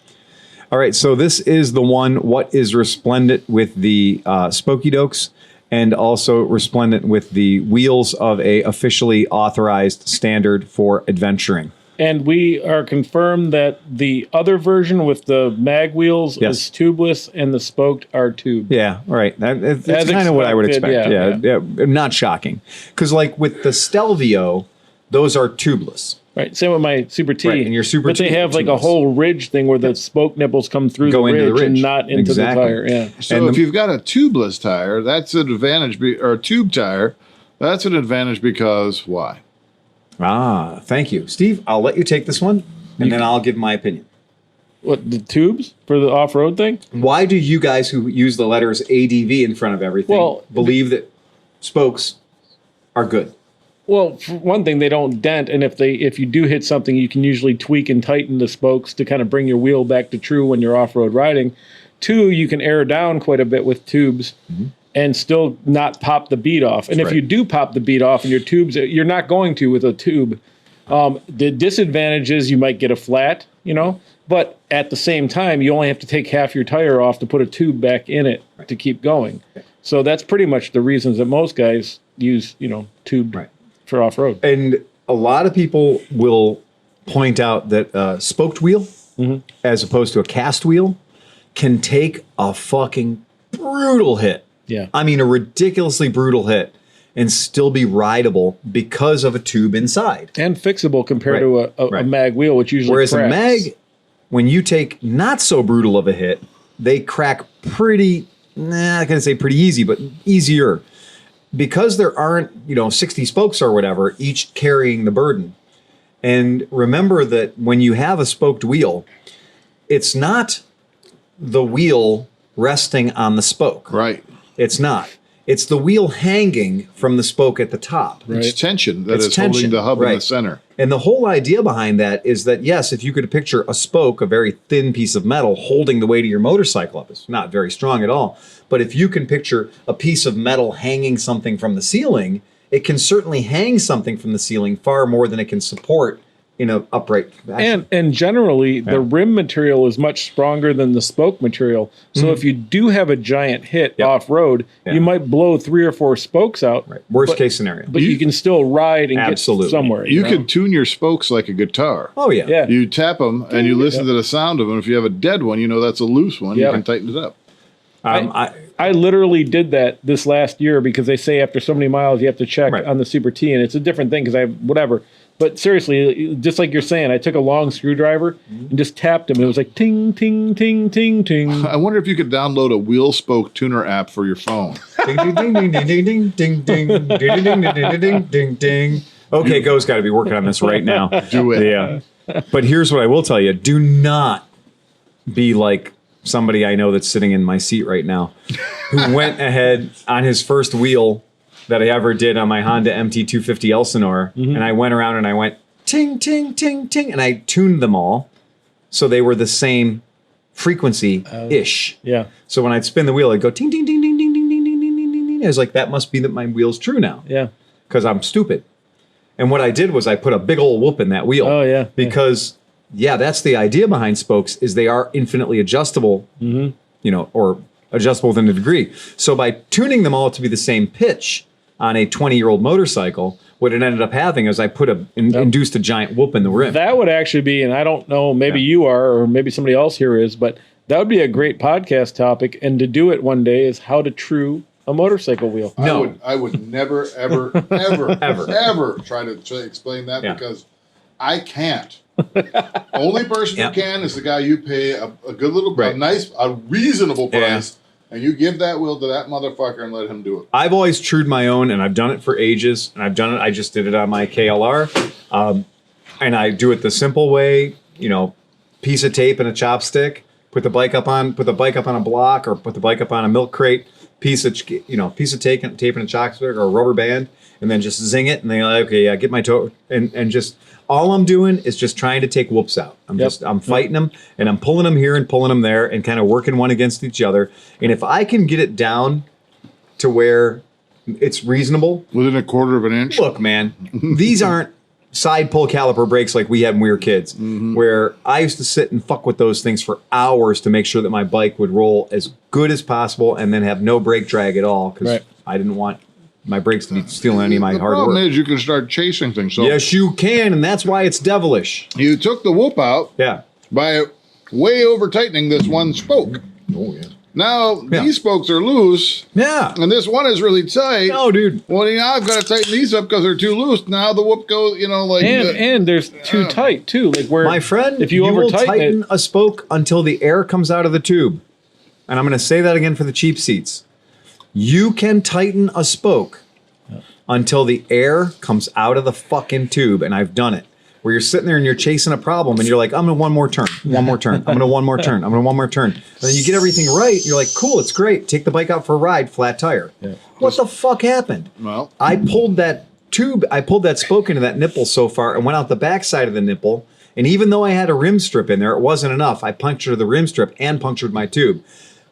All right, so this is the one, what is resplendent with the spokey dokes and also resplendent with the wheels of a officially authorized standard for adventuring. And we are confirmed that the other version with the mag wheels is tubeless and the spoked are tubed. Yeah, right. That's kind of what I would expect. Yeah. Not shocking. Because like with the Stelvio, those are tubeless. Right. Same with my Super T. Right, and your Super T. But they have like a whole ridge thing where the spoke nipples come through the ridge and not into the tire. Yeah. So if you've got a tubeless tire, that's an advantage, or a tube tire, that's an advantage because why? Thank you. Steve, I'll let you take this one, and then I'll give my opinion. What, the tubes for the off-road thing? Why do you guys who use the letters ADV in front of everything believe that spokes are good? Well, for one thing, they don't dent, and if you do hit something, you can usually tweak and tighten the spokes to kind of bring your wheel back to true when you're off-road riding. Two, you can air down quite a bit with tubes. And still not pop the bead off. And if you do pop the bead off in your tubes, you're not going to with a tube. The disadvantage is you might get a flat, but at the same time, you only have to take half your tire off to put a tube back in it to keep going. So that's pretty much the reasons that most guys use, tubed for off-road. And a lot of people will point out that spoked wheel, as opposed to a cast wheel, can take a fucking brutal hit. Yeah. I mean, a ridiculously brutal hit and still be rideable because of a tube inside. And fixable compared Right. to a mag wheel, which usually Whereas cracks. a mag, when you take not so brutal of a hit, they crack pretty, I'm not going to say pretty easy, but easier. Because there aren't, 60 spokes or whatever, each carrying the burden. And remember that when you have a spoked wheel, it's not the wheel resting on the spoke. Right. It's not. It's the wheel hanging from the spoke at the top. Right. It's tension that It's is tension, holding the hub in right. the center. And the whole idea behind that is that, yes, if you could picture a spoke, a very thin piece of metal holding the weight of your motorcycle up, it's not very strong at all. But if you can picture a piece of metal hanging something from the ceiling, it can certainly hang something from the ceiling far more than it can support in an upright fashion. And generally, the rim material is much stronger than the spoke material. So if you do have a giant hit Yep. off-road, Yeah. you might blow 3 or 4 spokes out. Right. Worst case scenario. But you can still ride and Absolutely. get somewhere. You know? can tune your spokes like a guitar. Oh, yeah. Yeah. You tap them and you listen to the sound of them. If you have a dead one, you know that's a loose one. Yep. You can tighten it up. I literally did that this last year because they say after so many miles you have to check Right. on the Super T, and it's a different thing because I have whatever. But seriously, just like you're saying, I took a long screwdriver and just tapped them. It was like ting, ting, ting, ting, ting. I wonder if you could download a wheel spoke tuner app for your phone. Ding, ding, ding, ding, ding, ding, ding, ding, ding, ding, ding, ding, ding, ding, ding. Okay, Go's got to be working on this right now. Do it. Yeah. But here's what I will tell you. Do not be like somebody I know that's sitting in my seat right now who went ahead on his first wheel that I ever did on my Honda MT250 Elsinore. And I went around and I went ting, ting, ting, ting. And I tuned them all so they were the same frequency-ish. Yeah, So when I'd spin the wheel, I'd go ting, ting, ting, ting, ting, ting, ting, ting, ting, ting, ting. I was like, that must be that my wheel's true now yeah. because I'm stupid. And what I did was I put a big old whoop in that wheel. Oh, yeah. Because, that's the idea behind spokes is they are infinitely adjustable, or adjustable within a degree. So by tuning them all to be the same pitch on a 20-year-old motorcycle, what it ended up having is I put induced a giant whoop in the rim. That would actually be, and I don't know, maybe you are, or maybe somebody else here is, but that would be a great podcast topic. And to do it one day is how to true a motorcycle wheel. No. I would never, ever, ever, ever try to explain that because I can't. Only person who can is the guy you pay a good little, a reasonable price, and you give that wheel to that motherfucker and let him do it. I've always trued my own, and I've done it for ages. And I just did it on my KLR. And I do it the simple way, piece of tape and a chopstick, put the bike up on a block or put the bike up on a milk crate, piece of tape and a chopstick or a rubber band, and then just zing it. And then like, okay, get my toe. And just all I'm doing is just trying to take whoops out. I'm fighting them and I'm pulling them here and pulling them there and kind of working one against each other. And if I can get it down to where it's reasonable. Within a quarter of an inch? Look, man, these aren't side pull caliper brakes like we had when we were kids, where I used to sit and fuck with those things for hours to make sure that my bike would roll as good as possible and then have no brake drag at all because I didn't want my brakes to be stealing any of my hard work. The problem is you can start chasing things. So yes, you can, and that's why it's devilish. You took the whoop out by way over tightening this one spoke. Oh, yeah. Now, these spokes are loose. Yeah. And this one is really tight. No, dude. Well, now I've got to tighten these up because they're too loose. Now the whoop goes, like... And there's too tight, too. Like where, my friend, if you will over-tighten tighten it, a spoke until the air comes out of the tube. And I'm going to say that again for the cheap seats. You can tighten a spoke until the air comes out of the fucking tube, and I've done it. Where you're sitting there and you're chasing a problem, and you're like, I'm going to one more turn. I'm going to one more turn. And then you get everything right, you're like, cool, it's great. Take the bike out for a ride, flat tire. Yeah. What the fuck happened? Well, I pulled that spoke into that nipple so far and went out the backside of the nipple, and even though I had a rim strip in there, it wasn't enough. I punctured the rim strip and punctured my tube.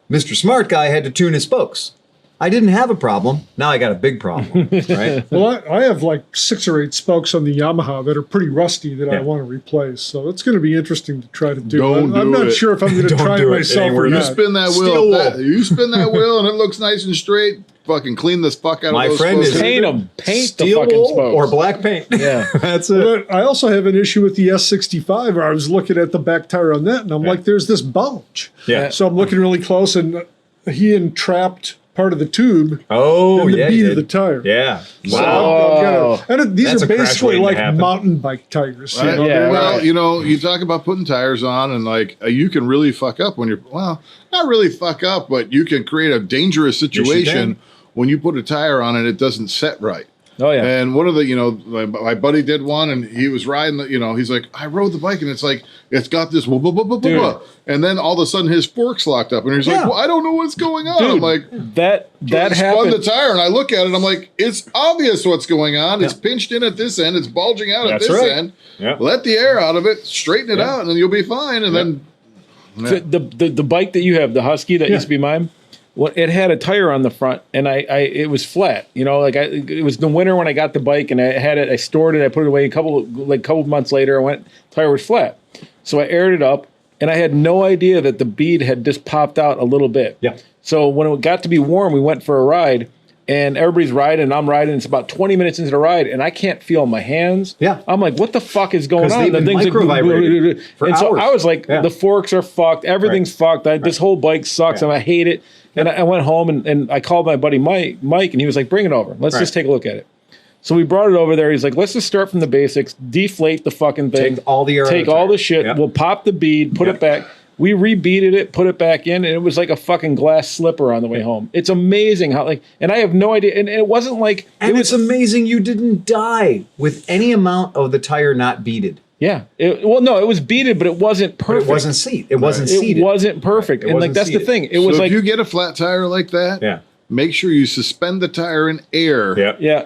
Mr. Smart Guy had to tune his spokes. I didn't have a problem. Now I got a big problem, right? Well, I have like 6 or 8 spokes on the Yamaha that are pretty rusty that I want to replace. So it's going to be interesting to try to do. I'm not sure if I'm going to try it myself or you not. spin that wheel. You spin that wheel and it looks nice and straight. fucking clean this fuck out My of those friend spokes. is Paint them. Paint the steel fucking wool spokes. or black paint. Yeah. That's it. But I also have an issue with the S65 where I was looking at the back tire on that and I'm like, there's this bulge. Yeah. So I'm looking really close and he entrapped part of the tube Oh, in the yeah. bead he of did. the tire. Yeah. So Wow. these That's are a crash basically waiting to like happen. mountain bike tires. Right? Yeah, Well, right. you know, you talk about putting tires on, and like you can really fuck up when you're not really fuck up, but you can create a dangerous situation when you put a tire on and it doesn't set right. Oh yeah. And one of the, my buddy did one, and he was riding he's like, I rode the bike, and it's like it's got this whoop, whoop, whoop, whoop, Dude. whoop. And then all of a sudden his fork's locked up, and he's like, Yeah. well, I don't know what's going on. Dude, I'm like, that spun happened. the tire, and I look at it, I'm like, it's obvious what's going on. It's pinched in at this end, it's bulging out That's at this right. end. Yeah. Let the air out of it, straighten it out, and then you'll be fine. And then The bike that you have, the Husky that used to be mine, well, it had a tire on the front, and it was flat. It was the winter when I got the bike, and I had it. I stored it. I put it away. A couple months later, tire was flat, so I aired it up, and I had no idea that the bead had just popped out a little bit. Yeah. So when it got to be warm, we went for a ride, and everybody's riding, and I'm riding. It's about 20 minutes into the ride, and I can't feel my hands. Yeah. I'm like, what the fuck is going 'Cause on? they've been micro-vibrating for and so hours. I was like, Yeah. the forks are fucked. Everything's fucked. This whole bike sucks, and I hate it. And I went home, and I called my buddy Mike, and he was like, bring it over. Let's just take a look at it. So we brought it over there. He's like, let's just start from the basics, deflate the fucking thing. Take all the air out of Take the all tire. the shit. Yep. We'll pop the bead, put it back. We rebeaded it, put it back in, and it was like a fucking glass slipper on the way home. It's amazing how and I have no idea. And it wasn't like And it's amazing you didn't die with any amount of the tire not beaded. yeah. It was beaded, but it wasn't But perfect. it wasn't seat. It wasn't seated. It wasn't perfect. It And like wasn't that's the seated. thing. It was so like if you get a flat tire like that, Yeah. make sure you suspend the tire in air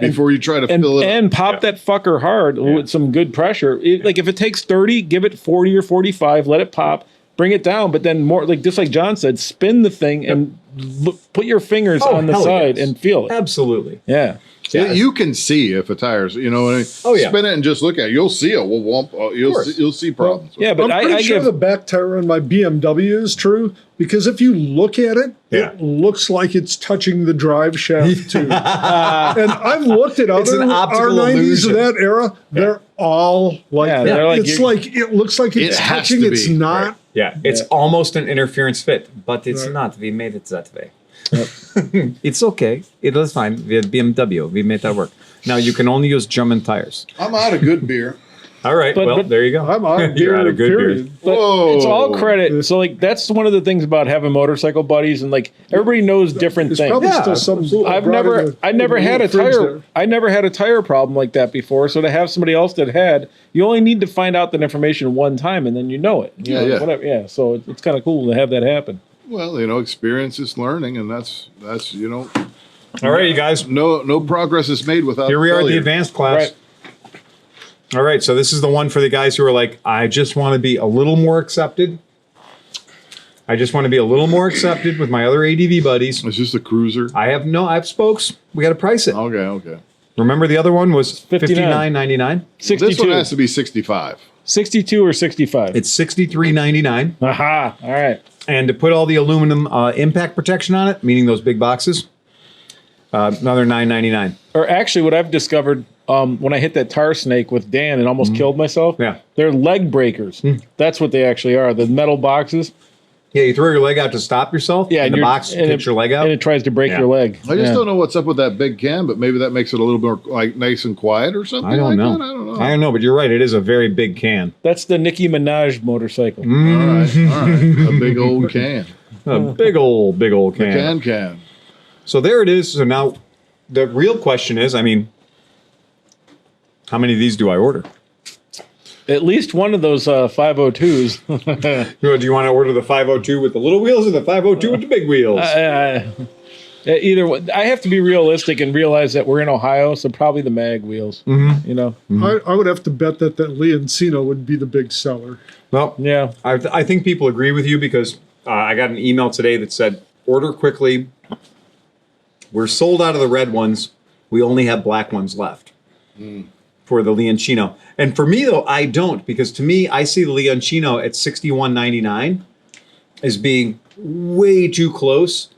before you try to fill it up. and pop that fucker hard with some good pressure. Like if it takes 30, give it 40 or 45, let it pop, bring it down, but then more like just like John said, spin the thing and put your fingers on the hell side yes. and feel it. Absolutely. Yeah. Yeah. You can see if a tire's, what I mean? Oh, yeah. Spin it and just look at it. You'll see it. You'll see problems. Yeah, but I'm pretty I sure give the back tire on my BMW is true because if you look at it, Yeah. it looks like it's touching the drive shaft too. And I've looked at It's other an optical R90s illusion. of that era; they're all like Yeah, that. they're like It's you- like it looks like it's It has touching. to It's be, not. Yeah. It's almost an interference fit, but it's Right. not. We made it that way. It's okay. It was fine. We had BMW. We made that work. Now you can only use German tires. I'm out of good beer. All right. But- There you go. I'm out of You're beer, out of good period. beer. but Whoa. it's all credit. So like that's one of the things about having motorcycle buddies and like everybody knows different There's things. probably Yeah, still some. I never had a tire. I never had a tire problem like that before. So to have somebody else that had, you only need to find out that information one time and then you know it. You know, Yeah. Whatever. Yeah. So it's kind of cool to have that happen. Well, experience is learning, and that's All right, you guys. no progress is made without Here we are at the failure. advanced class. Right. All right. So this is the one for the guys who are like, I just want to be a little more accepted. I just want to be a little more accepted with my other ADV buddies. It's just a cruiser. I have spokes. We got to price it. Okay. Remember the other one was $59. $59.99. 62. This one has to be 65. 62 or 65. It's $63.99. Aha. All right. And to put all the aluminum impact protection on it, meaning those big boxes, another $9.99. Or actually, what I've discovered when I hit that tar snake with Dan and almost killed myself, Yeah. they're leg breakers. That's what they actually are. The metal boxes. Yeah, you throw your leg out to stop yourself. Yeah, and the you're- box and kicks your leg out. and it tries to break Yeah. your leg. I just Yeah. don't know what's up with that big can, but maybe that makes it a little more like nice and quiet or something. I don't know. That. I don't know. I don't know, but you're right. It is a very big can. That's the Nicki Minaj motorcycle. All right. A big old can. A big old can. Can. So there it is. So now the real question is, how many of these do I order? At least one of those 502s. Do you want to order the 502 with the little wheels or the 502 with the big wheels? Either way, I have to be realistic and realize that we're in Ohio, so probably the mag wheels. You know, I would have to bet that Leoncino would be the big seller. Well, yeah. I think people agree with you because I got an email today that said, order quickly. We're sold out of the red ones. We only have black ones left for the Leoncino. And for me, though, I don't, because to me, I see the Leoncino at $61.99 as being way too close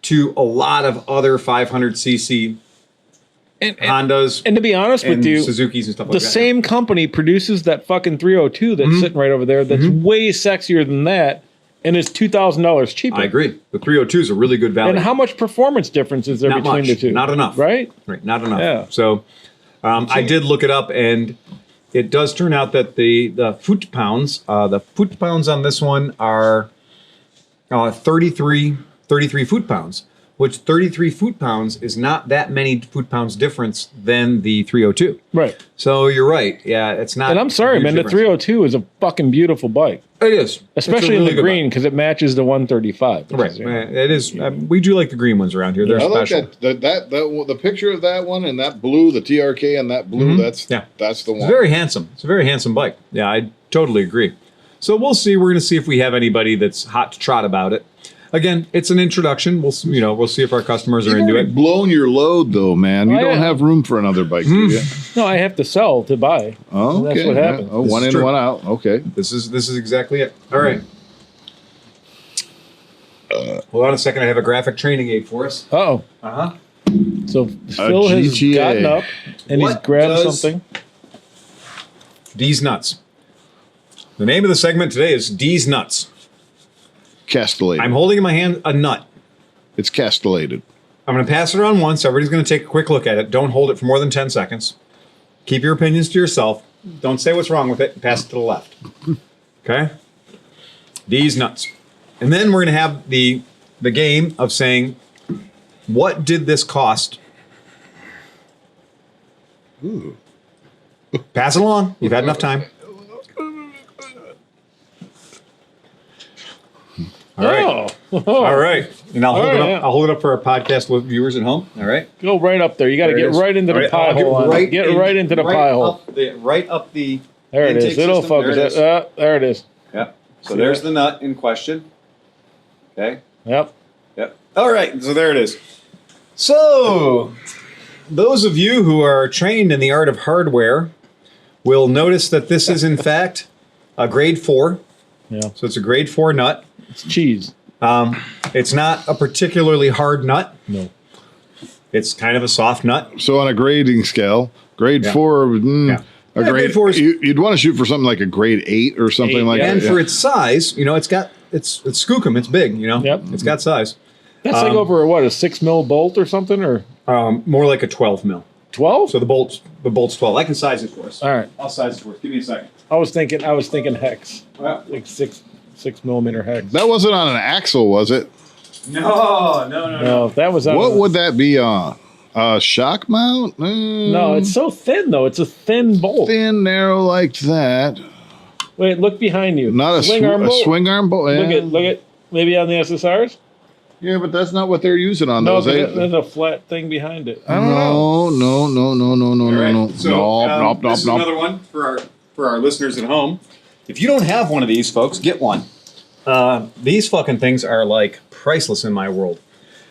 to a lot of other 500cc Hondas. And to be honest with you, Suzuki's and stuff like the that. same company produces that fucking 302 that's sitting right over there that's way sexier than that, and it's $2,000 cheaper. I agree. The 302 is a really good value. And how much performance difference is there Not between much. the two? Not enough. Right? Right, not enough. Yeah. So I did look it up, and it does turn out that the foot-pounds on this one are 33 foot-pounds, which 33 foot-pounds is not that many foot-pounds difference than the 302. Right. So you're right. Yeah, it's not. And I'm sorry, man, the 302 is a fucking beautiful bike. It is. Especially in the green, because it matches the 135. Right. It is. We do like the green ones around here. They're I like special. the picture of that one and that blue, the TRK and that blue, that's the one. It's very handsome. It's a very handsome bike. Yeah, I totally agree. So we'll see. We're going to see if we have anybody that's hot to trot about it. Again, it's an introduction. We'll see if our customers are into it. Blown your load though, man. You don't have room for another bike, do you? No, I have to sell to buy. Oh, okay. That's what happens. Oh, one in, one out. Okay. This is exactly it. All right. Hold on a second. I have a graphic training aid for us. Uh-oh. Uh-huh. So Phil has GTA. gotten up and he's What grabbed does- something. D's Nuts. The name of the segment today is D's Nuts. Castellated. I'm holding in my hand a nut. It's castellated. I'm going to pass it around once. Everybody's going to take a quick look at it. Don't hold it for more than 10 seconds. Keep your opinions to yourself. Don't say what's wrong with it. Pass it to the left. Okay? These nuts. And then we're going to have the game of saying, what did this cost? Ooh. Pass it along. You've had enough time. All right. Oh. All right. And I'll hold it up. yeah. I'll hold it up for our podcast viewers at home. All right. Go right up there. You got to There it get is. right into All the right, pie I'll hole. Get right into the pie hole. Right up the. There it is. intake It'll system. focus. There it is. There it is. Yep. So there's the nut in question. Okay. Yep. Yep. All right. So there it is. So those of you who are trained in the art of hardware will notice that this is in fact a grade 4. Yeah. So it's a grade 4 nut. It's cheese. It's not a particularly hard nut. No. It's kind of a soft nut. So on a grading scale, grade 4, Yeah. a Yeah, grade grade 4 is- you'd want to shoot for something like a grade 8 or something 8, like yeah. that. And for its size, it's skookum. It's big, Yep. It's got size. That's like over a 6 mil bolt or something, or More like a 12 mil. 12? So the bolt's 12. I can size it for us. All right. I'll size it for us. Give me a second. I was thinking hex, Well, like 6 millimeter hex. That wasn't on an axle, was it? no. No, that was on. What would that be on? A shock mount? No, it's so thin though. It's a thin bolt. Thin, narrow like that. Wait, look behind you. Not a swing arm bolt. Swing arm bolt. Yeah. Look at. Maybe on the SSRs. Yeah, but that's not what they're using on No, those. there's a flat thing behind it. I don't No. know. All right. No. So, this is Nope. another one for our listeners at home. If you don't have one of these, folks, get one. These fucking things are like priceless in my world.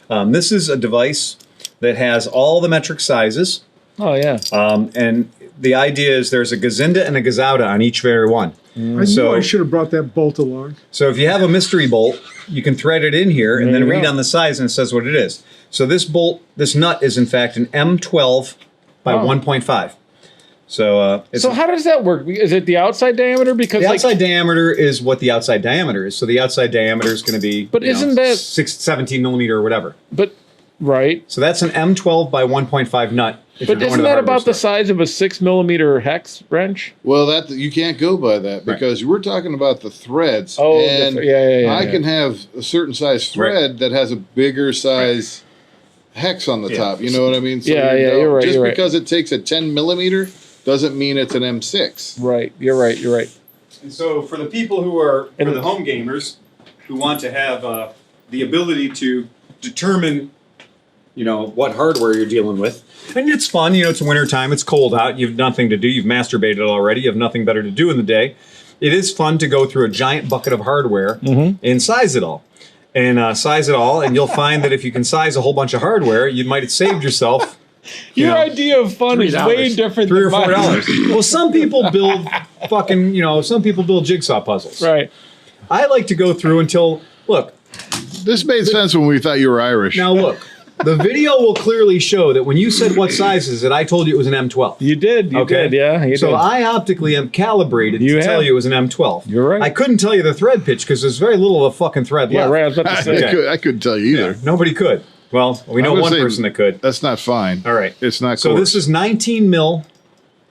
This is a device that has all the metric sizes. Oh yeah. And the idea is there's a Gazinda and a Gazauda on each very one. I knew So- I should have brought that bolt along. So if you have a mystery bolt, you can thread it in here and There then you read go. on the size and it says what it is. So this nut is in fact an M12 by 1.5. So it's So how does that work? Is it the outside diameter? Because the like, outside diameter is what the outside diameter is. So the outside diameter is going to be, But isn't that- 17 millimeter or whatever. but right. So that's an M12 by 1.5 nut. if you're But going isn't to the that hardware about the store. size of a 6 millimeter hex wrench? Well, that you can't go by that because we're talking about the threads. Oh, and yeah. I can have a certain size thread that has a bigger size hex on the Yeah. top. You know what I mean? So Yeah, you're right, Just you're right. because it takes a 10 millimeter doesn't mean it's an M6. Right. You're right. And so for the people who are, And for the home gamers who want to have the ability to determine, what hardware you're dealing with. And it's fun, it's winter time, it's cold out, you have nothing to do, you've masturbated already, you have nothing better to do in the day. It is fun to go through a giant bucket of hardware and size it all. And you'll find that if you can size a whole bunch of hardware, you might have saved yourself Your idea of fun is way different $3 or than mine. $4. Well, some people build some people build jigsaw puzzles. Right. I like to go through until, look, This made sense when we thought you were Irish. Now look, the video will clearly show that when you said what size is it, I told you it was an M12. You did. You did. Yeah. You So did. I optically am calibrated to tell you it was an M12. You're right. I couldn't tell you the thread pitch because there's very little of a fucking thread Yeah, left. right. I was about to say. I couldn't tell you either. Nobody could. Well, we know I'm gonna one say person that could. That's not fine. All right. It's not So coarse. this is 19 mil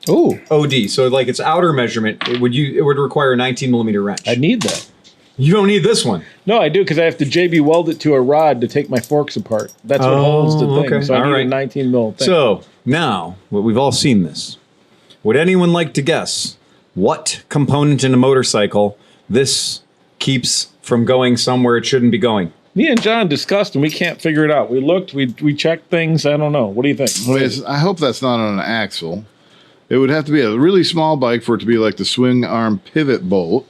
Ooh, OD. So like its outer measurement, it would require a 19 millimeter wrench. I need that. You don't need this one. No, I do because I have to JB weld it to a rod to take my forks apart. That's what holds the thing. okay. So I All need right. a 19 mil thing. So now, we've all seen this. Would anyone like to guess what component in a motorcycle this keeps from going somewhere it shouldn't be going? Me and John discussed and we can't figure it out. We looked, we checked things. I don't know. What do you think? I hope that's not on an axle. It would have to be a really small bike for it to be like the swing arm pivot bolt.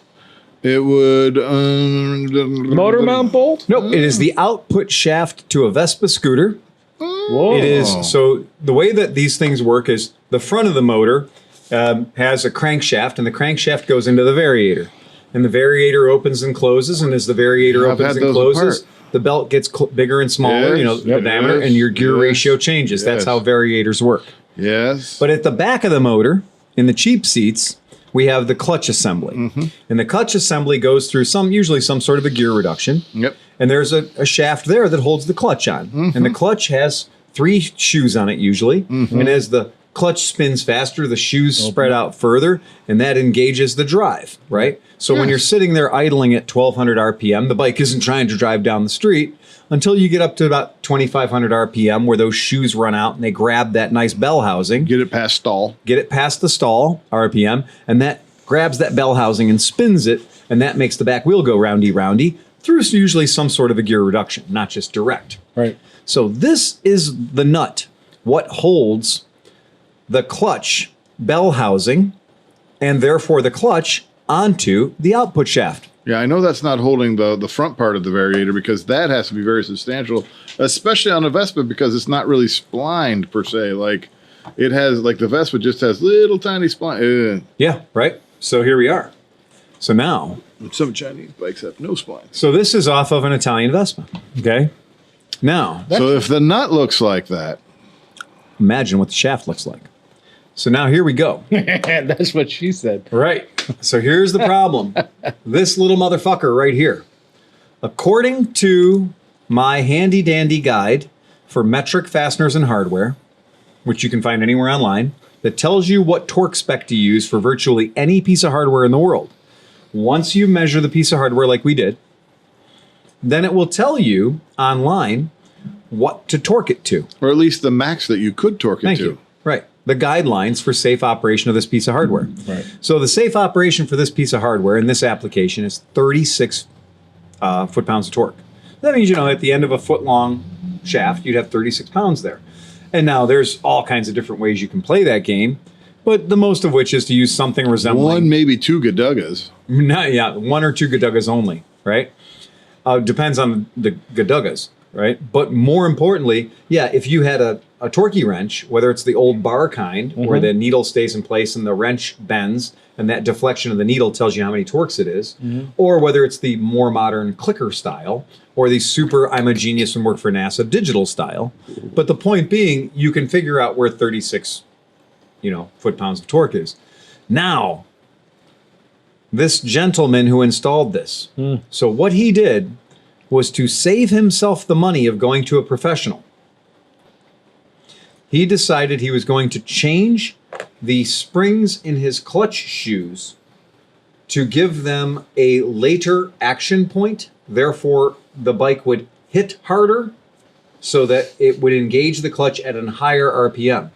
It would... Motor mount bolt? Nope, it is the output shaft to a Vespa scooter. Whoa. It is, so the way that these things work is the front of the motor has a crankshaft, and the crankshaft goes into the variator. And the variator opens and closes, and as the variator I've opens had and those closes, apart. the belt gets bigger and smaller, Yes, the diameter, yes, and your gear yes, ratio changes. That's yes. how variators work. Yes. But at the back of the motor, in the cheap seats, we have the clutch assembly. Mm-hmm. And the clutch assembly goes through usually some sort of a gear reduction. Yep. And there's a shaft there that holds the clutch on. Mm-hmm. And the clutch has 3 shoes on it usually. And as the clutch spins faster, the shoes spread out further, and that engages the drive, right? So when Yes. you're sitting there idling at 1200 RPM, the bike isn't trying to drive down the street until you get up to about 2500 RPM where those shoes run out and they grab that nice bell housing. Get it past stall. Get it past the stall RPM, and that grabs that bell housing and spins it, and that makes the back wheel go roundy through usually some sort of a gear reduction, not just direct. Right. So this is the nut, what holds the clutch bell housing, and therefore the clutch onto the output shaft. Yeah, I know that's not holding the front part of the variator because that has to be very substantial, especially on a Vespa because it's not really splined per se. Like it has, like the Vespa just has little tiny spline. Yeah, right? So here we are. So now, Some Chinese bikes have no spline. so this is off of an Italian Vespa, okay? Now, So if the nut looks like that, imagine what the shaft looks like. So now here we go. That's what she said. Right. So here's the problem. This little motherfucker right here. According to my handy dandy guide for metric fasteners and hardware, which you can find anywhere online, that tells you what torque spec to use for virtually any piece of hardware in the world. Once you measure the piece of hardware like we did, then it will tell you online what to torque it to. or at least the max that you could torque it Thank to. you. Right. The guidelines for safe operation of this piece of hardware. Right. So the safe operation for this piece of hardware in this application is 36 foot-pounds of torque. That means, at the end of a foot-long shaft, you'd have 36 pounds there. And now there's all kinds of different ways you can play that game, but the most of which is to use something resembling... One, maybe 2 Gadugas. One or 2 Gadugas only, right? Depends on the Gadugas, right? But more importantly, if you had a torquey wrench, whether it's the old bar kind, where the needle stays in place and the wrench bends, and that deflection of the needle tells you how many torques it is, or whether it's the more modern clicker style, or the super I'm a genius and work for NASA digital style. But the point being, you can figure out where 36, foot-pounds of torque is. Now, this gentleman who installed this, so what he did was to save himself the money of going to a professional. He decided he was going to change the springs in his clutch shoes to give them a later action point. Therefore, the bike would hit harder so that it would engage the clutch at a higher RPM.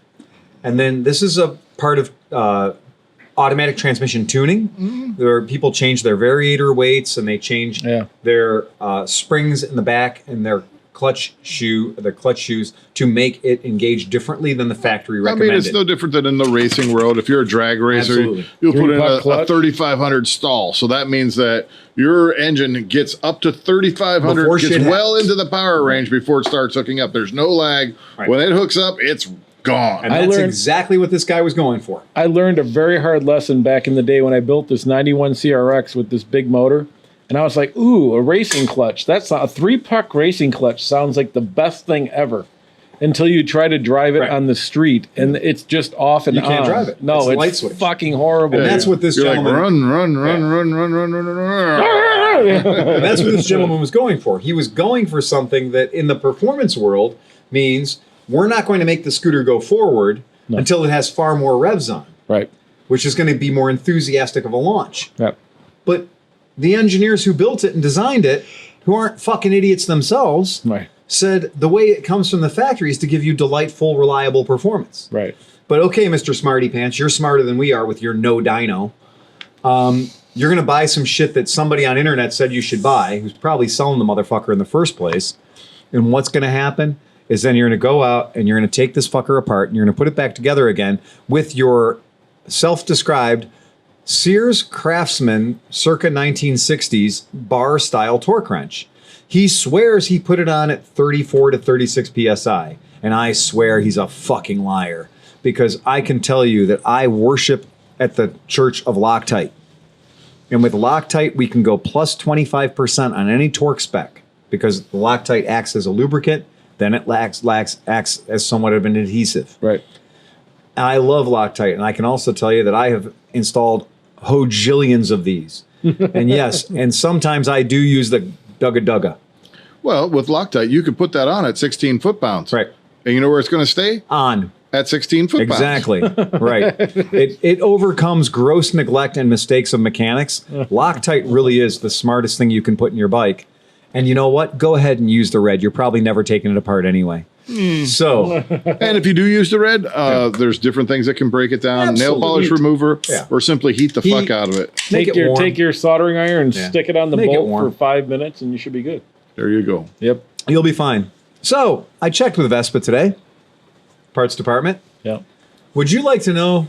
And then this is a part of automatic transmission tuning, where people change their variator weights and they change their springs in the back and their clutch shoes to make it engage differently than the factory recommended. I mean, it's no different than in the racing world. If you're a drag racer, Absolutely. you'll put in a clutch. 3,500 stall. So that means that your engine gets up to 3,500, Before gets shit well into the power range before it starts hooking up. There's no lag. Right. When it hooks up, it's gone. And I that's learned- exactly what this guy was going for. I learned a very hard lesson back in the day when I built this 91 CRX with this big motor. And I was like, ooh, a racing clutch. That's a 3-puck racing clutch sounds like the best thing ever. Until you try to drive it on the street, and it's just off and on. You can't drive it. No, It's a light it's switch. fucking horrible. And that's what this You're gentleman... And that's what this gentleman was going for. He was going for something that in the performance world means we're not going to make the scooter go forward until it has far more revs on. Right. Which is going to be more enthusiastic of a launch. Yep. But the engineers who built it and designed it, who aren't fucking idiots themselves, said the way it comes from the factory is to give you delightful, reliable performance. Right. But okay, Mr. Smarty Pants, you're smarter than we are with your no dyno. You're going to buy some shit that somebody on internet said you should buy, who's probably selling the motherfucker in the first place. And what's going to happen is then you're going to go out and you're going to take this fucker apart and you're going to put it back together again with your self-described Sears Craftsman circa 1960s bar style torque wrench. He swears he put it on at 34 to 36 PSI. And I swear he's a fucking liar. Because I can tell you that I worship at the Church of Loctite. And with Loctite, we can go plus 25% on any torque spec. Because the Loctite acts as a lubricant, then it acts as somewhat of an adhesive. Right. I love Loctite. And I can also tell you that I have installed hojillions of these. And yes, and sometimes I do use the Dugga. Well, with Loctite, you could put that on at 16 foot-pounds. Right. And you know where it's going to stay? On. At 16 foot-pounds. Exactly. Right. It overcomes gross neglect and mistakes of mechanics. Loctite really is the smartest thing you can put in your bike. And you know what? Go ahead and use the red. You're probably never taking it apart anyway. So, and if you do use the red, there's different things that can break it down. Absolutely. Nail polish remover, or simply heat the fuck out of it. Take your soldering iron and stick it on the Make it bolt warm. for 5 minutes, and you should be good. There you go. Yep. You'll be fine. So, I checked with Vespa today. Parts department. Yep. Would you like to know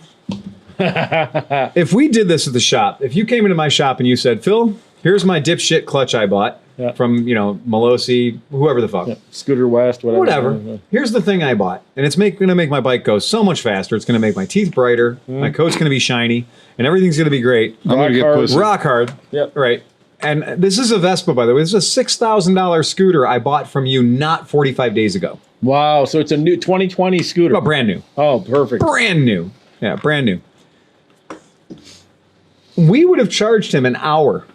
if we did this at the shop? If you came into my shop and you said, Phil, here's my dipshit clutch I bought from, Malosi, whoever the fuck. Scooter West, whatever. Here's the thing I bought. And it's going to make my bike go so much faster. It's going to make my teeth brighter. My coat's going to be shiny. And everything's going to be great. I'm going to get pussy. Rock hard. Yep. Right. And this is a Vespa, by the way. This is a $6,000 scooter I bought from you not 45 days ago. Wow. So it's a new 2020 scooter. Oh, brand new. Oh, perfect. Brand new. Yeah, brand new. We would have charged him an hour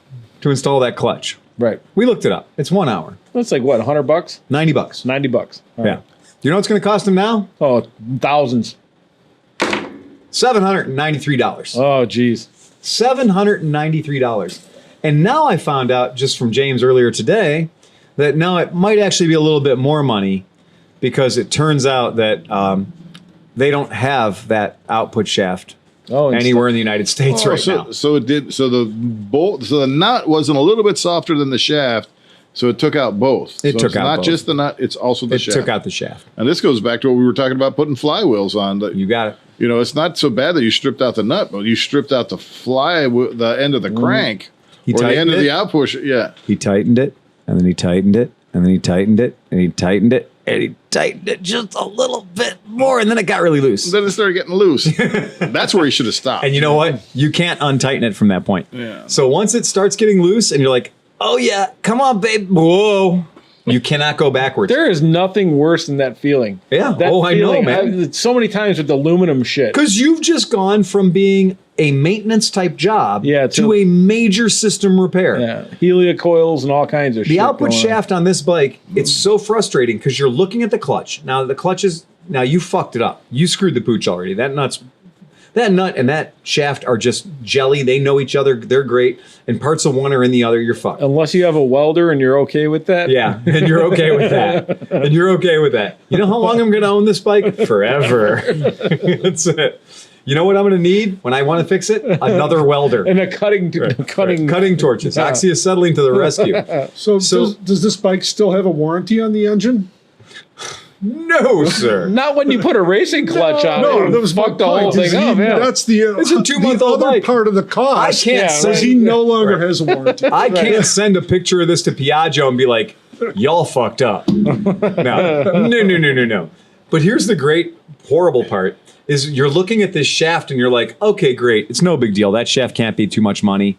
to install that clutch. Right. We looked it up. It's 1 hour. That's like what, $100? $90. $90. All Yeah. right. You know what's going to cost him now? Oh, thousands. $793. Oh, geez. $793. And now I found out just from James earlier today that now it might actually be a little bit more money because it turns out that they don't have that output shaft anywhere in the United States now. So it did. So the bolt. So the nut wasn't a little bit softer than the shaft. So it took out both. It took out not both. just the nut. It's also the shaft. It took out the shaft. And this goes back to what we were talking about putting flywheels on. You got it. It's not so bad that you stripped out the nut, but you stripped out the end of the crank. He or the end tightened of it. the outpush. Yeah. He tightened it, and then he tightened it, and then he tightened it, and he tightened it, and he tightened it just a little bit more, and then it got really loose. Then it started getting loose. That's where he should have stopped. And you know what? You can't untighten it from that point. Yeah. So once it starts getting loose, and you're like, oh yeah, come on, babe. Whoa. You cannot go backwards. There is nothing worse than that feeling. Yeah. That I know, man. So many times with aluminum shit. Because you've just gone from being a maintenance type job to a major system repair. Yeah. Helicoils and all kinds of shit. The output shaft on this bike, it's so frustrating because you're looking at the clutch. Now the clutch is, you fucked it up. You screwed the pooch already. That nut and that shaft are just jelly. They know each other. They're great. And parts of one are in the other. You're fucked. Unless you have a welder and you're okay with that. Yeah, and you're okay with that. And you're okay with that. You know how long I'm going to own this bike? Forever. That's it. You know what I'm going to need when I want to fix it? Another welder. And a cutting torches. Oxyacetylene to the rescue. So does this bike still have a warranty on the engine? No, sir. Not when you put a racing clutch on. No, that was fucked the whole thing up. Yeah. That's it's a 2-month-old other bike. part of the cost. I can't says he no longer has a warranty. I can't send a picture of this to Piaggio and be like, y'all fucked up. No. But here's the great, horrible part is you're looking at this shaft and you're like, okay, great. It's no big deal. That shaft can't be too much money.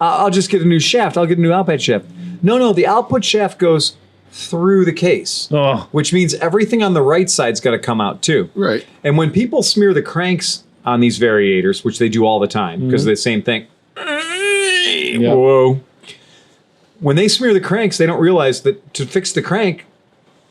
I'll just get a new shaft. I'll get a new output shaft. No, the output shaft goes through the case, which means everything on the right side's got to come out too. Right. And when people smear the cranks on these variators, which they do all the time because of the same thing. Yep. Whoa. When they smear the cranks, they don't realize that to fix the crank,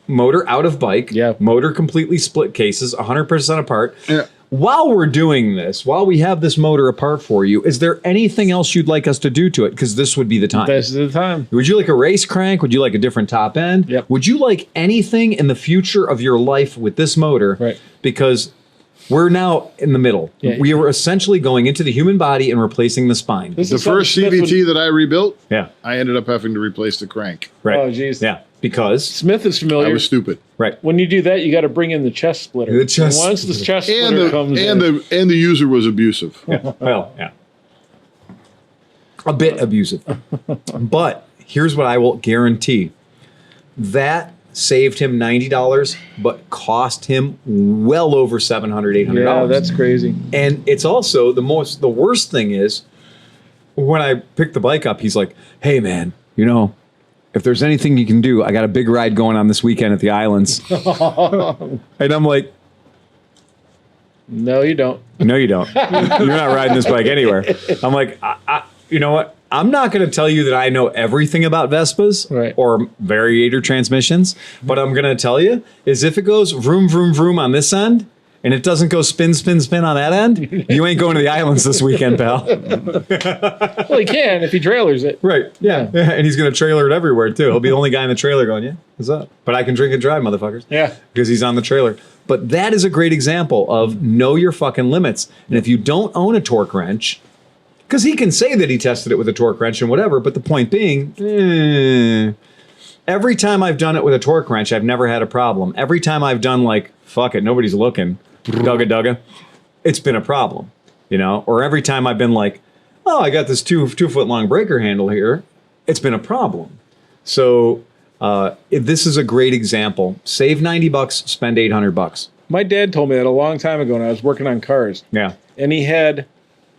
motor out of bike, motor completely split cases, 100% apart. Yeah. While we're doing this, while we have this motor apart for you, is there anything else you'd like us to do to it? Because this would be the time. This is the time. Would you like a race crank? Would you like a different top end? Yep. Would you like anything in the future of your life with this motor? Right. Because we're now in the middle. Yeah. We are essentially going into the human body and replacing the spine. This The is something first Smith CVT that I rebuilt, Yeah. I ended up having to replace the crank. Right. Oh, geez. Yeah. Because. Smith is I familiar. was stupid. Right. When you do that, you got to bring in the chest splitter. The chest And once the splitter. chest And splitter comes in. the user was abusive. Well, yeah. A bit abusive. But here's what I will guarantee. That saved him $90, but cost him well over $700, $800. Yeah, that's crazy. And it's also the worst thing is when I picked the bike up, he's like, hey man, if there's anything you can do, I got a big ride going on this weekend at the islands. And I'm like, No, you don't. no, you don't. You're not riding this bike anywhere. I'm like, you know what? I'm not going to tell you that I know everything about Vespas or variator transmissions, but I'm going to tell you is if it goes vroom, vroom, vroom on this end, and it doesn't go spin, spin, spin on that end, you ain't going to the islands this weekend, pal. Well, he can if he trailers it. Right. Yeah. And he's going to trailer it everywhere, too. He'll be the only guy in the trailer going, yeah, what's up? But I can drink and drive, motherfuckers. Yeah. Because he's on the trailer. But that is a great example of know your fucking limits. And if you don't own a torque wrench, because he can say that he tested it with a torque wrench and whatever, but the point being, every time I've done it with a torque wrench, I've never had a problem. Every time I've done like, fuck it, nobody's looking, dugga, it's been a problem, Or every time I've been like, oh, I got this 2 foot long breaker handle here, it's been a problem. So this is a great example. Save $90, spend $800. My dad told me that a long time ago when I was working on cars. Yeah. And he had,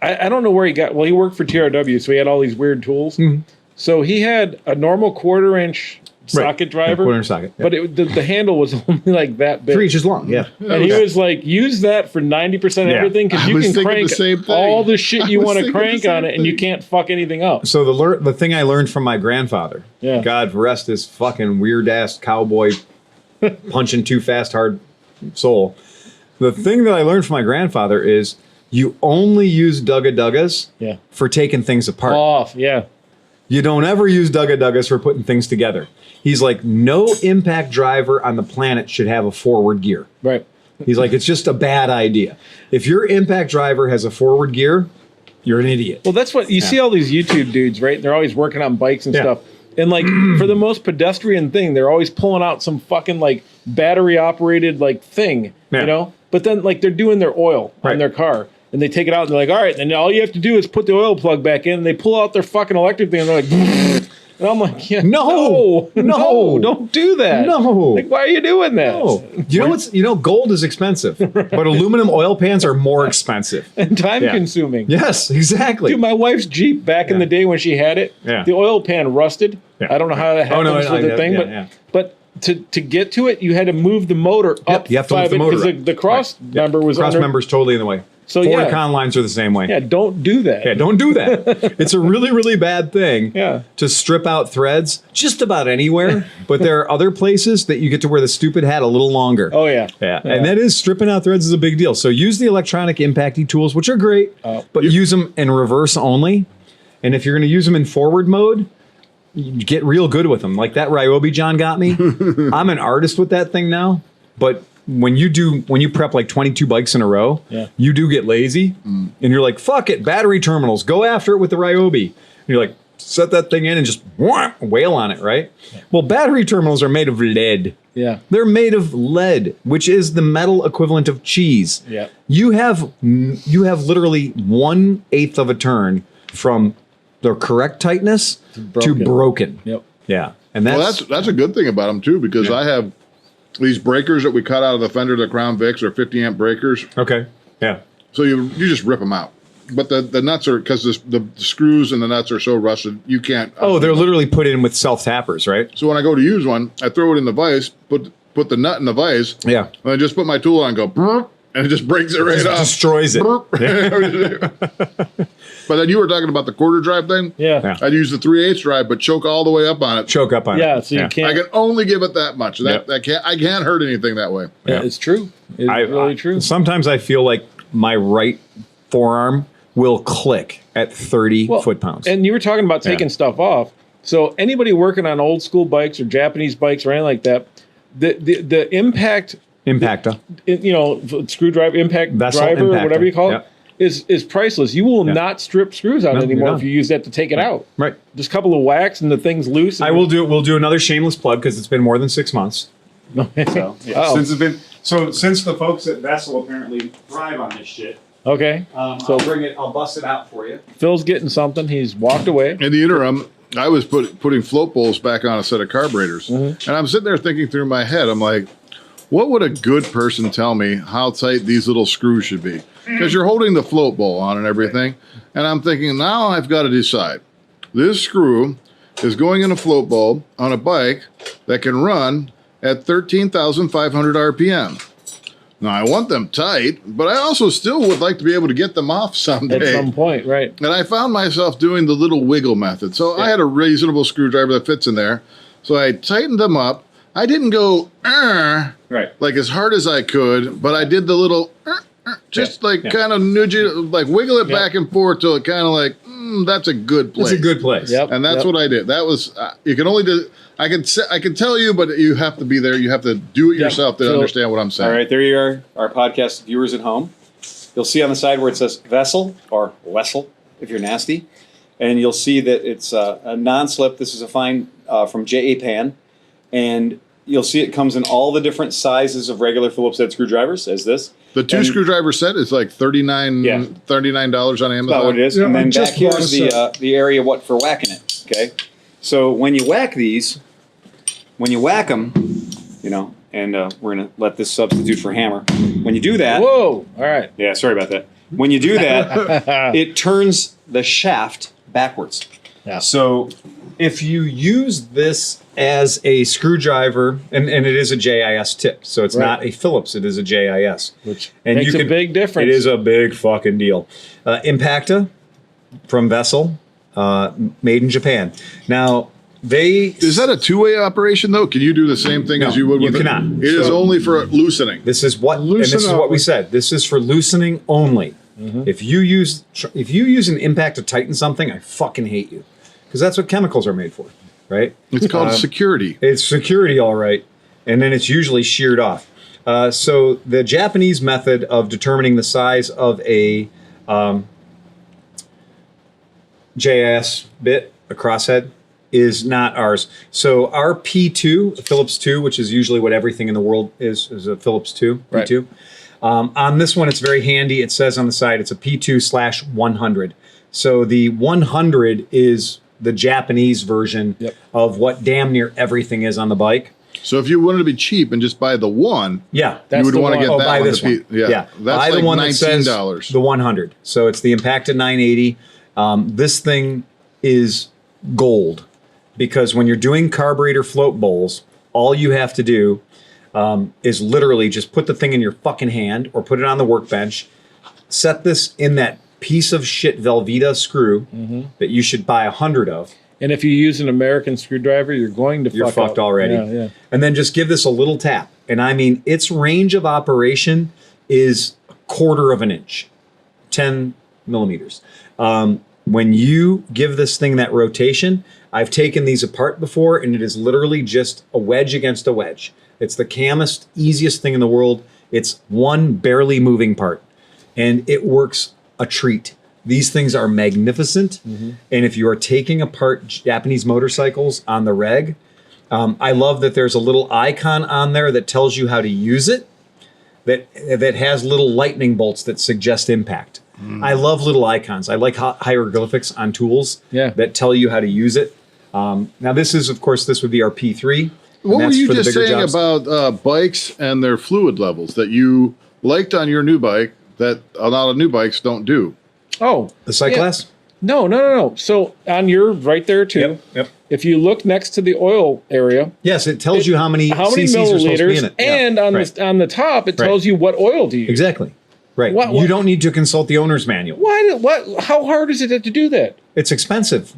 I don't know where he got, well, he worked for TRW, so he had all these weird tools. Mm-hmm. So he had a normal 1/4-inch socket driver. 1/4-inch socket. Yeah. But the handle was only like that big. 3 inches long, yeah. And he was like, use that for 90% of everything because you can crank all the shit you want to crank on it and you can't fuck anything up. So the thing I learned from my grandfather, God rest his fucking weird-ass cowboy punching too fast, hard soul. The thing that I learned from my grandfather is you only use duggas for taking things apart. You don't ever use duggas for putting things together. He's like, no impact driver on the planet should have a forward gear. Right. He's like, it's just a bad idea. If your impact driver has a forward gear, you're an idiot. Well, that's what you see all these YouTube dudes, right? They're always working on bikes and stuff. And like for the most pedestrian thing, they're always pulling out some fucking like battery operated like thing, But then like they're doing their oil on their car. And they take it out and they're like, all right, then all you have to do is put the oil plug back in. And they pull out their fucking electric thing and they're like, and I'm like, no, don't do that. No. Like, why are you doing that? No. Gold is expensive, but aluminum oil pans are more expensive. And time consuming. Yes, exactly. Dude, my wife's Jeep back in the day when she had it, the oil pan rusted. I don't know how that happens with the thing, but to get to it, you had to move the motor up. You have to move the motor because the cross member was cross member's totally in the way. So Ford con lines are the same way. Yeah, don't do that. Yeah, don't do that. It's a really, really bad thing to strip out threads just about anywhere. But there are other places that you get to wear the stupid hat a little longer. Oh, yeah. And that is stripping out threads is a big deal. So use the electronic impacty tools, which are great, but use them in reverse only. And if you're going to use them in forward mode, you get real good with them. Like that Ryobi John got me. I'm an artist with that thing now, but when you prep like 22 bikes in a row, you do get lazy and you're like, fuck it, battery terminals, go after it with the Ryobi. And you're like, set that thing in and just wail on it, right? Well, battery terminals are made of lead. Yeah. They're made of lead, which is the metal equivalent of cheese. Yeah. You have literally 1/8 of a turn from the correct tightness to broken. Yep. Yeah. And that's a good thing about them too, because I have these breakers that we cut out of the fender of the Crown Vics are 50 amp breakers. Okay. Yeah. So you just rip them out. but the nuts are, because the screws and the nuts are so rusted, you can't. Oh, they're literally put in with self tappers, right? So when I go to use one, I throw it in the vise, put the nut in the vise, Yeah. and I just put my tool on and go, "Brrr," and it just breaks it right off. Destroys it. But then you were talking about the quarter drive thing. Yeah. I'd use the 3/8 drive, but choke all the way up on it. Choke up on it. Yeah. So you can't. I can only give it that much. I can't hurt anything that way. Yeah, it's true. It's really true. Sometimes I feel like my right forearm will click at 30 foot-pounds. And you were talking about taking stuff off. So anybody working on old school bikes or Japanese bikes or anything like that, the impact, Impacta. screwdriver, impact Vessel driver, impactor. or whatever you call Yep. it, is priceless. You will not strip screws out No, anymore you're if you use that to take it out. Right. Just a couple of whacks and the thing's loose. We'll do another shameless plug because it's been more than 6 months. So, since the folks at Vessel apparently thrive on this shit. Okay. So I'll bust it out for you. Phil's getting something. He's walked away. In the interim, I was putting float bowls back on a set of carburetors. And I'm sitting there thinking through my head, I'm like, what would a good person tell me how tight these little screws should be? Because you're holding the float bowl on and everything. And I'm thinking, now I've got to decide. This screw is going in a float bowl on a bike that can run at 13,500 RPM. Now, I want them tight, but I also still would like to be able to get them off someday. At some point, right. And I found myself doing the little wiggle method. So I had a reasonable screwdriver that fits in there. So I tightened them up. I didn't go Right. like as hard as I could, but I did the little kind of nudge it, like wiggle it back and forth till it kind of like, that's a good place. It's a good place. Yep. And that's what I did. That was, you can only do, I can tell you, but you have to be there. You have to do it yourself to understand what I'm saying. All right, there you are, our podcast viewers at home. You'll see on the side where it says Vessel or Wessel, if you're nasty. And you'll see that it's a non-slip. This is a fine from J.A. Pan. And you'll see it comes in all the different sizes of regular Phillips head screwdrivers, as this. The screwdriver set is like $39 on Amazon. About what it is. Yeah, and then just back here bought a is set. the area for whacking it. Okay. So when you whack these, when you whack them, and we're going to let this substitute for hammer. When you do that. Whoa. All right. Yeah, sorry about that. When you do that, it turns the shaft backwards. Yeah. So if you use this as a screwdriver, and it is a JIS tip, so it's not a Phillips, it is a JIS. Which and makes a big difference. It is a big fucking deal. Impacta from Vessel, made in Japan. Now, is that a two-way operation though? Can you do the same thing as you would with you cannot. It is only for loosening. This is what we said. This is for loosening only. Mm-hmm. If you use an impact to tighten something, I fucking hate you, because that's what chemicals are made for, right? It's called security. It's security, all right, and then it's usually sheared off. So the Japanese method of determining the size of a JIS bit, a crosshead, is not ours. So our P2, Phillips 2, which is usually what everything in the world is a Phillips 2, P2. Right. On this one, it's very handy. It says on the side, it's a P2/100. So the 100 is the Japanese version of what damn near everything is on the bike. So if you wanted to be cheap and just buy the one, you would want to get that buy one. This one. That's buy like the one $19. that says the 100. So it's the Impacta 980. This thing is gold, because when you're doing carburetor float bowls, all you have to do is literally just put the thing in your fucking hand or put it on the workbench, set this in that piece of shit Velveeta screw that you should buy 100 of. And if you use an American screwdriver, you're going to You're fucked up already. Yeah. And then just give this a little tap. And I mean, its range of operation is 1/4 of an inch, 10 millimeters. When you give this thing that rotation, I've taken these apart before, and it is literally just a wedge against a wedge. It's the calmest, easiest thing in the world. It's one barely moving part, and it works a treat. These things are magnificent, and if you are taking apart Japanese motorcycles on the reg, I love that there's a little icon on there that tells you how to use it, that has little lightning bolts that suggest impact. I love little icons. I like hieroglyphics on tools that tell you how to use it. Now, this is, of course, this would be our P3. What were you just saying about bikes and their fluid levels that you liked on your new bike that a lot of new bikes don't do? Oh, The sight glass? No. So on your right there too. Yep. If you look next to the oil area, Yes, it tells you how many cc's are supposed to be in milliliters, it. Yeah, and on the top it tells you what oil to use. Exactly. Right. What- You don't need to consult the owner's manual. How hard is it to do that? It's expensive.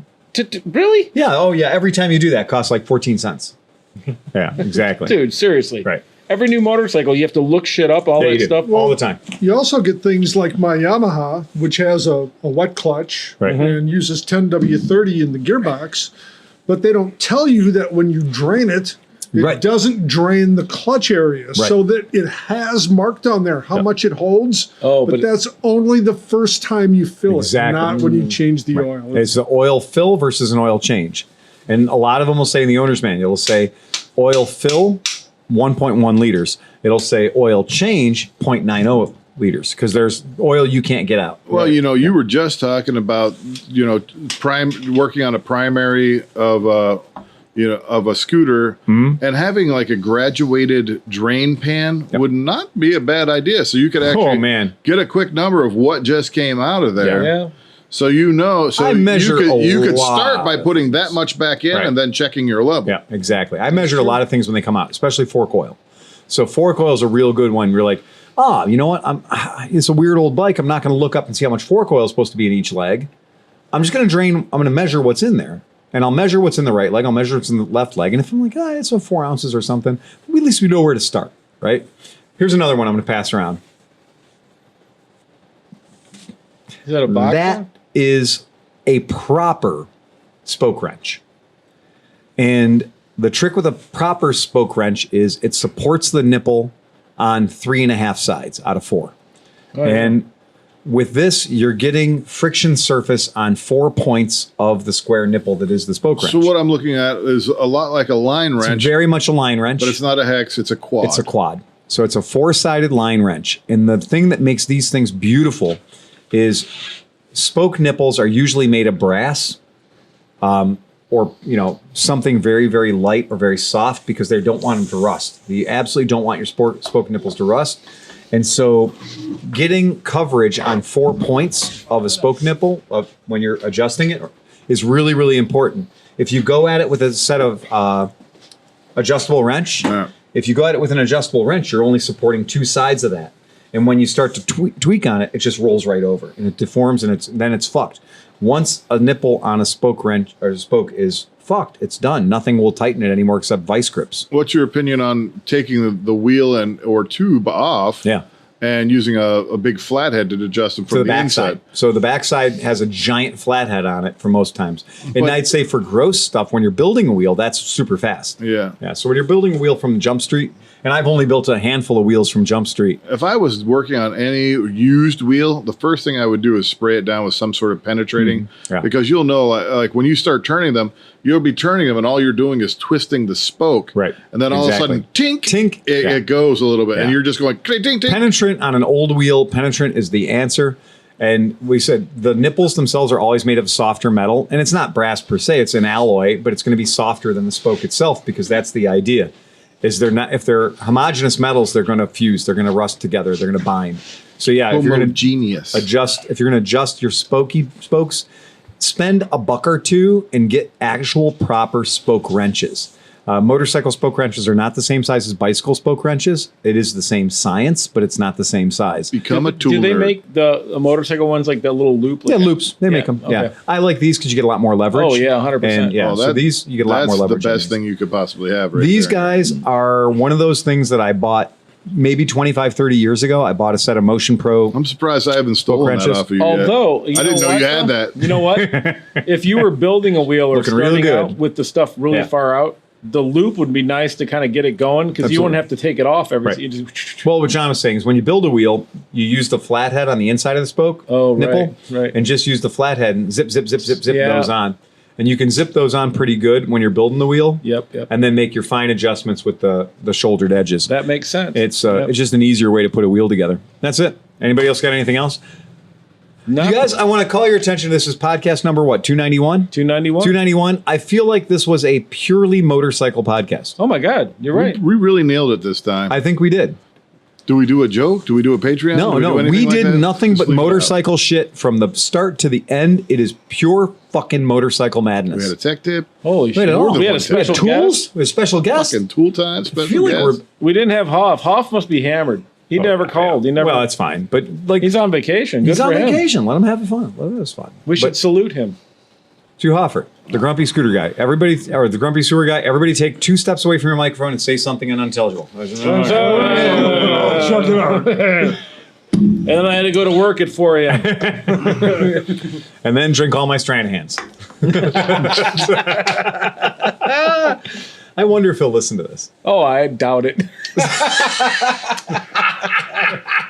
Really? Yeah. Oh, yeah. Every time you do that, it costs like 14 cents. Yeah, exactly. Dude, seriously. Right. Every new motorcycle, you have to look shit up, all Yeah, that you do. stuff. All the time. You also get things like my Yamaha, which has a wet clutch Right. and uses 10W30 in the gearbox, but they don't tell you that when you drain it, it Right. doesn't drain the clutch area, so that it has marked on there how much it holds. Oh, but but- that's only the first time you fill Exactly. it, not when you change the oil. It's the oil fill versus an oil change. And a lot of them will say in the owner's manual, it'll say oil fill 1.1 liters. It'll say oil change 0.90 liters because there's oil you can't get out. Well, you were just talking about, working on a primary of a scooter and having like a graduated drain pan would not be a bad idea. So you could actually get a quick number of what just came out of there. Yeah. So I measure you could a start by lot. putting that much back in and then checking your level. Yeah, exactly. I measured a lot of things when they come out, especially fork oil. So fork oil is a real good one. You're like, you know what? It's a weird old bike. I'm not going to look up and see how much fork oil is supposed to be in each leg. I'm just going to I'm going to measure what's in there. And I'll measure what's in the right leg. I'll measure what's in the left leg. And if I'm like, it's 4 ounces or something, at least we know where to start, right? Here's another one I'm going to pass around. Is that a box? That is a proper spoke wrench. And the trick with a proper spoke wrench is it supports the nipple on 3.5 sides out of 4. Oh, and with this, you're getting friction surface on 4 points of the square nipple that is the spoke wrench. So what I'm looking at is a lot like a line wrench. It's very much a line wrench. But it's not a hex, it's a quad. It's a quad. So it's a 4-sided line wrench. And the thing that makes these things beautiful is spoke nipples are usually made of brass or something very, very light or very soft because they don't want them to rust. You absolutely don't want your spoke nipples to rust. And so getting coverage on 4 points of a spoke nipple when you're adjusting it is really, really important. If you go at it with a set of adjustable wrench, if you go at it with an adjustable wrench, you're only supporting 2 sides of that. And when you start to tweak on it, it just rolls right over and it deforms and then it's fucked. Once a nipple on a spoke wrench or a spoke is fucked, it's done. Nothing will tighten it anymore except vice grips. What's your opinion on taking the wheel or tube off? Yeah. And using a big flathead to adjust them from the inside. So the backside has a giant flathead on it for most times. And I'd say for gross stuff, when you're building a wheel, that's super fast. Yeah. Yeah. So when you're building a wheel from Jump Street, and I've only built a handful of wheels from Jump Street. If I was working on any used wheel, the first thing I would do is spray it down with some sort of penetrating, because you'll know, like when you start turning them, you'll be turning them and all you're doing is twisting the spoke. Right. And then all of a sudden, tink, Yeah. it goes a little bit. And you're just going, tink, tink. Penetrant on an old wheel, penetrant is the answer. And we said the nipples themselves are always made of softer metal. And it's not brass per se, it's an alloy, but it's going to be softer than the spoke itself because that's the idea. Is they're not, if they're homogeneous metals, they're going to fuse, they're going to rust together, they're going to bind. So yeah, if you're going to adjust your spokes, spend $1 or $2 and get actual proper spoke wrenches. Motorcycle spoke wrenches are not the same size as bicycle spoke wrenches. It is the same science, but it's not the same size. Become a tool. Do they nerd. make the motorcycle ones like that little loop? Yeah, loops. They make them. Okay. Yeah, I like these because you get a lot more leverage. Oh yeah, 100%. And yeah, so these you get a lot more leverage. That's the best thing you could possibly have. Right These there. guys are one of those things that I bought maybe 25, 30 years ago. I bought a set of Motion Pro. I'm surprised I haven't stolen that wrenches. off of you Although, yet. I didn't know you had that. You know what? If you were building a wheel or Looking real starting good. out with the stuff really far out, the loop would be nice to kind of get it going because you wouldn't have to take it off every. Right. You just, Well, what John was saying is when you build a wheel, you use the flathead on the inside of the spoke nipple, right. and just use the flathead and zip Yeah. those on. And you can zip those on pretty good when you're building the wheel. Yep. And then make your fine adjustments with the shouldered edges. That makes sense. It's just an easier way to put a wheel together. That's it. Anybody else got anything else? No. You guys, I want to call your attention to this is podcast number what, 291? 291. 291. I feel like this was a purely motorcycle podcast. Oh my God, you're right. We really nailed it this time. I think we did. Do we do a joke? Do we do a Patreon? No, do we anything like did that? nothing Just but leave it out. motorcycle shit from the start to the end. It is pure fucking motorcycle We madness. had a tech tip. Holy shit! Wait, no. We had a We had special Tools? guest. We had special guests. Fucking tool time. I Special feel like guest. We didn't have Hoff. Hoff must be hammered. He never called. He never. Well, that's fine, but like He's on vacation. Good he's on for him. vacation. Let him have fun. Let him have fun. We should salute him. To Hoffer, the grumpy scooter guy. Everybody, or the grumpy sewer guy. Everybody, take 2 steps away from your microphone and say something unintelligible. Shut it out. And then I had to go to work at 4 a.m. And then drink all my Stranahans. I wonder if he'll listen to this. Oh, I doubt it.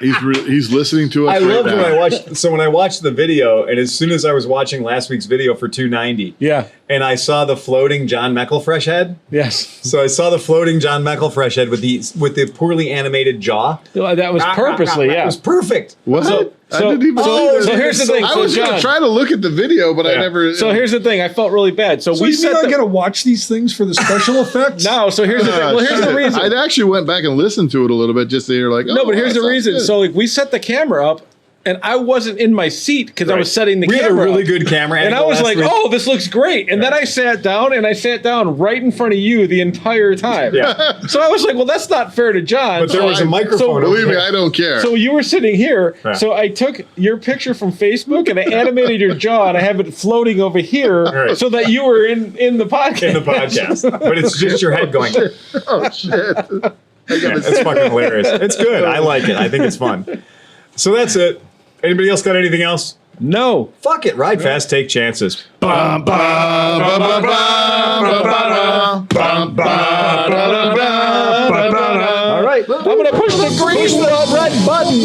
He's listening to us I right loved now. when I watched. So when I watched the video, and as soon as I was watching last week's video for 290, Yeah. and I saw the floating John McElfresh head. Yes. So I saw the floating John McElfresh head with the poorly animated jaw. That was purposely. It Yeah. was perfect. What? I didn't even see that. so here's the thing. I So was going John- to try to look at the video, but I never. So here's the thing. I felt really bad. So, So we you mean set I the, got to watch these things for the special effects? no. So here's the thing. Well, here's the reason. I actually went back and listened to it a little bit just to hear like. No, oh, but here's that the sounds reason. good. So like we set the camera up, and I wasn't in my seat because I was setting the We had a camera. really up. good camera And I angle was last like, week. "Oh, this looks great!" And then I sat down, right in front of you the entire time. Yeah. So I was like, "Well, that's not fair to John." But there was a microphone. so- Believe me, over I there. don't care. So you were sitting here, Yeah. so I took your picture from Facebook and I animated your jaw and I have it floating over here Right. so that you were in the podcast. in the podcast, but it's just your head going. oh shit! It's fucking hilarious. It's good. I like it. I think it's fun. So that's it. Anybody else got anything else? No. Fuck it. Ride fast. Take chances. Bum, bum, bum, bum, bum, bum, bum, bum, bum, bum, bum, bum, bum. All right. I'm going to push the green Push the red button.